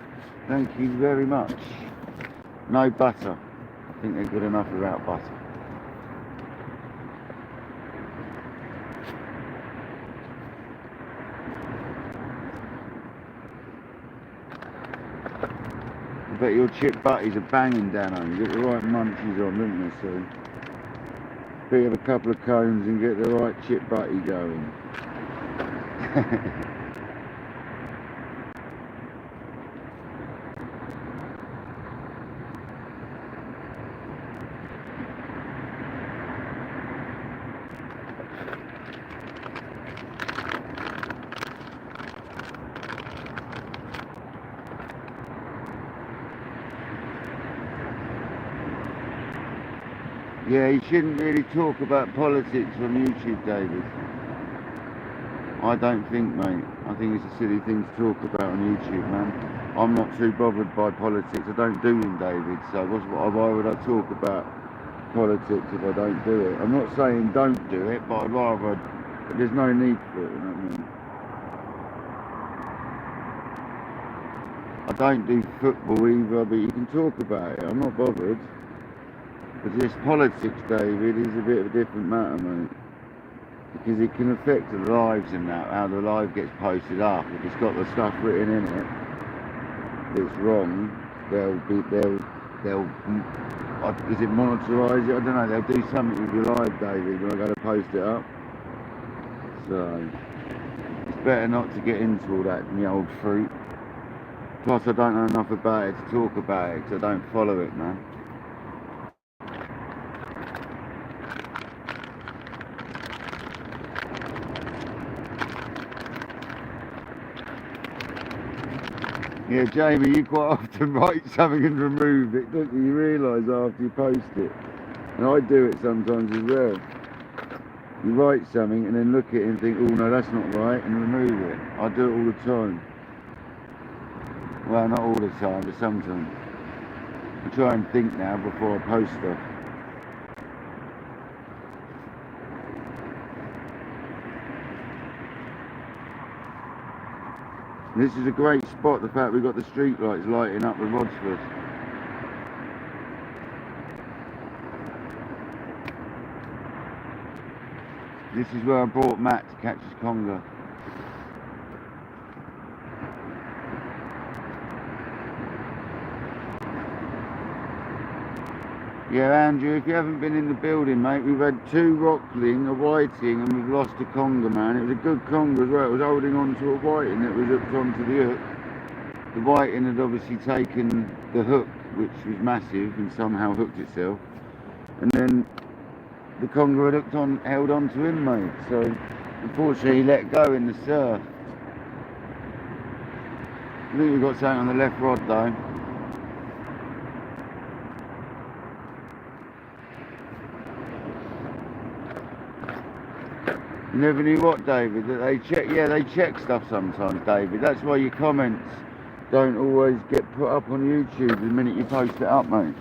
Thank you very much. No butter. I think they're good enough without butter. I bet your chip butties are banging, Dano. You get the right munchies on, don't you? So pick up a couple of cones and get the right chip butty going. Yeah, you shouldn't really talk about politics on YouTube, David. I don't think, mate. I think it's a silly thing to talk about on YouTube, man. I'm not too bothered by politics. I don't do them, David. So why would I talk about politics if I don't do it? I'm not saying don't do it, but I'd rather. But there's no need for it. You know what I mean? I don't do football either, but you can talk about it. I'm not bothered. But this politics, David, is a bit of a different matter, mate. Because it can affect the lives and that, how the live gets posted up. If it's got the stuff written in it that's wrong, is it monitorise it? I don't know, they'll do something with your live, David, when I go to post it up. So, it's better not to get into all that, me old fruit. Plus, I don't know enough about it to talk about it, because I don't follow it, man. Yeah, Jamie, you quite often write something and remove it, don't you? You realise after you post it. And I do it sometimes as well. You write something and then look at it and think, oh no, that's not right, and remove it. I do it all the time. Well, not all the time, but sometimes. I try and think now before I post stuff. This is a great spot, the fact we've got the street lights lighting up the rods for us. This is where I brought Matt to catch his conger. Yeah, Andrew, if you haven't been in the building, mate, we've had 2 rockling, a whiting, and we've lost a conger, man. It was a good conger as well. It was holding on to a whiting that was hooked onto the hook. The whiting had obviously taken the hook, which was massive, and somehow hooked itself. And then the conger had held on to him, mate. So, unfortunately, he let go in the surf. I think we've got something on the left rod, though. You never knew what, David, that they check. Yeah, they check stuff sometimes, David. That's why your comments don't always get put up on YouTube the minute you post it up, mate.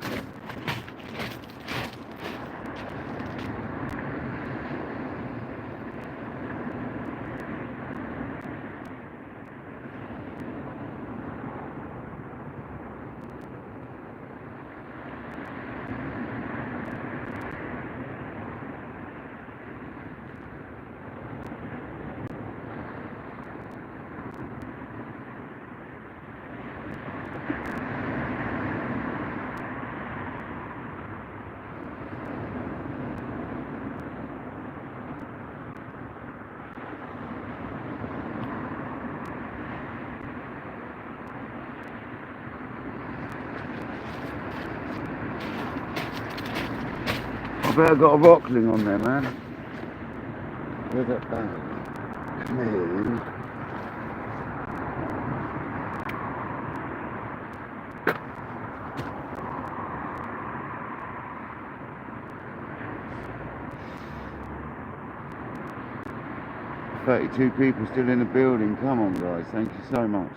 I bet I got a rockling on there, man. Where's that bag? Come here. 32 people still in the building. Come on, guys. Thank you so much.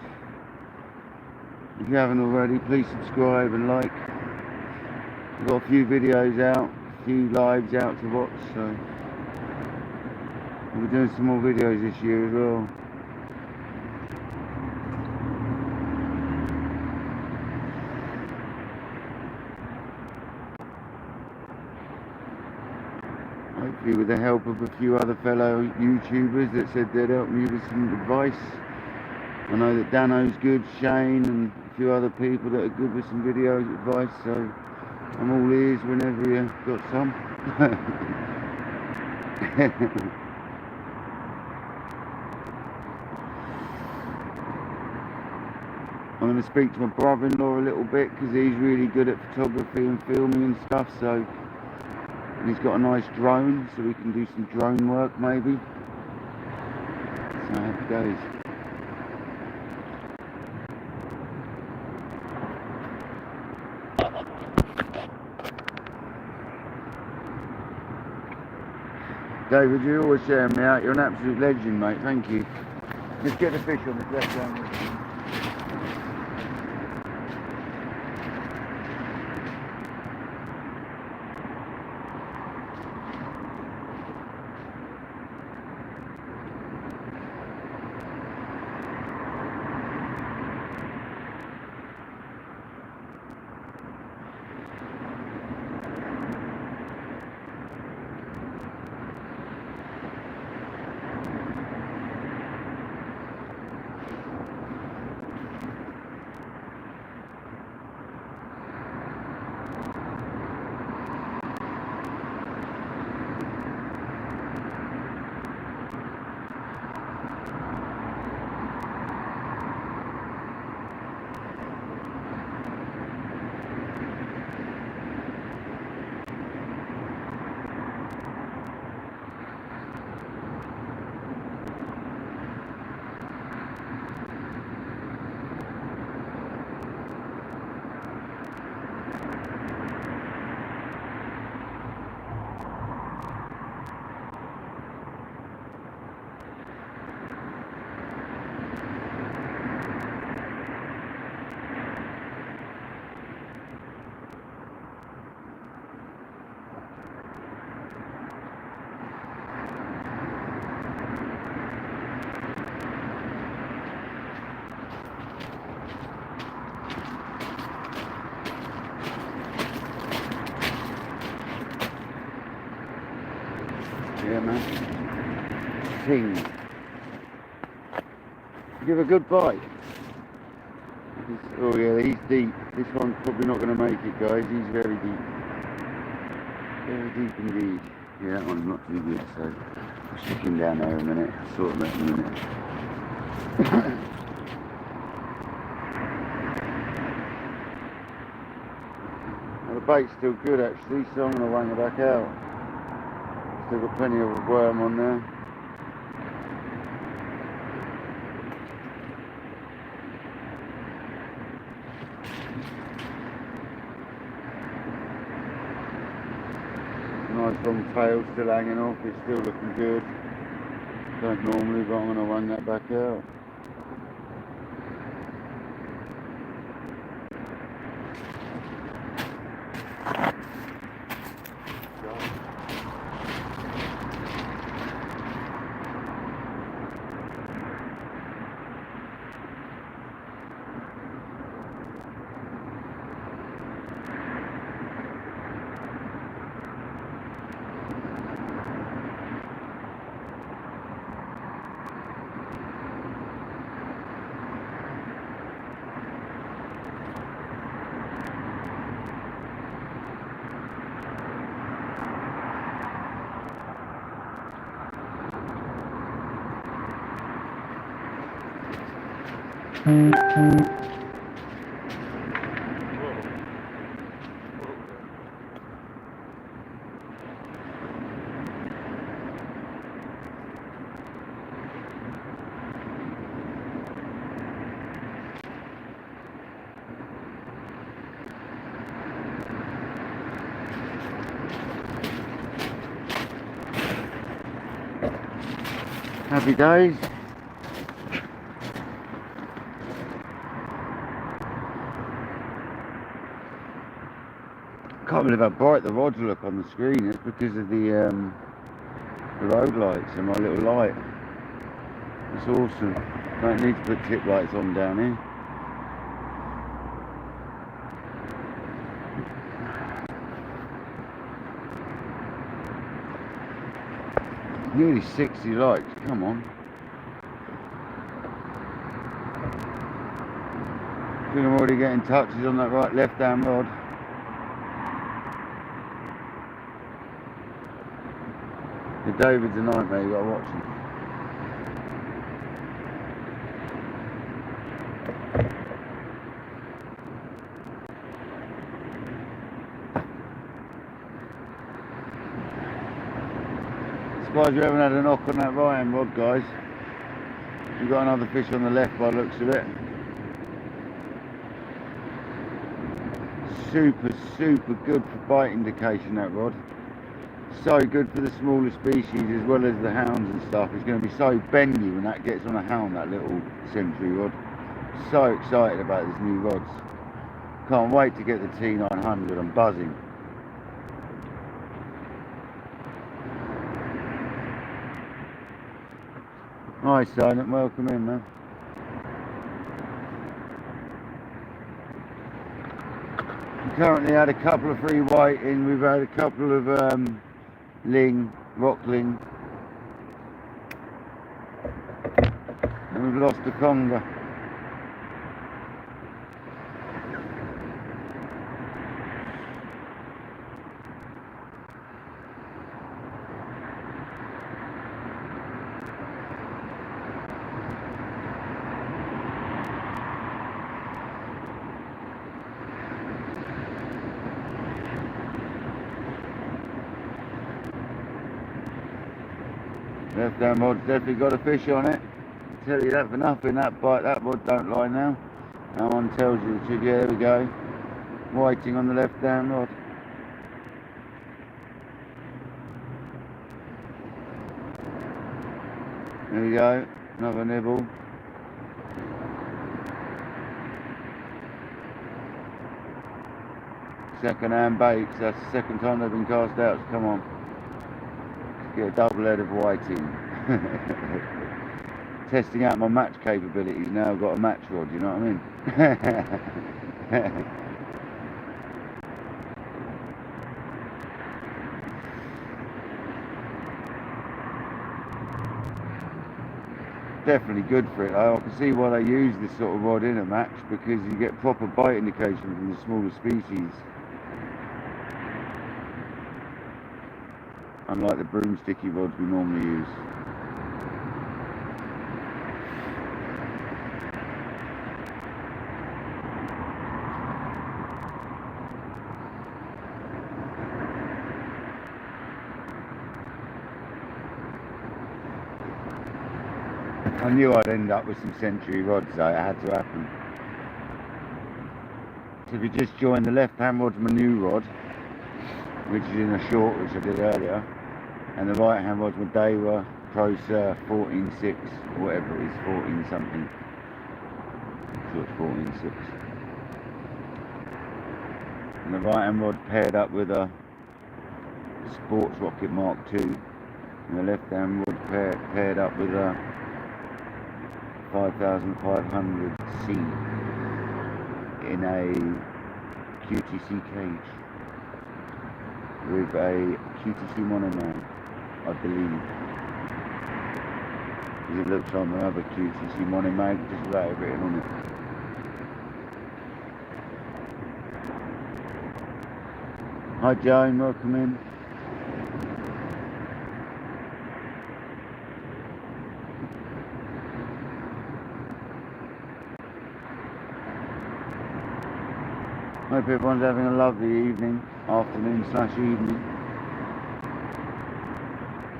If you haven't already, please subscribe and like. We've got a few videos out, a few lives out to watch, so we'll be doing some more videos this year as well. Hopefully with the help of a few other fellow YouTubers that said they'd help me with some advice. I know that Dano's good, Shane and a few other people that are good with some video advice, so I'm all ears whenever you got some. I'm going to speak to my brother-in-law a little bit because he's really good at photography and filming and stuff, so and he's got a nice drone, so we can do some drone work maybe. So happy days. David, you're always sharing me out. You're an absolute legend, mate. Thank you. Just get the fish on this left hand. Yeah, man. Ting. Give a good bite. Oh yeah, he's deep. This one's probably not going to make it, guys. He's very deep. Very deep indeed. Yeah, that one's not too good, so I'll stick him down there in a minute. I'll sort him out in a minute. Well, the bait's still good actually, so I'm going to wang it back out. Still got plenty of worm on there. Nice long tail still hanging off, it's still looking good. Don't normally, but I'm going to run that back out. Happy days. Can't believe how bright the rods look on the screen. It's because of the road lights and my little light. It's awesome. Don't need to put tip lights on down here. Nearly 60 likes, come on. I think I'm already getting touches on that right left hand rod. The David's a nightmare, you gotta watch him. Surprised you haven't had a knock on that right hand rod, guys. You've got another fish on the left by the looks of it. Super good for bite indication, that rod. So good for the smaller species as well as the hounds and stuff. It's going to be so bendy when that gets on a hound, that little century rod. So excited about these new rods. Can't wait to get the T900, I'm buzzing. Hi Silent, welcome in man. We currently had a couple of free whiting, we've had a couple of ling, rockling, and we've lost the conger. Left hand rod's definitely got a fish on it. I'll tell you that for nothing, that bite, that rod don't lie now. That one tells you the truth. Yeah, there we go. Whiting on the left hand rod. There we go, another nibble. Second hand baits, that's the second time they've been cast out, so come on. Get a double head of whiting. Testing out my match capabilities now. I've got a match rod, you know what I mean? Definitely good for it. I can see why they use this sort of rod in a match, because you get proper bite indication from the smaller species. unlike the broomsticky rods we normally use. I knew I'd end up with some century rods though, it had to happen. So if you just join the left hand rod's my new rod, which is in a short, which I did earlier, and the right hand rod's my Daiwa Pro Surf 14.6, whatever it is, 14 something. I'm sure it's 14.6. And the right hand rod paired up with a Sports Rocket Mark II, and the left hand rod paired up with a 5500C in a QTC cage with a QTC monomag, I believe. Because it looks like my other QTC monomag just without it written on it. Hi Joan, welcome in. Hope everyone's having a lovely evening, afternoon/evening.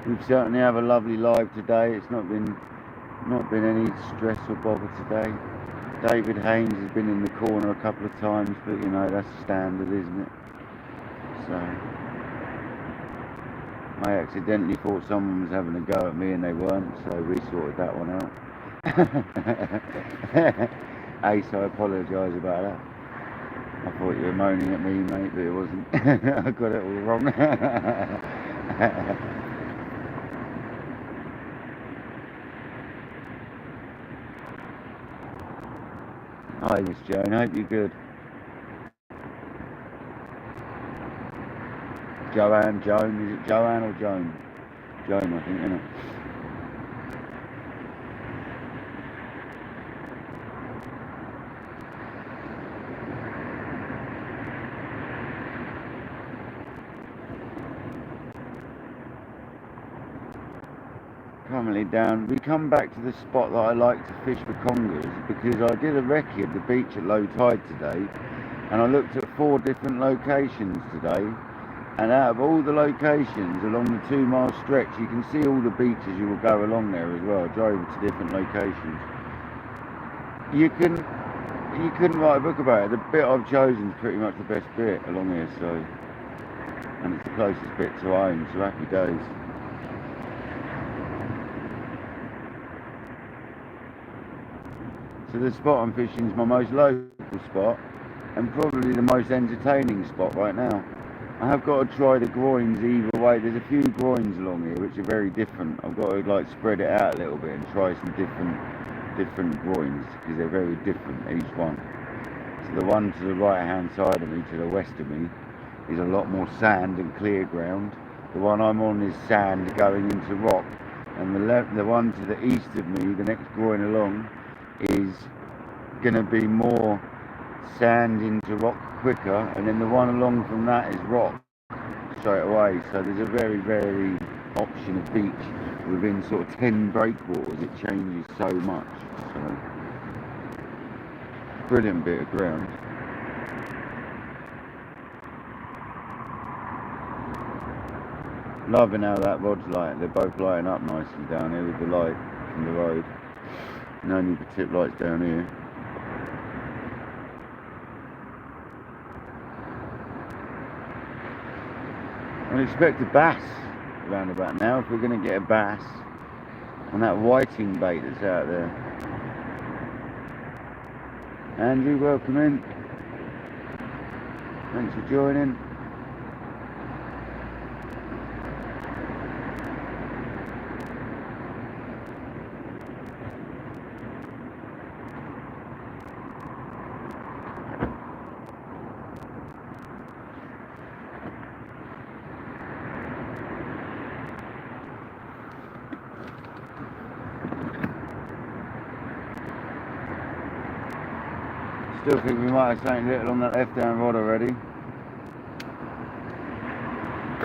We've certainly have a lovely live today. It's not been any stress or bother today. David Haynes has been in the corner a couple of times, but you know that's standard, isn't it? So I accidentally thought someone was having a go at me and they weren't, so we sorted that one out. Ace, I apologise about that. I thought you were moaning at me, mate, but it wasn't. I got it all wrong. Hi, Miss Joan. Hope you're good. Joanne, Joan. Is it Joanne or Joan? Joan, I think, isn't it? Currently down, we come back to the spot that I like to fish for congers because I did a recce at the beach at low tide today, and I looked at 4 different locations today, and out of all the locations along the 2-mile stretch, you can see all the beaches you will go along there as well. I drove to different locations. You couldn't write a book about it. The bit I've chosen is pretty much the best bit along here, so, and it's the closest bit to home, so happy days. So the spot I'm fishing is my most local spot and probably the most entertaining spot right now. I have got to try the groins either way. There's a few groins along here which are very different. I've got to like spread it out a little bit and try some different groins because they're very different each one. So the one to the right hand side of me, to the west of me, is a lot more sand and clear ground. The one I'm on is sand going into rock, and the one to the east of me, the next groin along, is going to be more sand into rock quicker, and then the one along from that is rock straight away. So there's a very option of beach within sort of 10 breakwaters. It changes so much. So brilliant bit of ground. Loving how that rod's light. They're both lighting up nicely down here with the light from the road. No need for tip lights down here. I expect a bass around about now, if we're going to get a bass on that whiting bait that's out there. Andrew, welcome in. Thanks for joining. Still think we might have something little on that left hand rod already.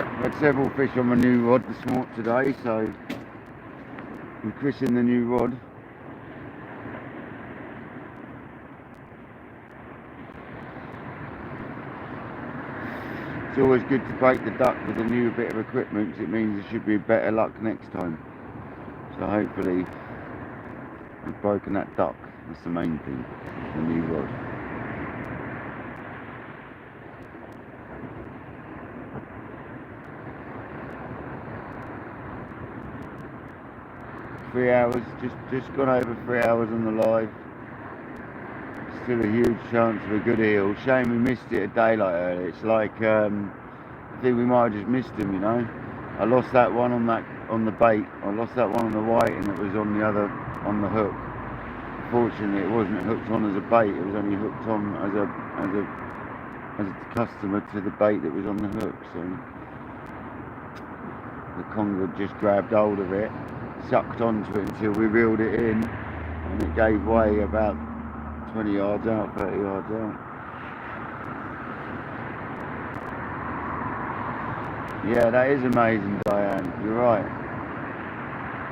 I had several fish on my new rod today, so I'm christening the new rod. It's always good to break the duck with a new bit of equipment, because it means there should be better luck next time. So hopefully we've broken that duck. That's the main thing, the new rod. Three hours, just gone over 3 hours on the live. Still a huge chance of a good eel. Shame we missed it at daylight earlier. It's like I think we might have just missed him, you know. I lost that one on the bait. I lost that one on the whiting that was on the hook. Fortunately, it wasn't hooked on as a bait. It was only hooked on as a customer to the bait that was on the hook. So the conger just grabbed hold of it, sucked onto it until we reeled it in, and it gave way about 20 yards out, 30 yards out. Yeah, that is amazing, Diane. You're right.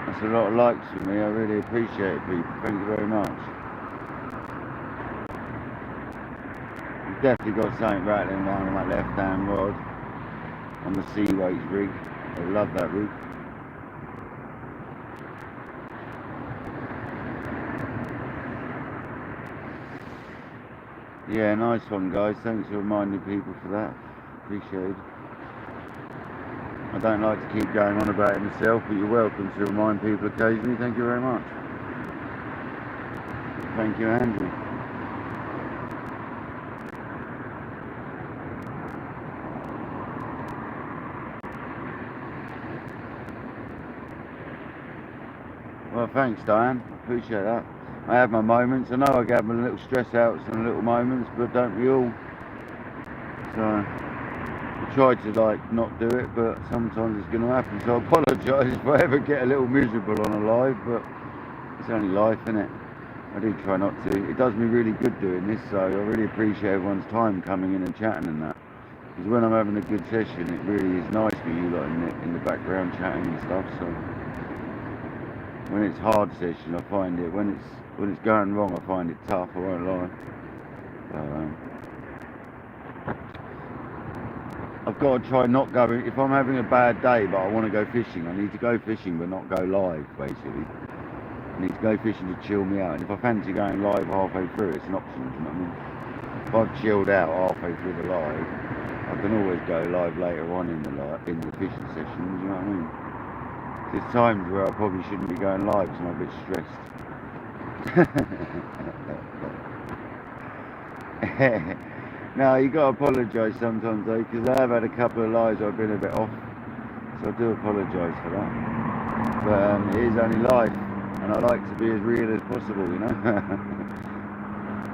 That's a lot of likes for me. I really appreciate it, people. Thank you very much. We've definitely got something rattling around on that left-hand rod on the sea weights rig. I love that rig. Yeah, nice one, guys. Thanks for reminding people for that. Appreciate it. I don't like to keep going on about it myself, but you're welcome to remind people occasionally. Thank you very much. Thank you, Andrew. Well, thanks, Diane. I appreciate that. I have my moments. I know I get my little stress outs and little moments, but don't we all? So I try to not do it, but sometimes it's going to happen. So I apologise if I ever get a little miserable on a live, but it's only life, isn't it? I do try not to. It does me really good doing this, so I really appreciate everyone's time coming in and chatting and that. Because when I'm having a good session, it really is nice for you lot in the background chatting and stuff. So when it's hard session, I find it when it's going wrong, I find it tough. I won't lie. I've got to try not going. If I'm having a bad day, but I want to go fishing, I need to go fishing, but not go live. Basically, I need to go fishing to chill me out. And if I fancy going live halfway through, it's an option. Do you know what I mean? If I've chilled out halfway through the live, I can always go live later on in the fishing session. Do you know what I mean? There's times where I probably shouldn't be going live, so I'm a bit stressed. No, you got to apologise sometimes though, because I have had a couple of lives where I've been a bit off, so I do apologise for that. But it is only life, and I like to be as real as possible, you know.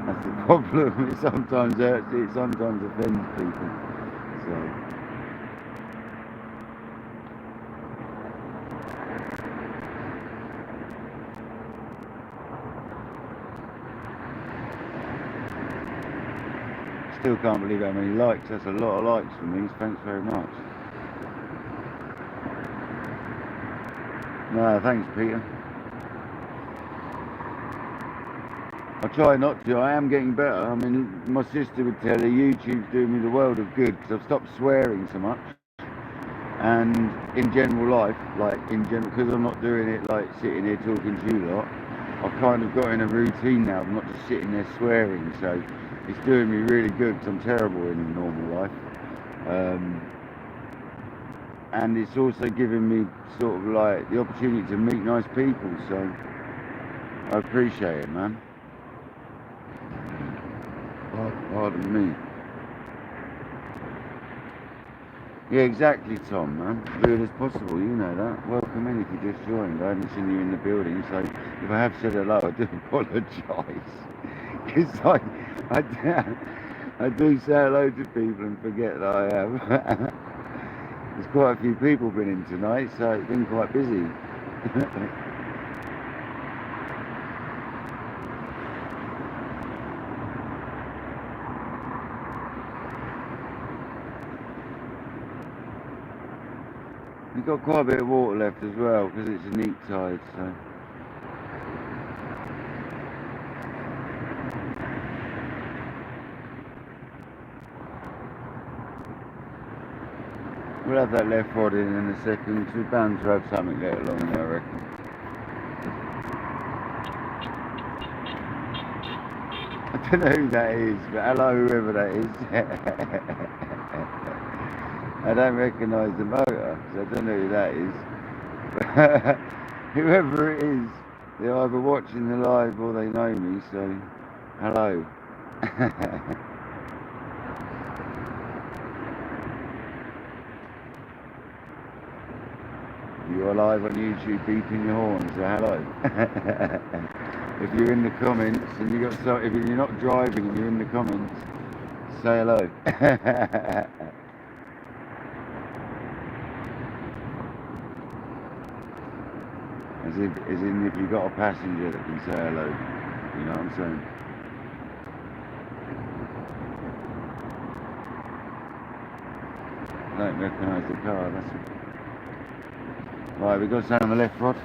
That's the problem. It sometimes hurts. It sometimes offends people. So. Still can't believe how many likes. That's a lot of likes from these. Thanks very much. No, thanks, Peter. I try not to. I am getting better. I mean, my sister would tell you YouTube's doing me the world of good, because I've stopped swearing so much. And in general life, because I'm not doing it like sitting here talking to you lot, I've kind of got in a routine now. I'm not just sitting there swearing, so it's doing me really good, because I'm terrible in normal life. And it's also giving me sort of like the opportunity to meet nice people, so I appreciate it, man. Pardon me. Yeah, exactly, Tom, man. Real as possible, you know that. Welcome in if you just joined. I haven't seen you in the building, so if I have said hello, I do apologise. Because I do say hello to people and forget that I have. There's quite a few people been in tonight, so it's been quite busy. You've got quite a bit of water left as well because it's a neat tide, so. We'll have that left rod in a second because we're bound to have something let along there, I reckon. I don't know who that is, but hello whoever that is. I don't recognise the motor, so I don't know who that is. But whoever it is, they're either watching the live or they know me, so hello. You're live on YouTube beeping your horn, so hello. If you're in the comments and you got so, if you're not driving and you're in the comments, say hello. As in if you've got a passenger that can say hello, you know what I'm saying? I don't recognise the car, that's it. Right, we've got something on the left rod.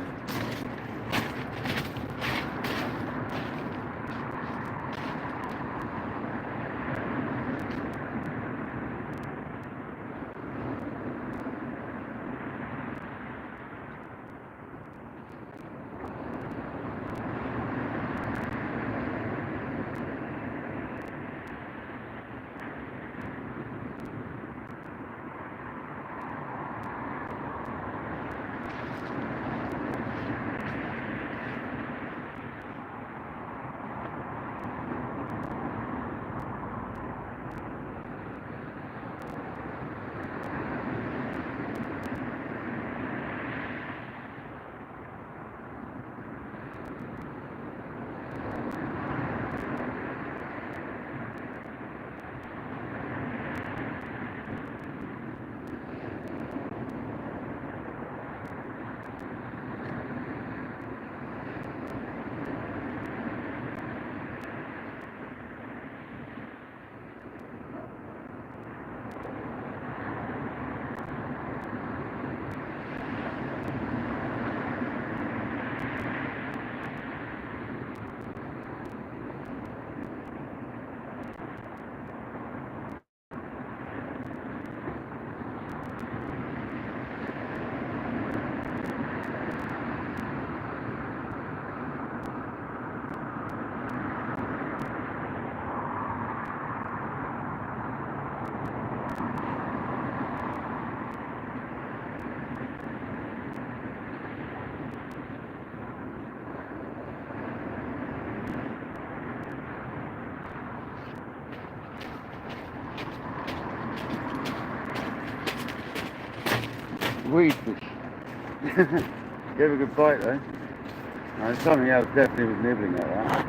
Weed fish. Gave a good bite though. Something else definitely was nibbling at that.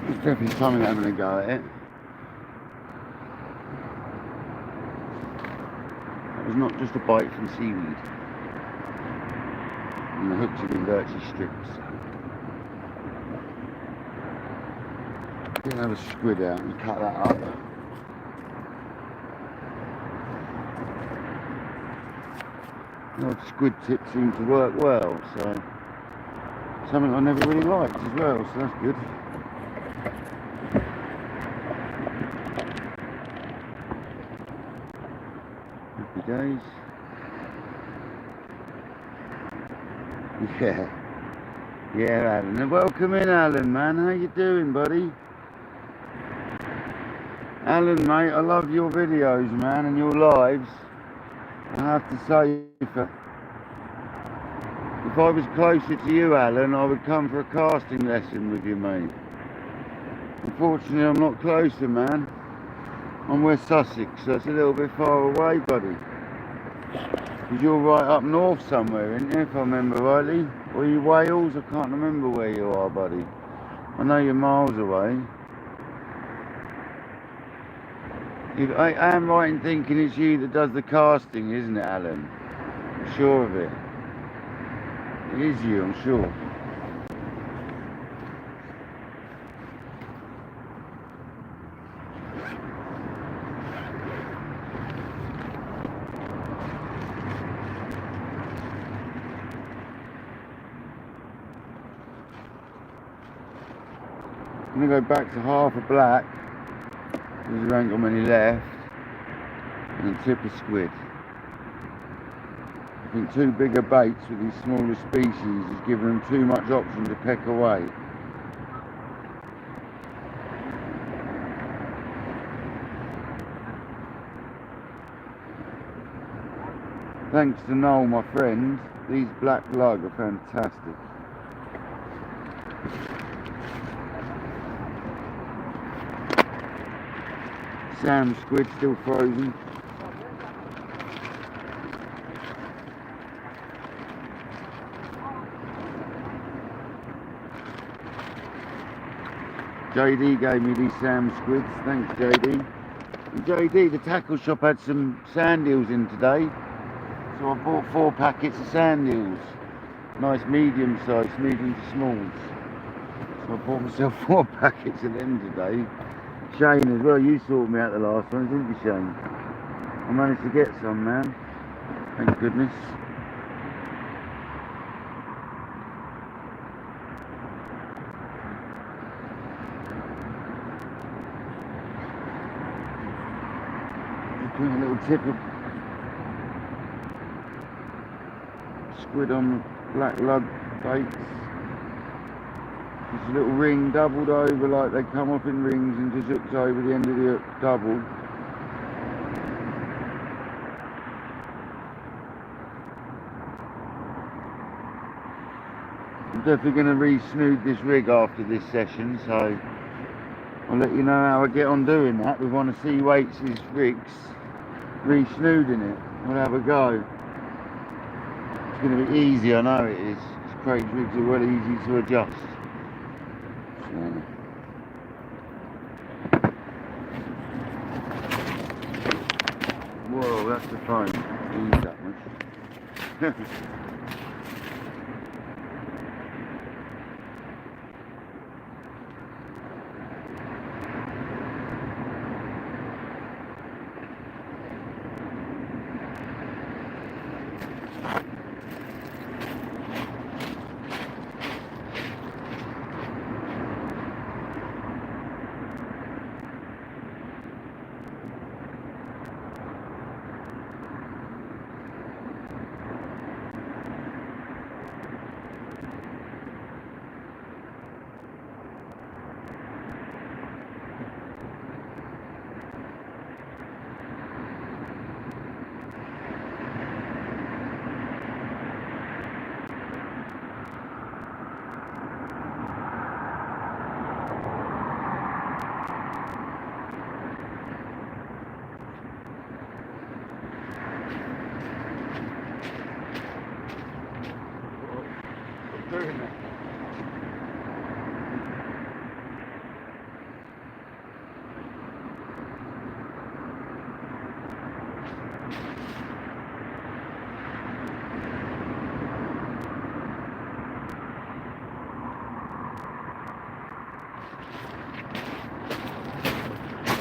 There's definitely something having a go at it. That was not just a bite from seaweed. And the hooks have been virtually stripped. Get another squid out and cut that up. The squid tips seem to work well, so something I never really liked as well, so that's good. Happy days. Yeah, Alan. Welcome in, Alan, man. How you doing, buddy? Alan, mate, I love your videos, man, and your lives. I have to say, if I was closer to you, Alan, I would come for a casting lesson with you, mate. Unfortunately, I'm not closer, man. I'm West Sussex, so it's a little bit far away, buddy. Because you're right up north somewhere, ain't you, if I remember rightly? Or are you Wales? I can't remember where you are, buddy. I know you're miles away. I am right in thinking it's you that does the casting, isn't it, Alan? I'm sure of it. It is you, I'm sure. I'm going to go back to half a black, because there ain't got many left, and tip a squid. I think two bigger baits with these smaller species is giving them too much option to peck away. Thanks to Noel, my friend, these black lug are fantastic. Sam squid still frozen. JD gave me these Sam squids, thanks JD. And JD, the tackle shop had some sand eels in today, so I bought 4 packets of sand eels. Nice medium size, medium to smalls. So I bought myself 4 packets of them today. Shane as well, you sorted me out the last one, didn't you Shane? I managed to get some, man. Thank goodness. Put a little tip of squid on black lug baits. Just a little ring doubled over, like they come up in rings and just hooked over the end of the double. I'm definitely going to re-snood this rig after this session, so I'll let you know how I get on doing that with one of C. Waits' rigs. Re-snooding it, we'll have a go. It's going to be easy, I know it is. Craig's rigs are well easy to adjust. So. Whoa, that's the phone. Use that much.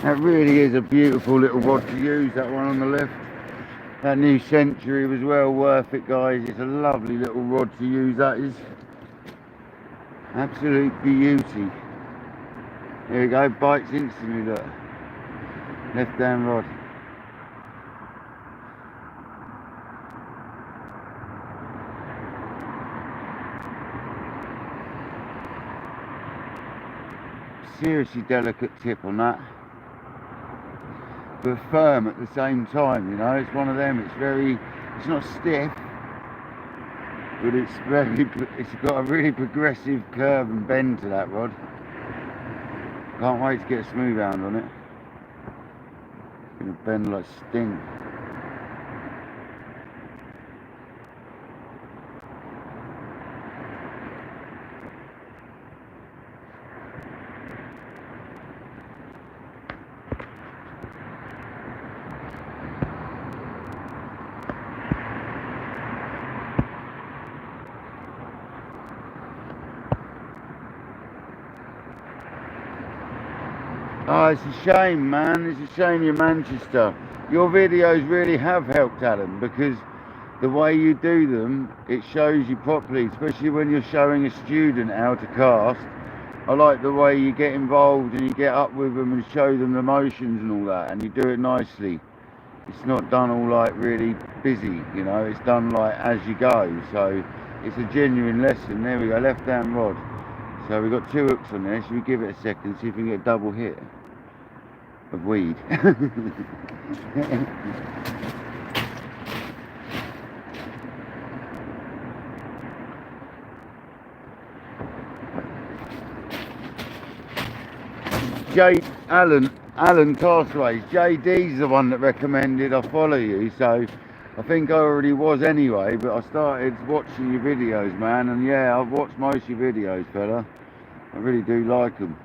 That really is a beautiful little rod to use, that one on the left. That new Century was well worth it, guys. It's a lovely little rod to use, that is. Absolute beauty. There we go, bites instantly, look. Left down rod. Seriously delicate tip on that. But firm at the same time, you know. It's one of them, it's not stiff, but it's got a really progressive curve and bend to that rod. Can't wait to get a smooth hound on it. It's gonna bend like stink. Oh, it's a shame, man. It's a shame you're Manchester. Your videos really have helped, Adam, because the way you do them, it shows you properly, especially when you're showing a student how to cast. I like the way you get involved and you get up with them and show them the motions and all that, and you do it nicely. It's not done all like really busy, you know, it's done like as you go. So it's a genuine lesson. There we go, left hand rod. So we've got 2 hooks on there. Should we give it a second, see if we can get a double hit of weed? Alan Castaways, JD's the one that recommended I follow you, so I think I already was anyway, but I started watching your videos, man, and yeah, I've watched most of your videos, fella. I really do like them.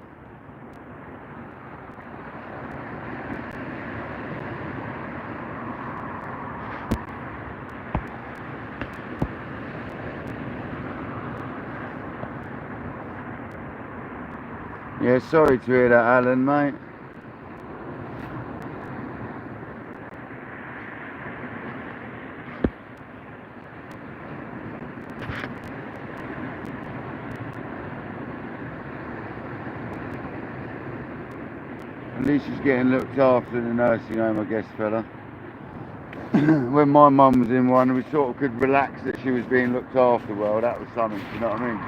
Yeah, sorry to hear that, Alan, mate. At least she's getting looked after in the nursing home, I guess, fella. When my mum was in one, we sort of could relax that she was being looked after well. That was something, you know what I mean?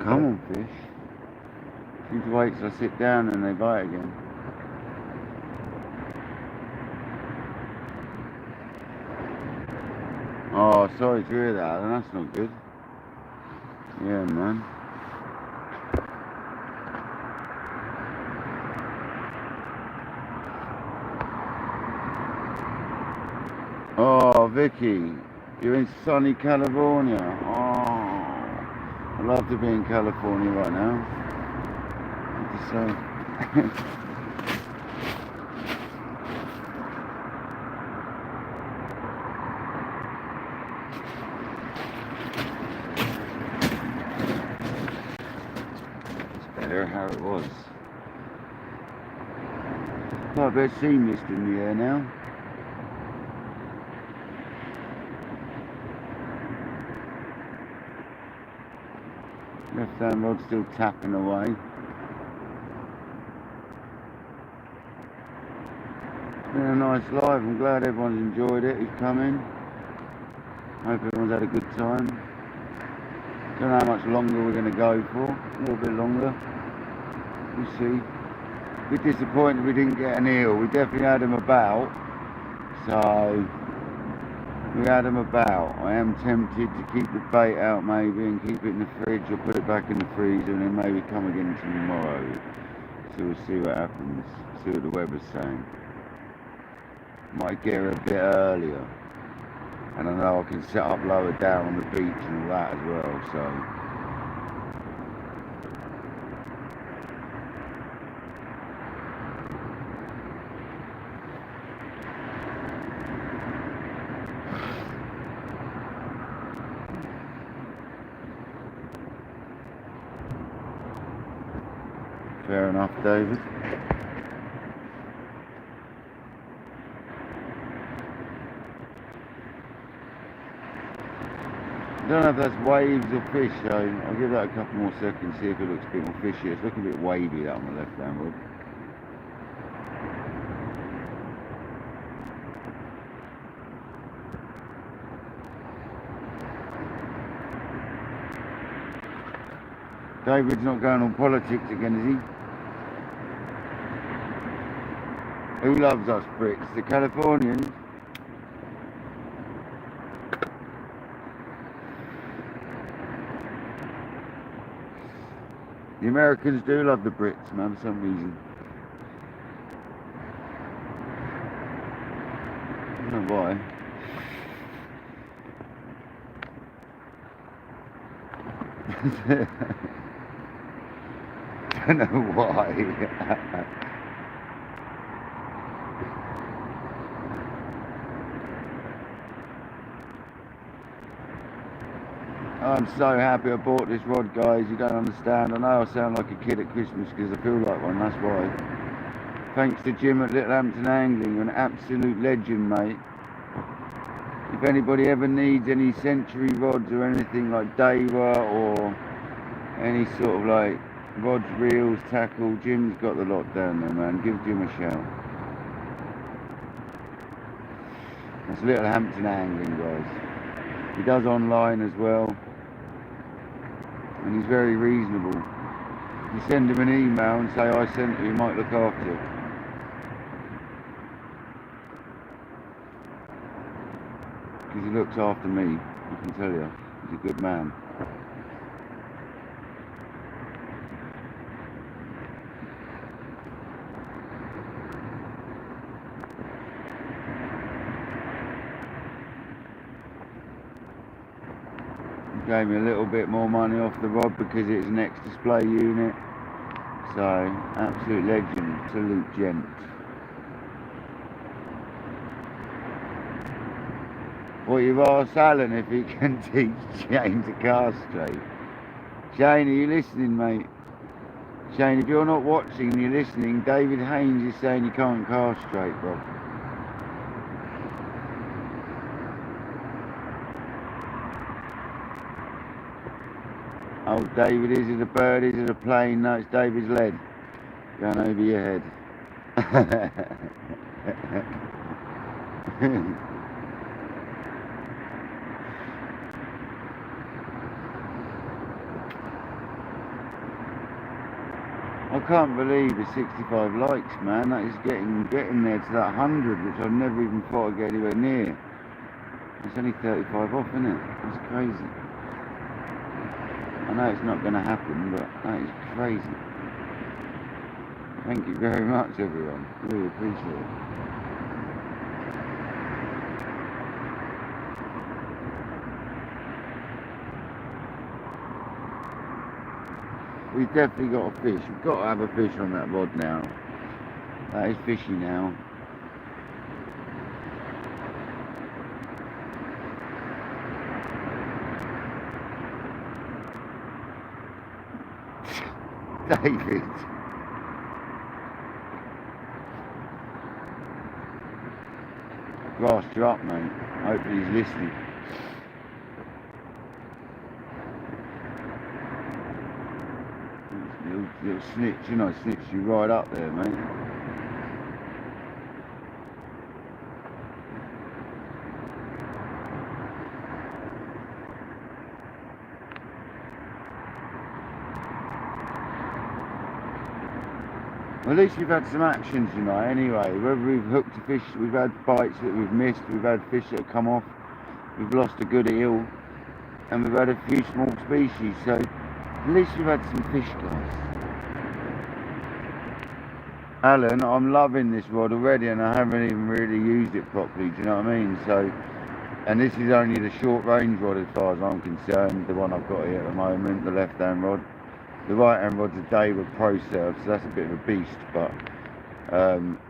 Come on, fish. You need to wait till I sit down and they bite again. Oh, sorry to hear that, and that's not good. Yeah, man. Oh, Vicky, you're in sunny California. Oh, I'd love to be in California right now. What to say? How it was. Quite a bit of sea mist in the air now. Left hand rod still tapping away. It's been a nice live. I'm glad everyone's enjoyed it. Who's coming. Hope everyone's had a good time. Don't know how much longer we're going to go for. A little bit longer. We'll see. A bit disappointed we didn't get an eel. We definitely had them about. So we had them about. I am tempted to keep the bait out maybe and keep it in the fridge or put it back in the freezer and then maybe come again tomorrow. So we'll see what happens. See what the weather's saying. Might get her a bit earlier. And I know I can set up lower down on the beach and all that as well, so. Fair enough, David. I don't know if that's waves or fish, so I'll give that a couple more seconds, see if it looks a bit more fishy. It's looking a bit wavy, that on the left hand rod. David's not going on politics again, is he? Who loves us Brits? The Californians? The Americans do love the Brits, man, for some reason. I don't know why. I don't know why. I'm so happy I bought this rod, guys. You don't understand. I know I sound like a kid at Christmas because I feel like one, that's why. Thanks to Jim at Littlehampton Angling. You're an absolute legend, mate. If anybody ever needs any century rods or anything like Deva or any sort of like rods, reels, tackle, Jim's got the lot down there, man. Give Jim a shout. That's Littlehampton Angling, guys. He does online as well. And he's very reasonable. You send him an email and say I sent you, he might look after you. Because he looks after me, I can tell you. He's a good man. Gave me a little bit more money off the rod because it's an ex-display unit. So, absolute legend, absolute gent. Well, you've asked Alan if he can teach Shane to cast straight. Shane, are you listening, mate? Shane, if you're not watching and you're listening, David Haynes is saying you can't cast straight, bro. Oh, David, is it a bird? Is it a plane? No, it's David's lead. Going over your head. I can't believe the 65 likes, man. That is getting there to that 100, which I never even thought I'd get anywhere near. It's only 35 off, isn't it? That's crazy. I know it's not going to happen, but that is crazy. Thank you very much, everyone. Really appreciate it. We've definitely got a fish. We've got to have a fish on that rod now. That is fishy now. David. Grassed you up, mate. Hopefully he's listening. Little snitch, you know, snitch you right up there, mate. Well, at least we've had some action tonight anyway. Whether we've hooked a fish, we've had bites that we've missed, we've had fish that have come off, we've lost a good eel, and we've had a few small species, so at least we've had some fish, guys. Alan, I'm loving this rod already and I haven't even really used it properly, do you know what I mean? So, and this is only the short range rod as far as I'm concerned, the one I've got here at the moment, the left hand rod. The right hand rod's a Deva Pro Serve, so that's a bit of a beast, but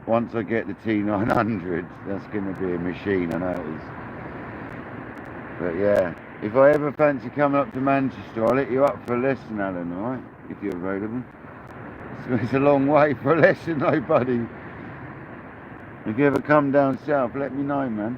once I get the T900, that's going to be a machine, I know it is. But yeah, if I ever fancy coming up to Manchester, I'll let you up for a lesson, Alan, alright? If you're available. It's a long way for a lesson though, buddy. If you ever come down south, let me know, man.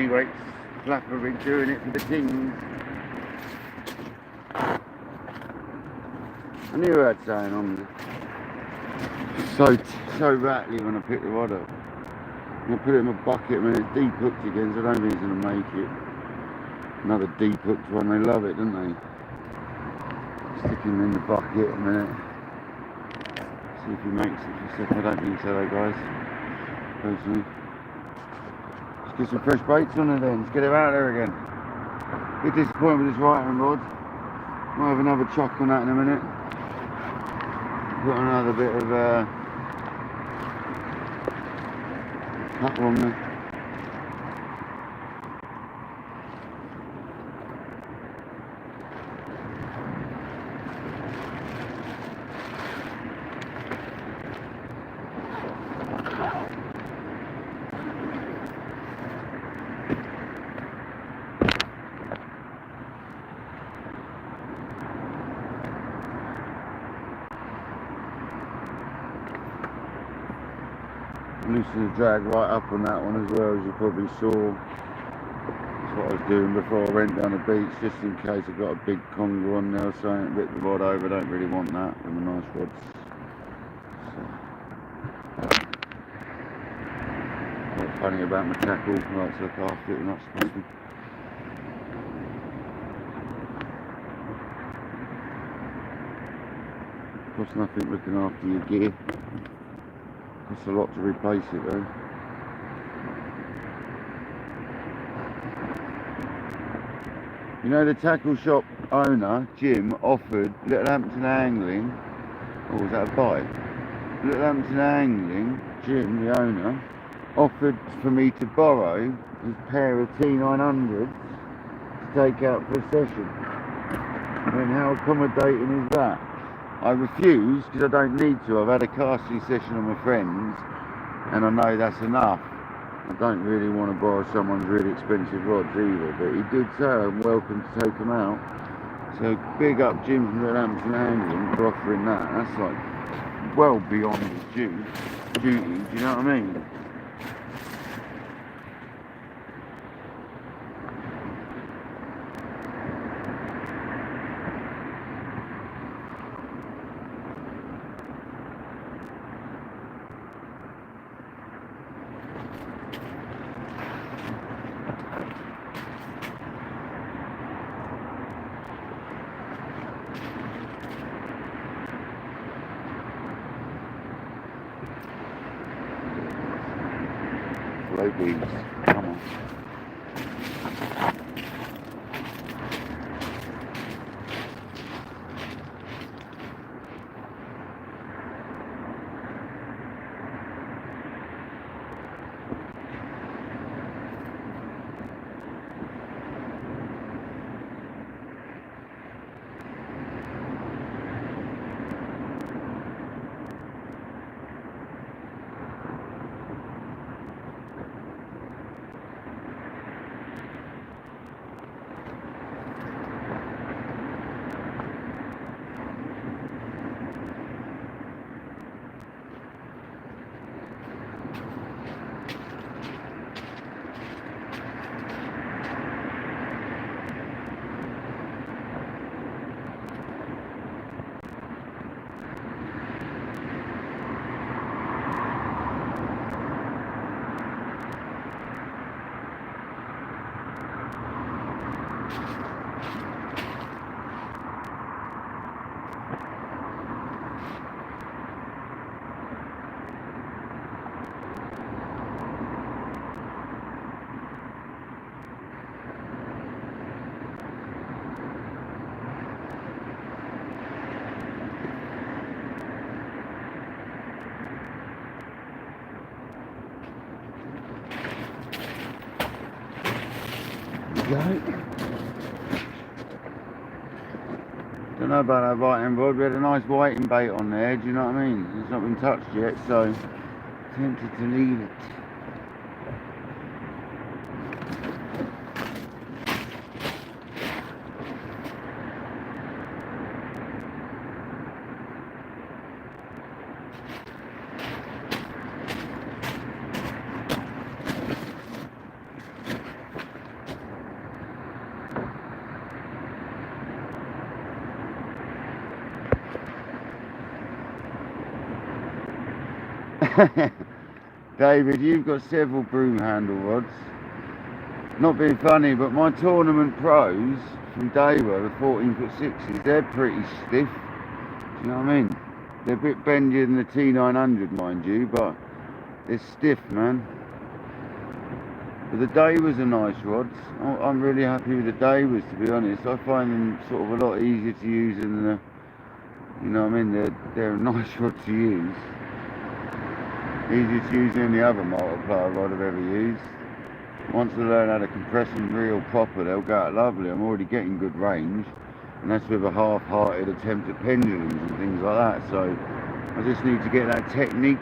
Seaweight's flapper rig doing it for the kings. I knew I had something on. So rattly when I pick the rod up. I'm going to put it in my bucket when it's deep hooked again, so I don't think it's going to make it. Another deep hooked one, they love it, don't they? Stick him in the bucket a minute. See if he makes it for a second. I don't think so though, guys. Personally. Let's get some fresh baits on it then. Let's get it out there again. Bit disappointed with this right hand rod. Might have another chuck on that in a minute. Got another bit of cut on there. Loosen the drag right up on that one as well, as you probably saw. That's what I was doing before I went down the beach, just in case I got a big conger on there or something, rip the rod over. I don't really want that with the nice rods. So, not funny about my tackle, I like to look after it, not supposed to. Costs nothing looking after your gear. Costs a lot to replace it though. You know, the tackle shop owner, Jim, offered Littlehampton Angling, or was that a bite? Littlehampton Angling, Jim, the owner, offered for me to borrow his pair of T900s to take out for a session. And how accommodating is that? I refused because I don't need to. I've had a casting session with my friends and I know that's enough. I don't really want to borrow someone's really expensive rods either, but he did say I'm welcome to take them out. So big up Jim from Littlehampton Angling for offering that. That's like well beyond his duty, do you know what I mean? Low beams, come on. Don't know about that biting rod. We had a nice whiting bait on there, do you know what I mean? It's not been touched yet, so tempted to leave it. David, you've got several broom handle rods. Not being funny, but my tournament pros from Daywell, the 14'6", they're pretty stiff. Do you know what I mean? They're a bit bendier than the T900, mind you, but they're stiff, man. But the Daywers are nice rods. I'm really happy with the Daywers, to be honest. I find them sort of a lot easier to use than the, you know what I mean? They're a nice rod to use. Easier to use than any other multiplier rod I've ever used. Once I learn how to compress them real proper, they'll go out lovely. I'm already getting good range, and that's with a half-hearted attempt at pendulums and things like that. So I just need to get that technique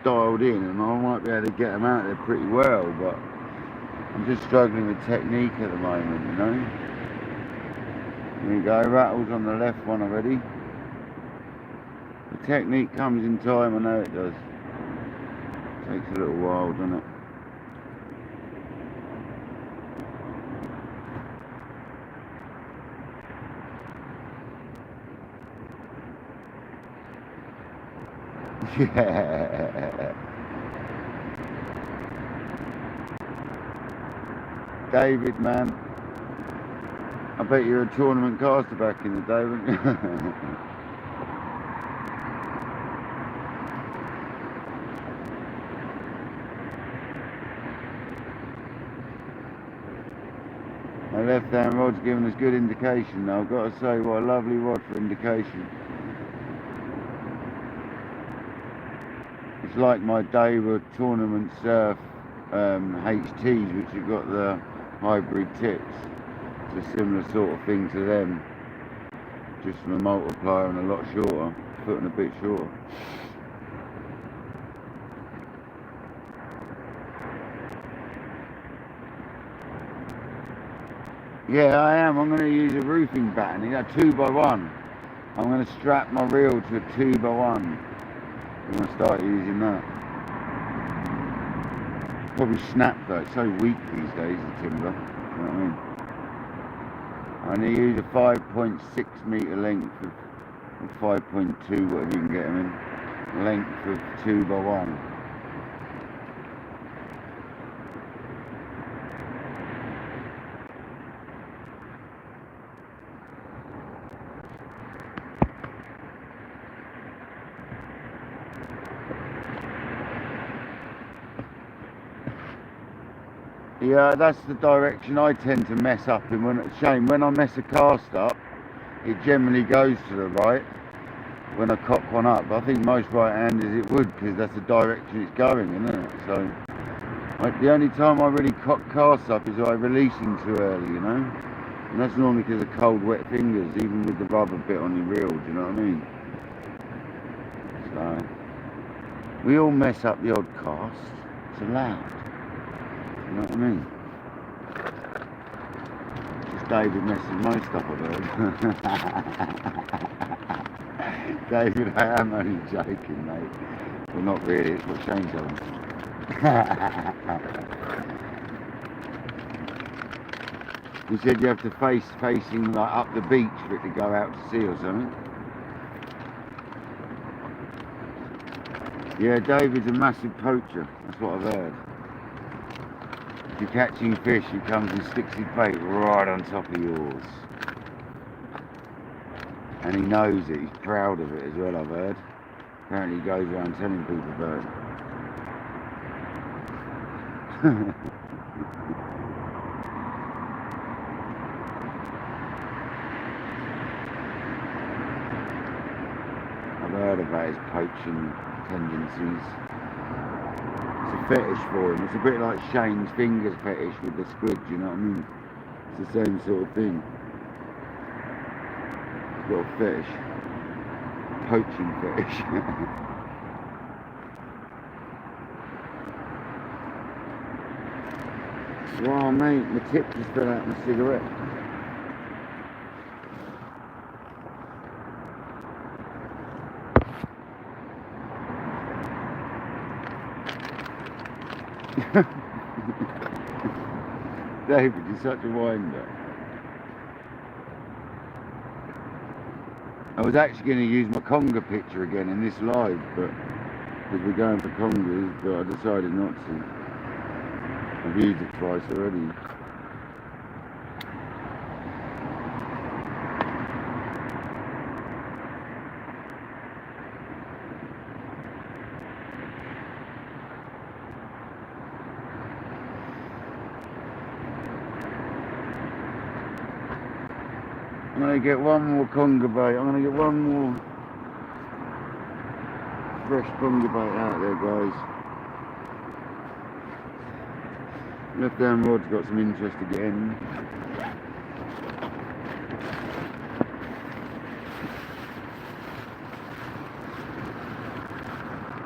dialed in, and I might be able to get them out there pretty well, but I'm just struggling with technique at the moment, you know. There you go, rattles on the left one already. The technique comes in time, I know it does. Takes a little while, doesn't it? Yeah. David, man, I bet you're a tournament caster back in the day, weren't you? My left hand rod's giving us good indication now. I've got to say, what a lovely rod for indication. It's like my Daywell tournament surf HTs, which have got the hybrid tips. It's a similar sort of thing to them, just from a multiplier and a lot shorter, foot and a bit shorter. Yeah, I am. I'm going to use a roofing batten, you know, 2x1. I'm going to strap my reel to a 2x1. I'm going to start using that. Probably snap though, it's so weak these days, the timber. You know what I mean? I'm going to use a 5.6 metre length of, or 5.2, whatever you can get them in, length of 2x1. Yeah, that's the direction I tend to mess up in. When I mess a cast up, it generally goes to the right when I cock one up. I think most right-handers it would, because that's the direction it's going, isn't it? So the only time I really cock casts up is I releasing too early, you know? And that's normally because of cold, wet fingers, even with the rubber bit on your reel, do you know what I mean? So we all mess up the odd cast. It's allowed. You know what I mean? Just David messes most up, I've heard. David, I am only joking, mate. Well, not really, it's what Shane told me. He said you have to facing like up the beach for it to go out to sea or something. Yeah, David's a massive poacher, that's what I've heard. If you're catching fish, he comes and sticks his bait right on top of yours. And he knows it, he's proud of it as well, I've heard. Apparently he goes around telling people about it. I've heard about his poaching tendencies. It's a fetish for him. It's a bit like Shane's fingers fetish with the squid, you know what I mean? It's the same sort of thing. He's got a fetish. Poaching fetish. Wow, mate, my tip just fell out of my cigarette. David, you're such a winder. I was actually going to use my conger picture again in this live, but because we're going for congers, but I decided not to. I've used it twice already. I'm going to get one more conger bait. I'm going to get one more fresh conger bait out there, guys. Left hand rod's got some interest again.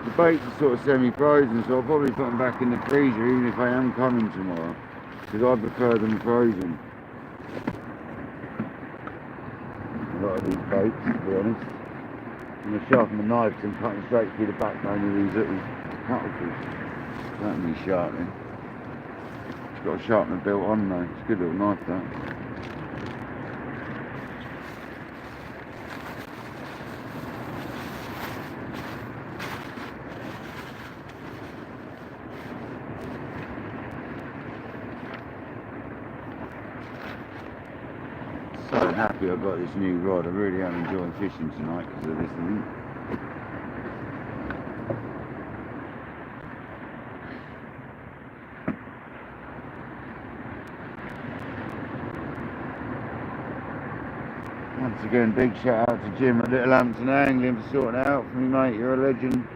The baits are sort of semi-frozen, so I'll probably put them back in the freezer even if I am coming tomorrow, because I prefer them frozen. A lot of these baits, to be honest. I'm going to sharpen the knife and cut them straight through the backbone of these little cuttlefish. That needs sharpening. It's got a sharpener built on though. It's a good little knife that. So happy I got this new rod. I really am enjoying fishing tonight because of this thing. Once again, big shout out to Jim at Little Hampton Angling for sorting it out for me, mate. You're a legend.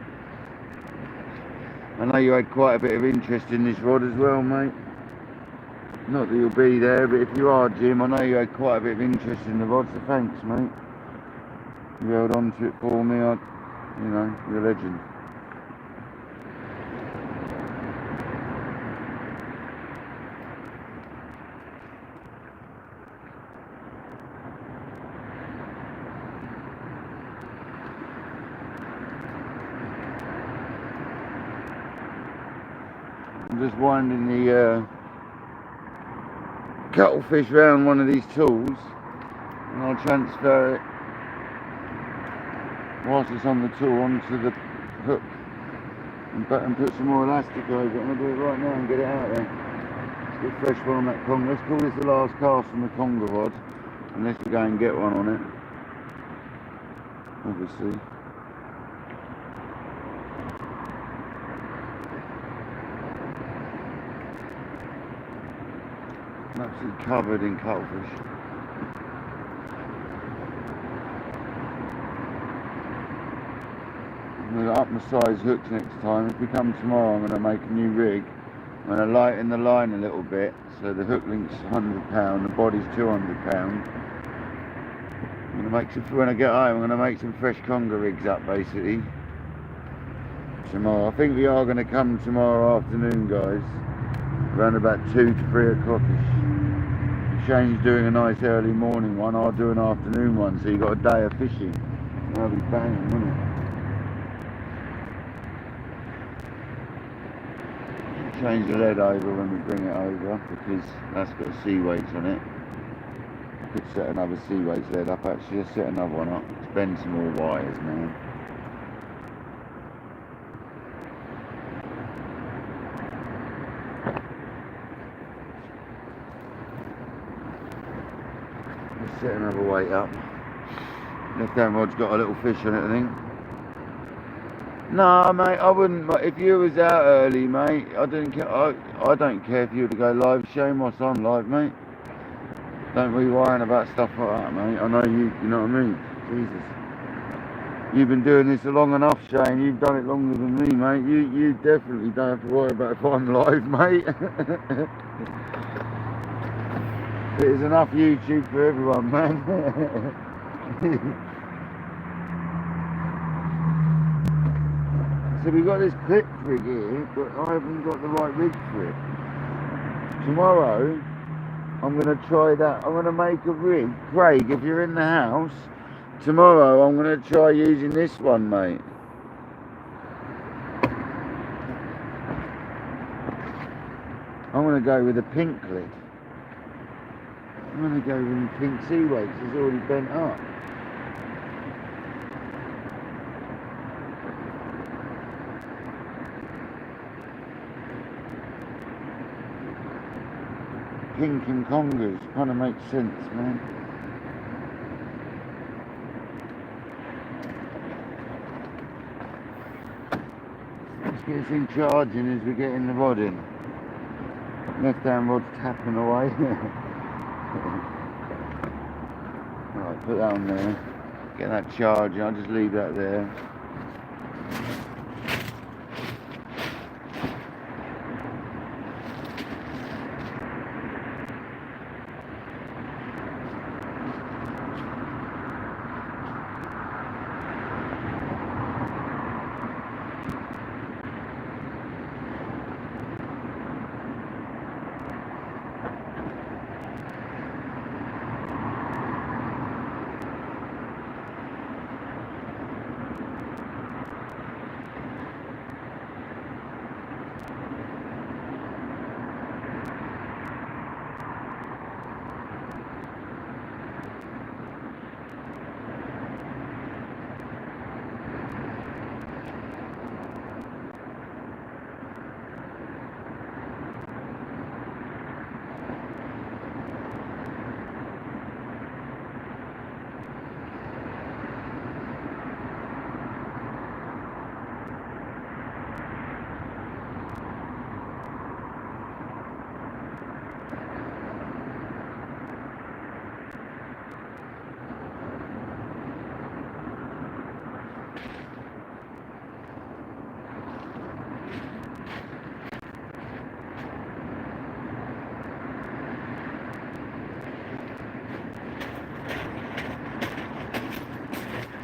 I know you had quite a bit of interest in this rod as well, mate. Not that you'll be there, but if you are, Jim, I know you had quite a bit of interest in the rod, so thanks, mate. You held on to it for me. You know, you're a legend. I'm just winding the cuttlefish round one of these tools, and I'll transfer it whilst it's on the tool onto the hook and put some more elastic over it. I'm going to do it right now and get it out there. Let's get fresh one on that conger. Let's call this the last cast from the conger rod, unless we go and get one on it, obviously. I'm absolutely covered in cuttlefish. I'm going to up my size hooks next time. If we come tomorrow, I'm going to make a new rig. I'm going to lighten the line a little bit, so the hook link's £100, the body's £200. I'm going to make some, when I get home, I'm going to make some fresh conger rigs up, basically, tomorrow. I think we are going to come tomorrow afternoon, guys, around about 2 to 3 o'clock-ish. Shane's doing a nice early morning one, I'll do an afternoon one, so you got a day of fishing. That'll be banging, won't it? Change the lead over when we bring it over, because that's got sea weights on it. I could set another sea weights lead up actually. Let's set another one up. Let's bend some more wires now. Let's set another weight up. Left hand rod's got a little fish on it, I think. No, mate, I wouldn't. If you was out early, mate, I don't care. I don't care if you were to go live. Shame what's on live, mate. Don't be worrying about stuff like that, mate. I know you. You know what I mean? Jesus. You've been doing this long enough, Shane. You've done it longer than me, mate. You definitely don't have to worry about if I'm live, mate. There's enough YouTube for everyone, man. So we've got this clip rig here, but I haven't got the right rig for it. Tomorrow, I'm going to try that. I'm going to make a rig. Craig, if you're in the house, tomorrow I'm going to try using this one, mate. I'm going to go with a pink lid. I'm going to go with the pink sea weights. It's already bent up. pink and congers. Kind of makes sense, man. Let's get this thing charging as we get in the rod in. Left hand rod's tapping away. Right, put that on there. Get that charging. I'll just leave that there.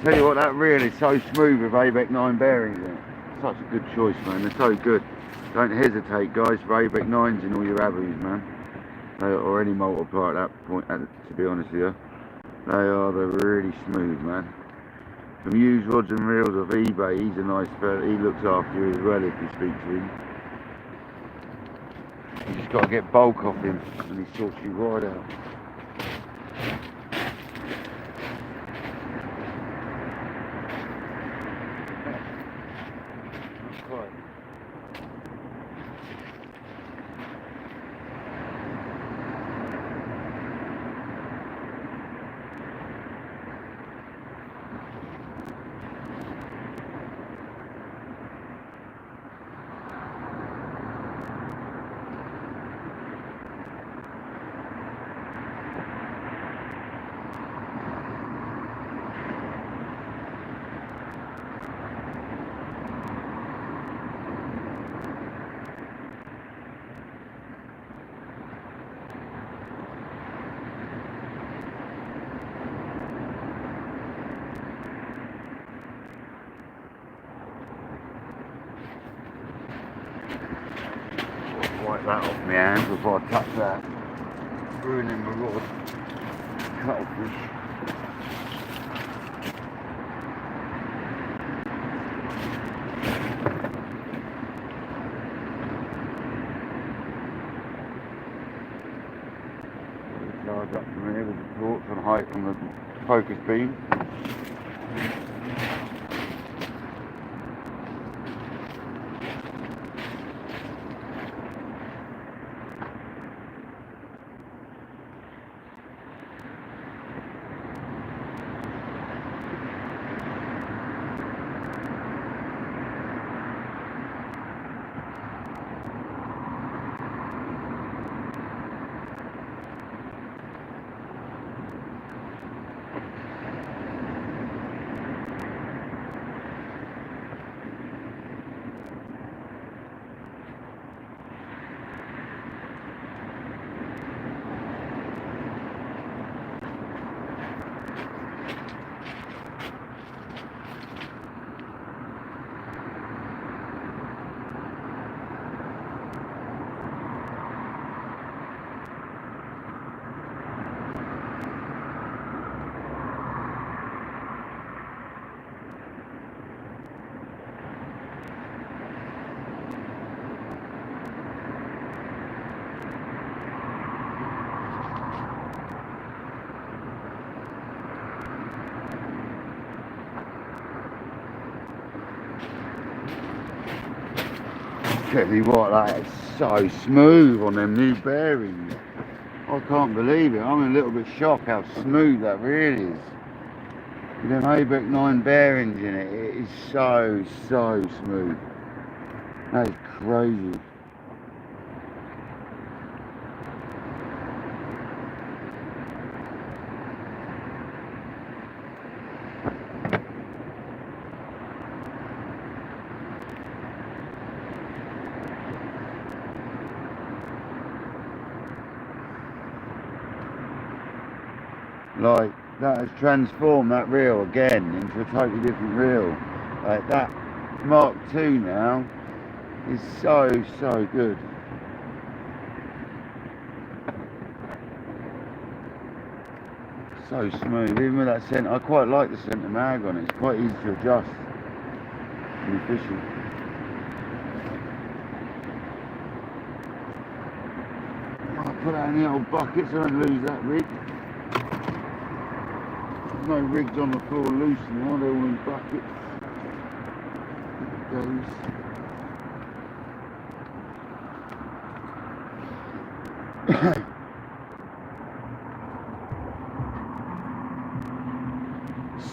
Tell you what, that reel is so smooth with ABEC 9 bearings in it. Such a good choice, man. They're so good. Don't hesitate, guys, for ABEC 9s in all your Abbeys, man. Or any multiplier at that point, to be honest with you. They're really smooth, man. From used rods and reels off eBay, he's a nice fella. He looks after you as well if you speak to him. You just got to get bulk off him and he sorts you right out. Wipe that off my hand before I touch that. Ruining my rod. Cuttlefish. Charge up from here with the torch on height on the focus beam. Tell you what, that is so smooth on them new bearings. I can't believe it. I'm a little bit shocked how smooth that reel is. With them ABEC 9 bearings in it, it is so smooth. That is crazy. Like, that has transformed that reel again into a totally different reel. Like, that Mark II now is so good. So smooth, even with that centre. I quite like the centre mag on it. It's quite easy to adjust and efficient. I'll put that in the old bucket so I don't lose that rig. There's no rigs on the floor loose now, they're all in buckets. It goes.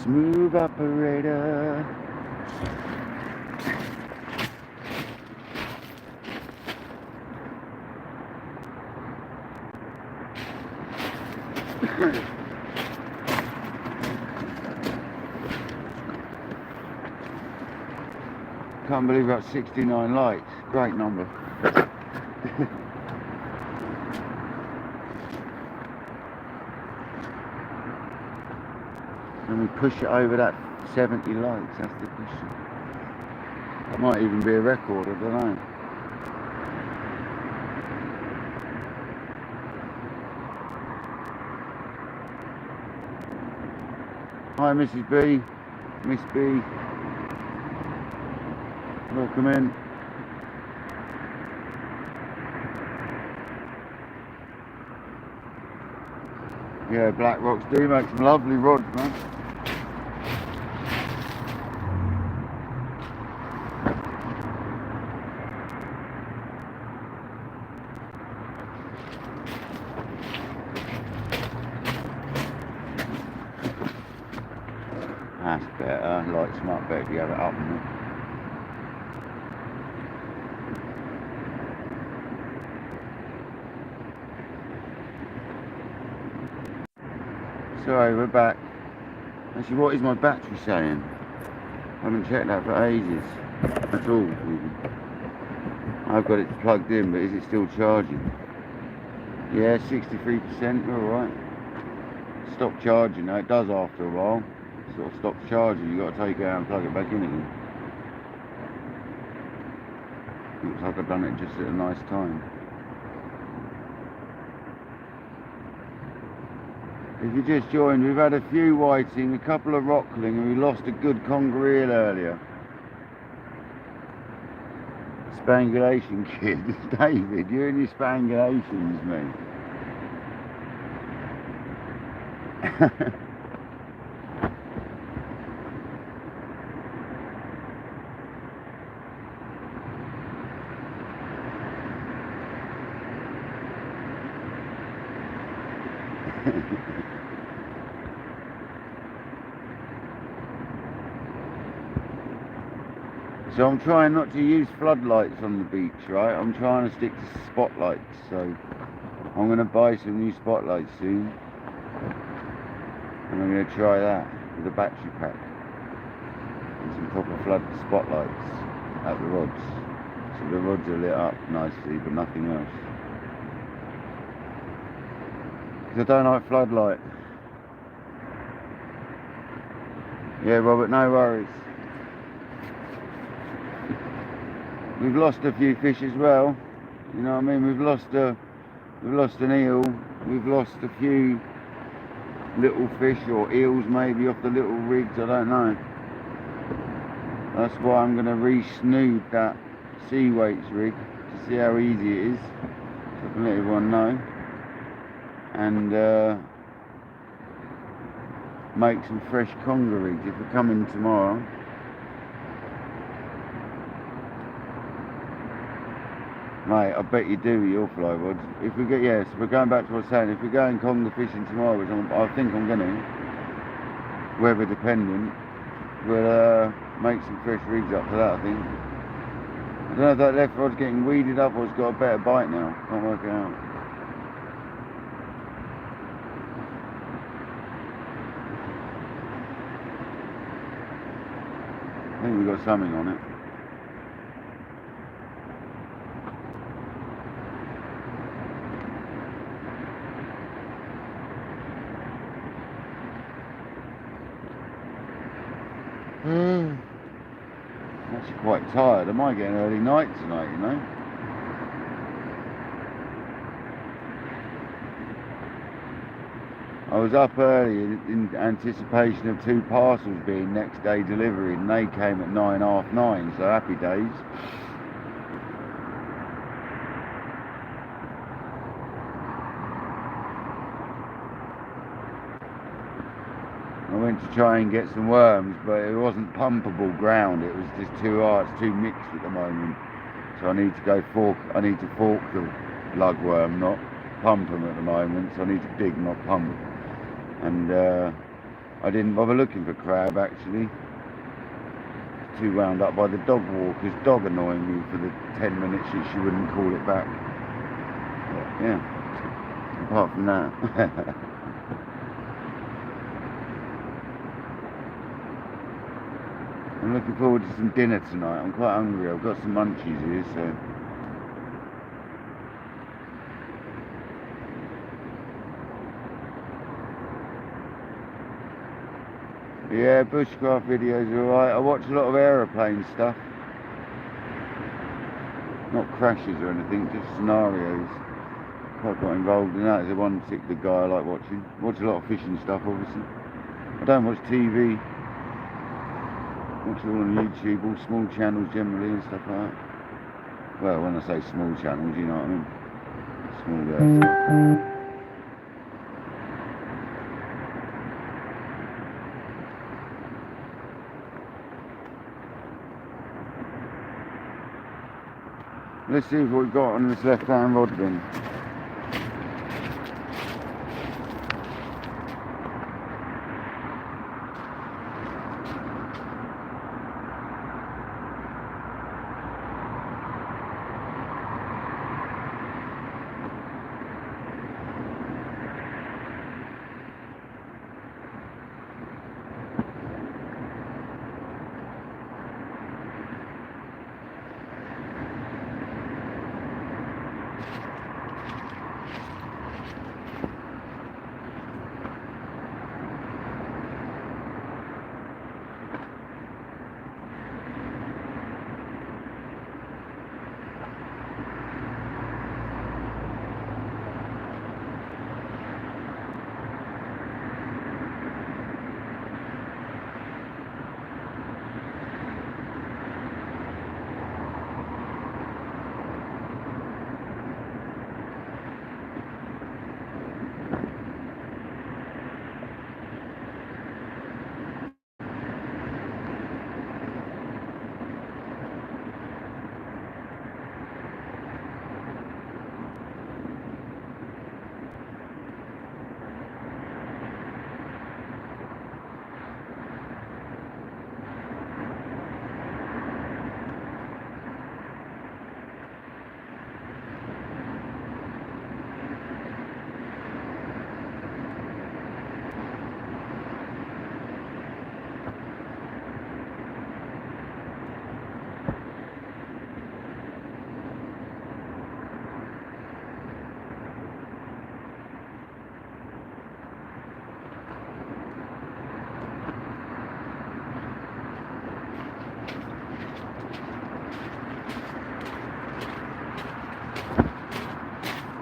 Smooth operator. Can't believe we're at 69 lights. Great number. And we push it over that 70 lights, that's the question. That might even be a record, I don't know. Hi Mrs. B, Miss B. Welcome in. Yeah, Black Rocks do make some lovely rods, man. That's better, lights them up better if you have it up in there. Sorry, we're back. Actually, what is my battery saying? I haven't checked that for ages. At all, even. I've got it plugged in, but is it still charging? Yeah, 63%, alright. Stop charging now, it does after a while. It sort of stops charging, you've got to take it out and plug it back in again. Looks like I've done it just at a nice time. If you just joined, we've had a few whiting, a couple of rockling, and we lost a good conger eel earlier. Spangulation kid. David, you and your spangulations, mate. So I'm trying not to use floodlights on the beach, right? I'm trying to stick to spotlights, so I'm going to buy some new spotlights soon. And I'm going to try that with a battery pack. And some proper flood spotlights at the rods. So the rods are lit up nicely, but nothing else. Because I don't like floodlight. Yeah, Robert, no worries. We've lost a few fish as well. You know what I mean? We've lost an eel. We've lost a few little fish or eels maybe off the little rigs. I don't know. That's why I'm going to re-snood that sea weights rig to see how easy it is, so I can let everyone know. And make some fresh conger rigs if we're coming tomorrow. Mate, I bet you do with your fly rods. If we get, yes, we're going back to what I was saying, if we're going conger fishing tomorrow, which I think I'm going to, weather dependent, we'll make some fresh rigs up for that, I think. I don't know if that left rod's getting weeded up or it's got a better bite now. Can't work it out. I think we've got something on it. I'm actually quite tired. I might get an early night tonight, you know. I was up early in anticipation of 2 parcels being next day delivery, and they came at 9, half 9, so happy days. I went to try and get some worms, but it wasn't pumpable ground. It was just too hard, it's too mixed at the moment. So I need to go fork. I need to fork the lugworm, not pump them at the moment. So I need to dig, not pump. And I didn't bother looking for crab actually. Too wound up by the dog walker's dog annoying me for the 10 minutes that she wouldn't call it back. But yeah. Apart from that. I'm looking forward to some dinner tonight. I'm quite hungry. I've got some munchies here, so. Yeah, bushcraft videos are alright. I watch a lot of aeroplane stuff. Not crashes or anything, just scenarios. Quite got involved in that. There's one particular guy I like watching. Watch a lot of fishing stuff, obviously. I don't watch TV. Watch it all on YouTube, all small channels generally and stuff like that. Well, when I say small channels, you know what I mean. Small Let's see what we've got on this left-hand rod then.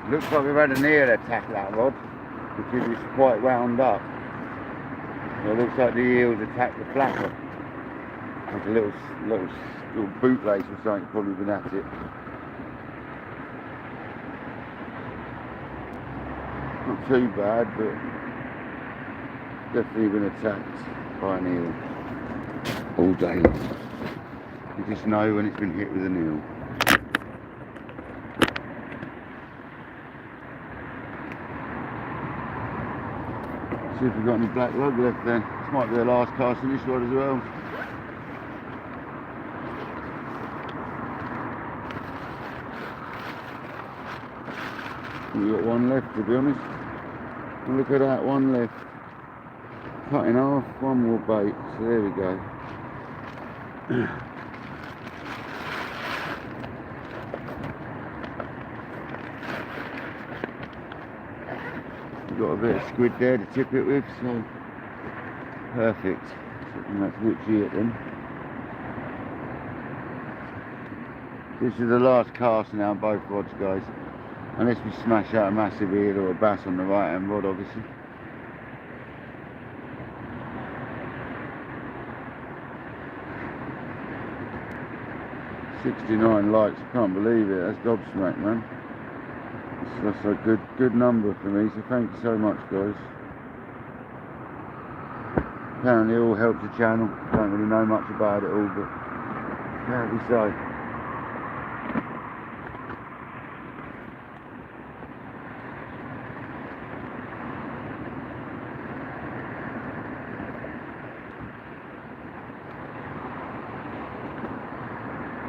Looks like we've had an eel attack that rod, because it's quite wound up. So it looks like the eels attacked the flapper. Like a little bootlace or something probably been at it. Not too bad, but definitely been attacked by an eel all day long. You just know when it's been hit with an eel. See if we've got any black lug left then. This might be the last cast in this rod as well. We've got one left, to be honest. And look at that, one left. Cut in half, one more bait. So there we go. We've got a bit of squid there to tip it with, so perfect. And that's witchy it then. This is the last cast now on both rods, guys. Unless we smash out a massive eel or a bass on the right hand rod, obviously. $69 likes, I can't believe it. That's gobsmacked, man. That's a good number for me, so thank you so much, guys. Apparently it all helps the channel. Don't really know much about it all, but apparently so.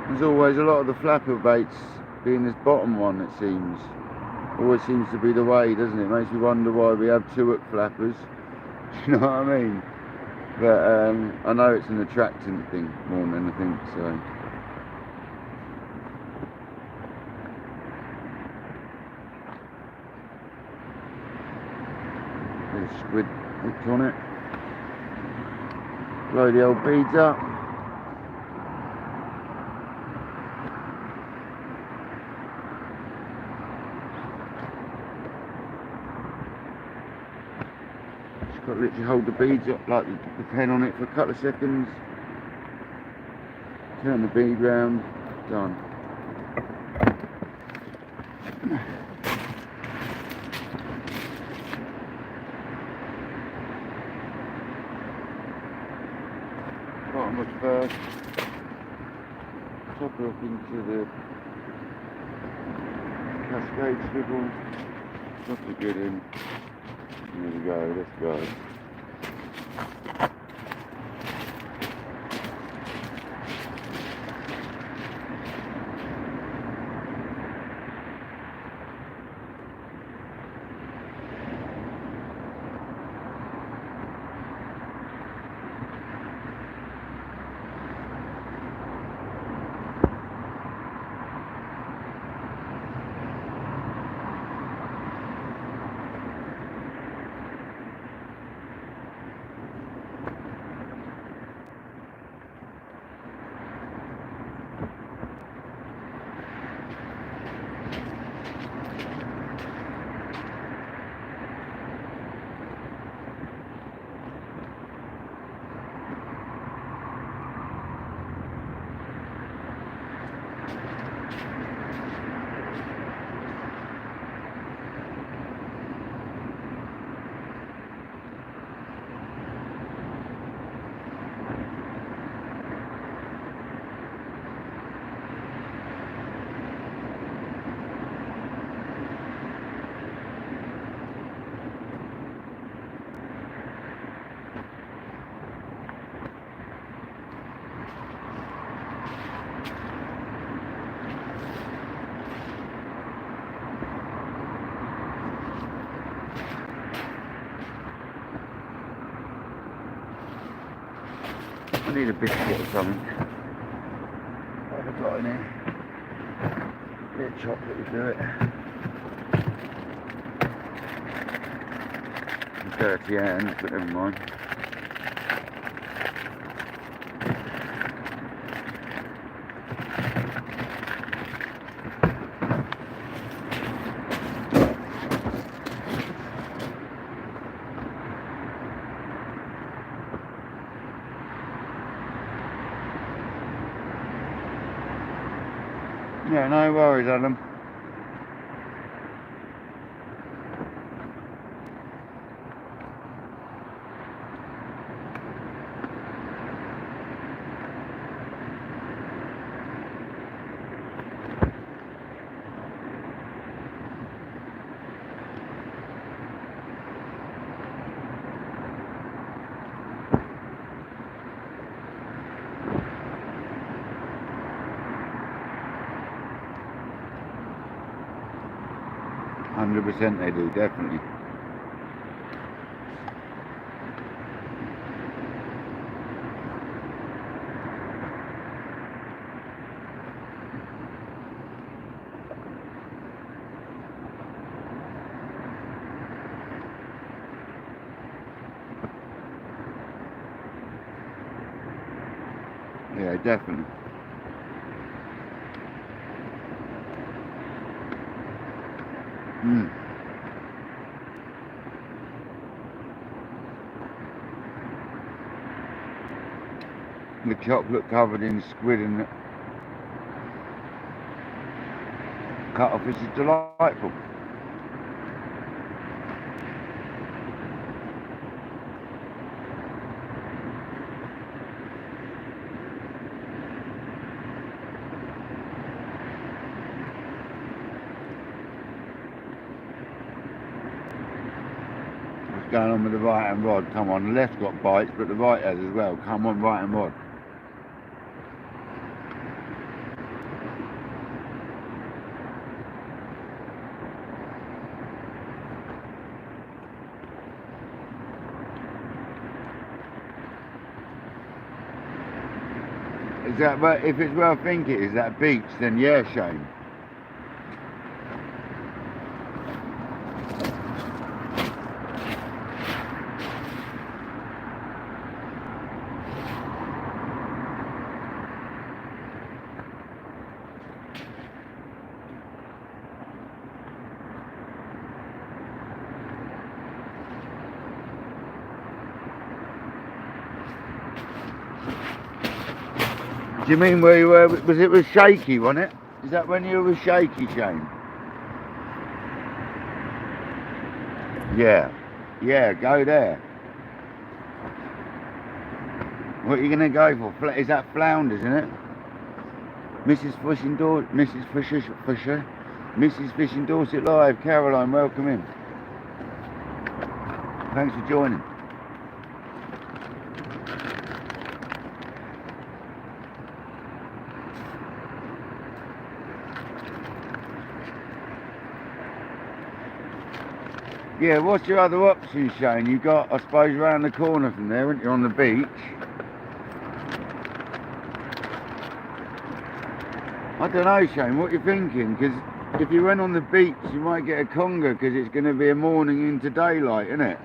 There's always a lot of the flapper baits being this bottom one, it seems. Always seems to be the way, doesn't it? Makes you wonder why we have two hook flappers. Do you know what I mean? But I know it's an attractant thing more than anything, so. There's squid hooked on it. Blow the old beads up. Got to literally hold the beads up, like the pen on it for a couple of seconds. Turn the bead round, done. Bottom hook first. Top hook into the cascade swivel. Drop the good in. There we go, let's go. I need a biscuit or something. What have I got in here? A bit of chocolate would do it. Dirty hands, but never mind. Yeah, no worries, Adam. 100% they do, definitely. Yeah, definitely. The chocolate covered in squid and cuttlefish is delightful. What's going on with the right hand rod? Come on, the left's got bites, but the right has as well. Come on, right hand rod. Is that, but if it's where I think it is, that beach, then yeah, Shane. Do you mean where you were, was it shaky, wasn't it? Is that when you were shaky, Shane? Yeah. Yeah, go there. What are you going to go for? Is that flounders, isn't it? Mrs. Fishing Dorset Live. Caroline, welcome in. Thanks for joining. Yeah, what's your other option, Shane? You got, I suppose, around the corner from there, aren't you, on the beach? I don't know, Shane, what are you thinking? Because if you went on the beach, you might get a conger, because it's going to be a morning into daylight, isn't it?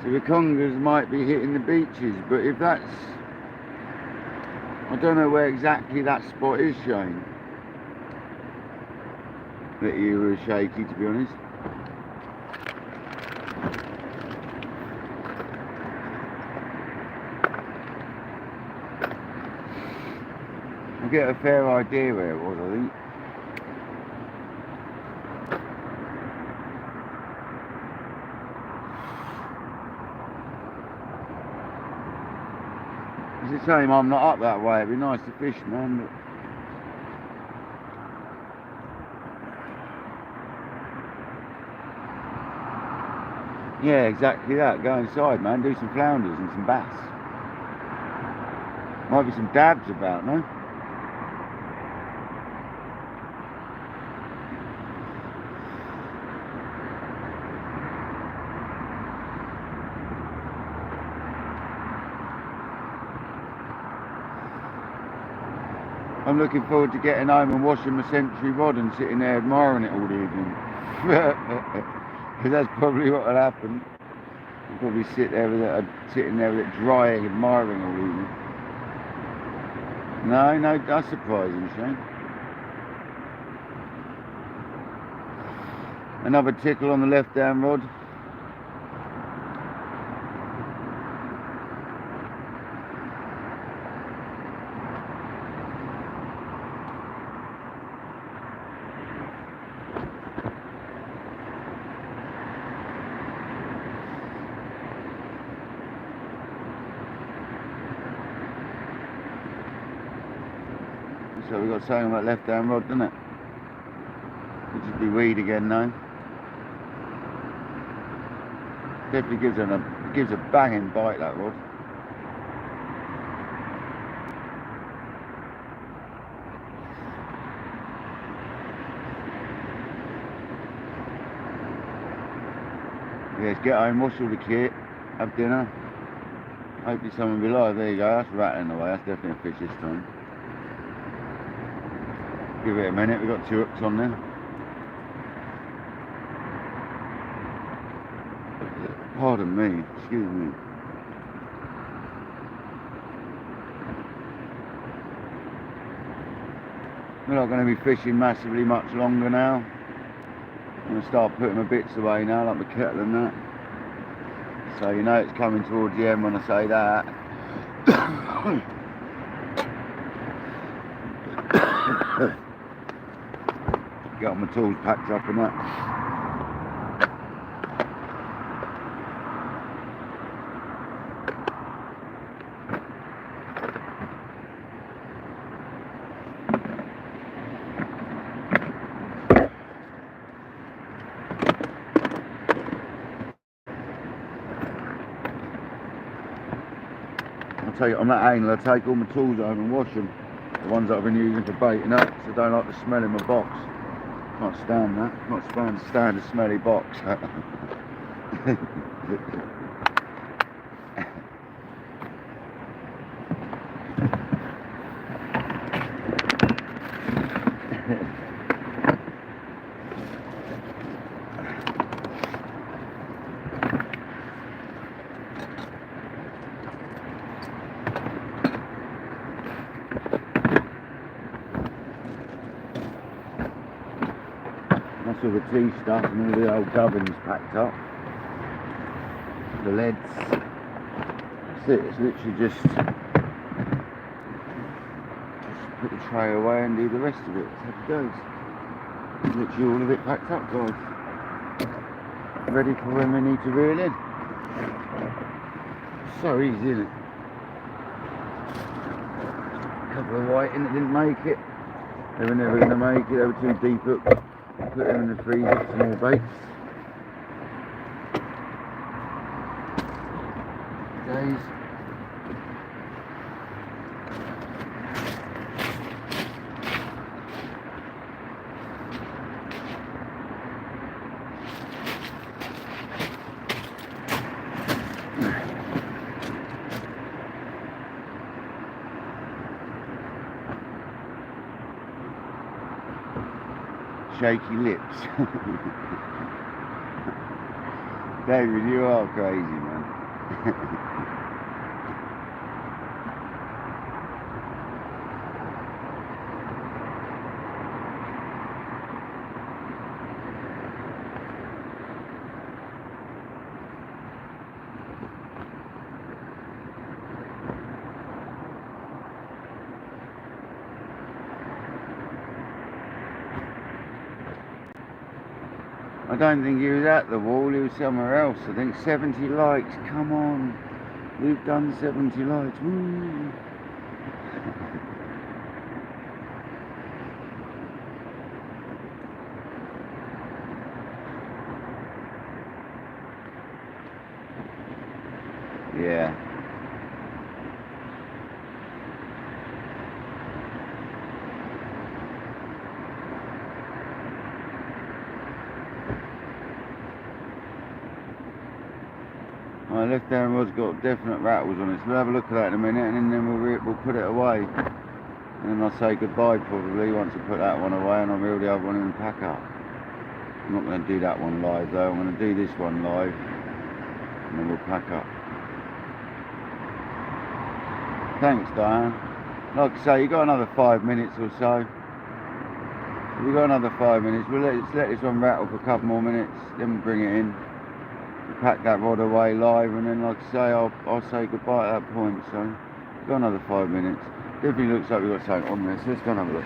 So the congers might be hitting the beaches, but if that's... I don't know where exactly that spot is, Shane. That you were shaky, to be honest. I get a fair idea where it was, I think. It's a shame I'm not up that way. It'd be nice to fish, man. But... yeah, exactly that. Go inside, man. Do some flounders and some bass. Might be some dabs about, no? I'm looking forward to getting home and washing my Century rod and sitting there admiring it all evening. Because that's probably what will happen. I'll probably sitting there with it dry, admiring all evening. No, that's surprising, Shane. Another tickle on the left-hand rod. So we've got something about left-hand rod, doesn't it? It'll just be weed again now. Definitely gives a banging bite, that rod. Yes, get home, wash all the kit, have dinner. Hopefully someone will be live. There you go, that's rattling away. That's definitely a fish this time. Give it a minute, we've got 2 hooks on there. Pardon me, excuse me. We're not going to be fishing massively much longer now. I'm going to start putting my bits away now, like my kettle and that. So you know it's coming towards the end when I say that. Get all my tools packed up and that. On that angle, I take all my tools home and wash them. The ones that I've been using for baiting up, so I don't like the smell in my box. Can't stand that. Can't stand a smelly box. That's all the tea stuff and all the old gubbins packed up. The leads. That's it, it's literally just put the tray away and do the rest of it. That's how it goes. It's literally all of it packed up, guys. Ready for when we need to reel in. So easy, isn't it? A couple of whiting that didn't make it. They were never going to make it, they were too deep up. Put them in the freezer, some more baits. Days. Shaky lips. David, you are crazy, man. I don't think he was at the wall, he was somewhere else. I think 70 likes, come on. We've done 70 likes, woo. Yeah. My left hand rod's got definite rattles on it, so we'll have a look at that in a minute and then we'll put it away. And then I'll say goodbye probably once I put that one away and I'll reel the other one in and pack up. I'm not going to do that one live though, I'm going to do this one live and then we'll pack up. Thanks Diane. Like I say, you've got another 5 minutes or so. We've got another 5 minutes, we'll let this one rattle for a couple more minutes, then we'll bring it in. Pack that rod away live and then like I say I'll say goodbye at that point, so we've got another 5 minutes. Definitely looks like we've got something on there, so let's go and have a look.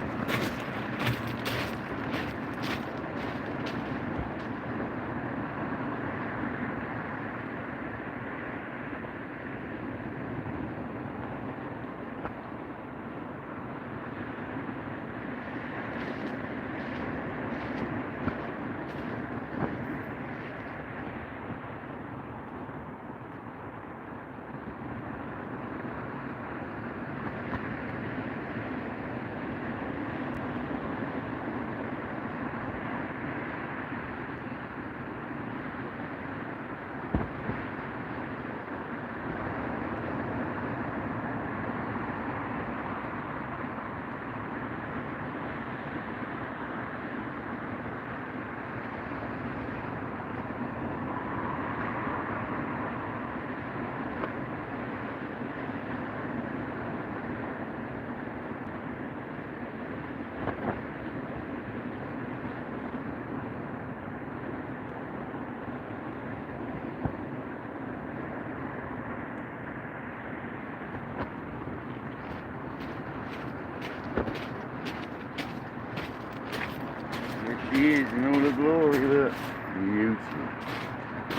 he is in all the glory. Look, beauty.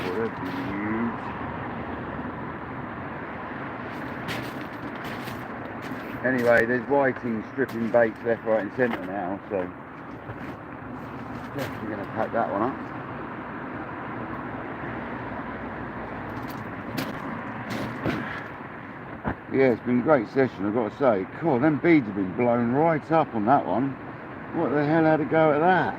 What a beauty. Anyway, there's whiting stripping baits left, right and centre now, so definitely going to pack that one up. Yeah, it's been a great session, I've got to say. Cool, them beads have been blown right up on that one. What the hell had to go at that?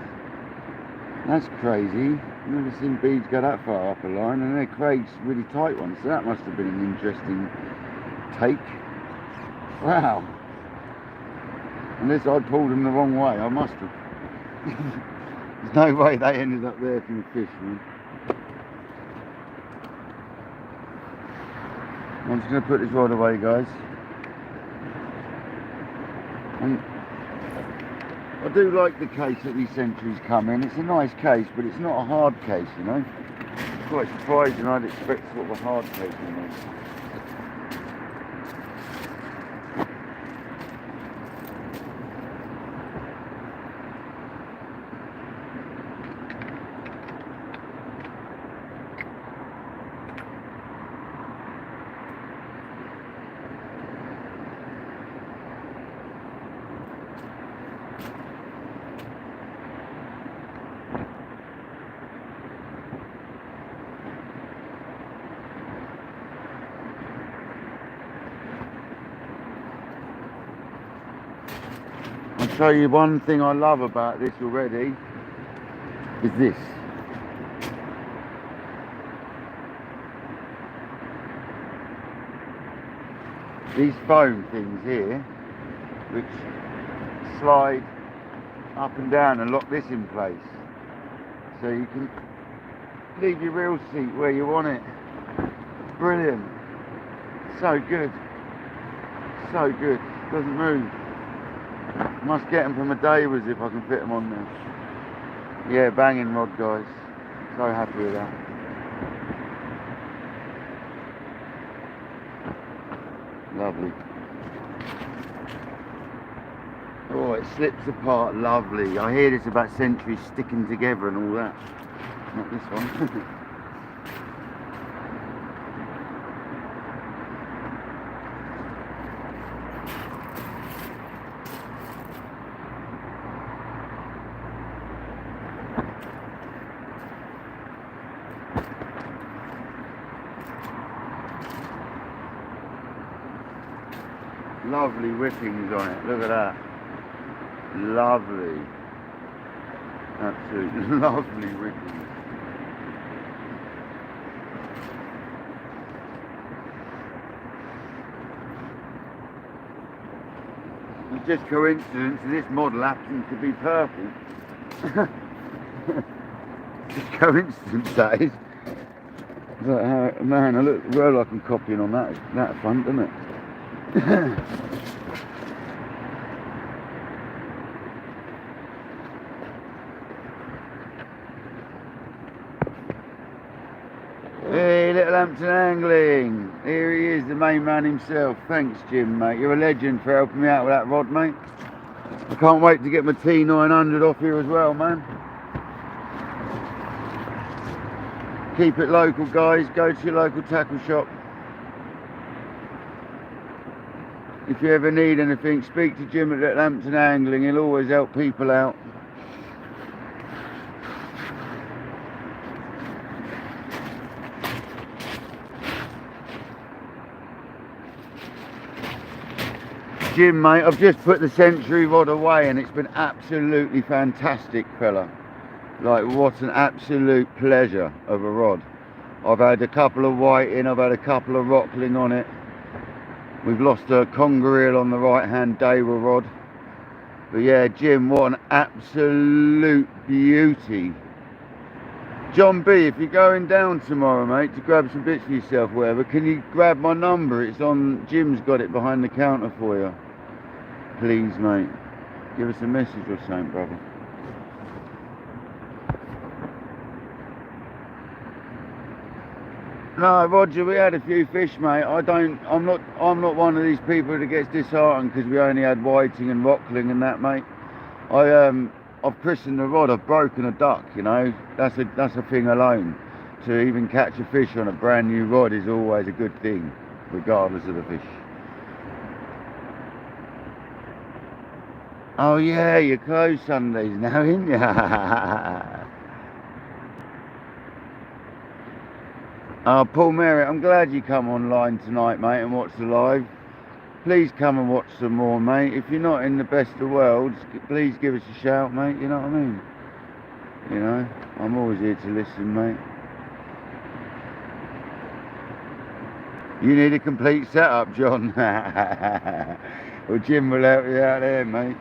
That's crazy. I've never seen beads go that far up a line, and they're Craig's really tight ones, so that must have been an interesting take. Wow. Unless I pulled them the wrong way, I must have. There's no way they ended up there from the fish, man. I'm just going to put this rod away, guys. And I do like the case that these centuries come in. It's a nice case, but it's not a hard case, you know. It's quite surprising. I'd expect sort of a hard case in there. I'll show you one thing I love about this already, is this. These foam things here, which slide up and down and lock this in place. So you can leave your reel seat where you want it. Brilliant. So good. So good. Doesn't move. Must get them from a Davis if I can fit them on there. Yeah, banging rod, guys. So happy with that. Lovely. Oh, it slips apart. Lovely. I hear this about centuries sticking together and all that. Not this one. Lovely whippings on it, look at that. Lovely. Absolutely lovely whippings. It's just coincidence that this model happens to be purple. Just coincidence, that is. But, man, I look well like I'm copying on that front, doesn't it? Hey, Little Hampton Angling. Here he is, the main man himself. Thanks, Jim, mate. You're a legend for helping me out with that rod, mate. I can't wait to get my T900 off here as well, man. Keep it local, guys. Go to your local tackle shop. If you ever need anything, speak to Jim at Little Hampton Angling. He'll always help people out. Jim, mate, I've just put the Century rod away and it's been absolutely fantastic, fella. Like, what an absolute pleasure of a rod. I've had a couple of whiting, I've had a couple of rockling on it. We've lost a conger eel on the right hand Daiwa rod. But yeah, Jim, what an absolute beauty. John B, if you're going down tomorrow, mate, to grab some bits for yourself, whatever, can you grab my number? It's on, Jim's got it behind the counter for you. Please, mate. Give us a message or something, brother. No, Roger, we had a few fish, mate. I'm not one of these people that gets disheartened because we only had whiting and rockling and that, mate. I've christened the rod, I've broken a duck, you know. That's a thing alone. To even catch a fish on a brand new rod is always a good thing, regardless of the fish. Oh yeah, you're closed Sundays now, ain't ya? Oh, Paul Merritt, I'm glad you come online tonight, mate, and watch the live. Please come and watch some more, mate. If you're not in the best of worlds, please give us a shout, mate. You know what I mean? You know, I'm always here to listen, mate. You need a complete setup, John. Well, Jim will help you out there, mate.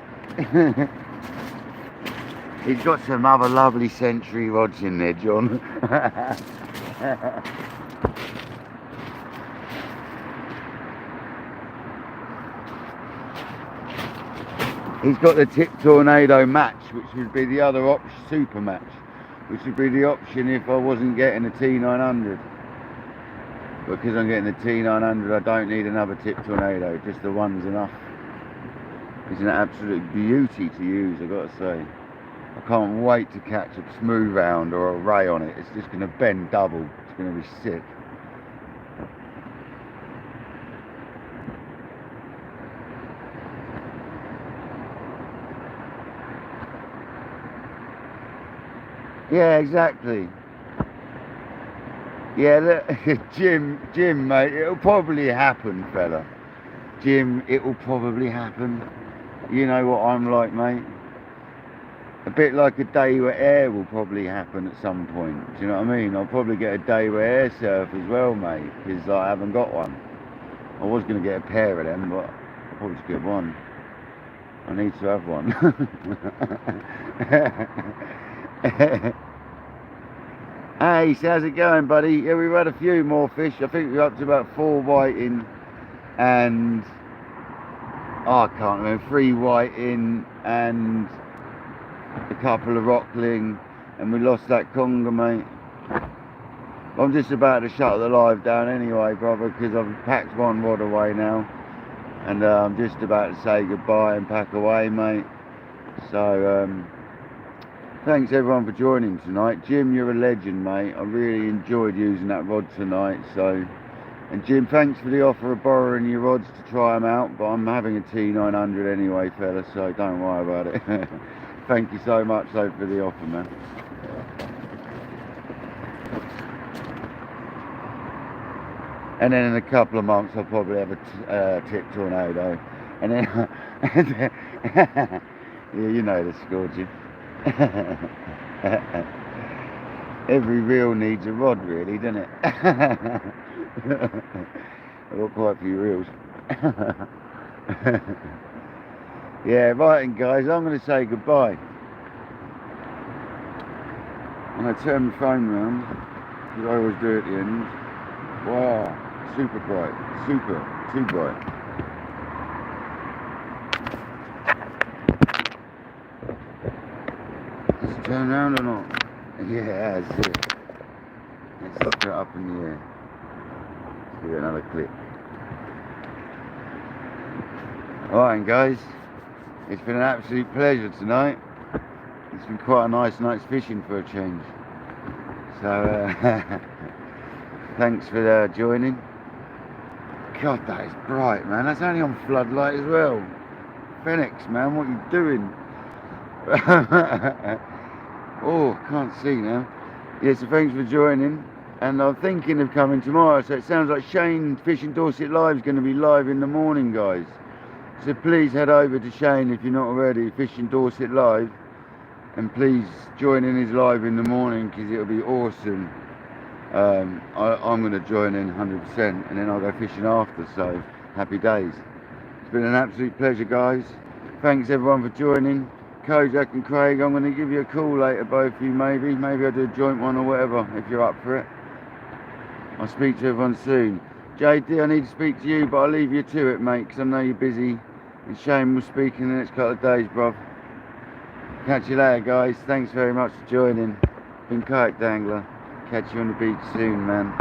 He's got some other lovely century rods in there, John. He's got the Tip Tornado match, which would be the other option, super match, which would be the option if I wasn't getting a T900. Because I'm getting the T900, I don't need another Tip Tornado, just the one's enough. It's an absolute beauty to use, I've got to say. I can't wait to catch a smooth round or a ray on it. It's just going to bend double. It's going to be sick. Yeah, exactly. Yeah, look, Jim, mate, it'll probably happen, fella. Jim, it'll probably happen. You know what I'm like, mate. A bit like a day where air will probably happen at some point. Do you know what I mean? I'll probably get a day where air surf as well, mate, because I haven't got one. I was going to get a pair of them, but I'll probably just get one. I need to have one. Hey, so how's it going, buddy? Yeah, we've had a few more fish. I think we're up to about 4 whiting and I can't remember, 3 whiting and a couple of rockling, and we lost that conger, mate. I'm just about to shut the live down anyway, brother, because I've packed one rod away now, and I'm just about to say goodbye and pack away, mate. So thanks everyone for joining tonight. Jim, you're a legend, mate. I really enjoyed using that rod tonight. So, and Jim, thanks for the offer of borrowing your rods to try them out, but I'm having a T900 anyway, fella, so don't worry about it. Thank you so much, though, for the offer, man. And then in a couple of months, I'll probably have a Tip Tornado. And then, yeah, you know the score, Jim. Every reel needs a rod, really, doesn't it? I've got quite a few reels. Yeah, right then, guys, I'm going to say goodbye. I'm going to turn my phone round, because I always do at the end. Wow, super bright, too bright. Does it turn around or not? Yeah, that's it. Let's put it up in the air. Let's give it another click. Alright guys, it's been an absolute pleasure tonight. It's been quite a nice night's fishing for a change. So thanks for joining. God, that is bright, man. That's only on floodlight as well. Phoenix, man, what are you doing? Oh, can't see now. Yeah, so thanks for joining. And I'm thinking of coming tomorrow. So it sounds like Shane Fishing Dorset Live is going to be live in the morning, guys. So please head over to Shane if you're not already, Fishing Dorset Live. And please join in his live in the morning, because it'll be awesome. I'm going to join in 100%, and then I'll go fishing after, so happy days. It's been an absolute pleasure, guys. Thanks everyone for joining. Kojak and Craig, I'm going to give you a call later, both of you, maybe I'll do a joint one or whatever, if you're up for it. I'll speak to everyone soon. JD, I need to speak to you, but I'll leave you to it, mate, because I know you're busy. And Shane will speak in the next couple of days, bruv. Catch you later, guys. Thanks very much for joining. Been Kayak Dangler. Catch you on the beach soon, man.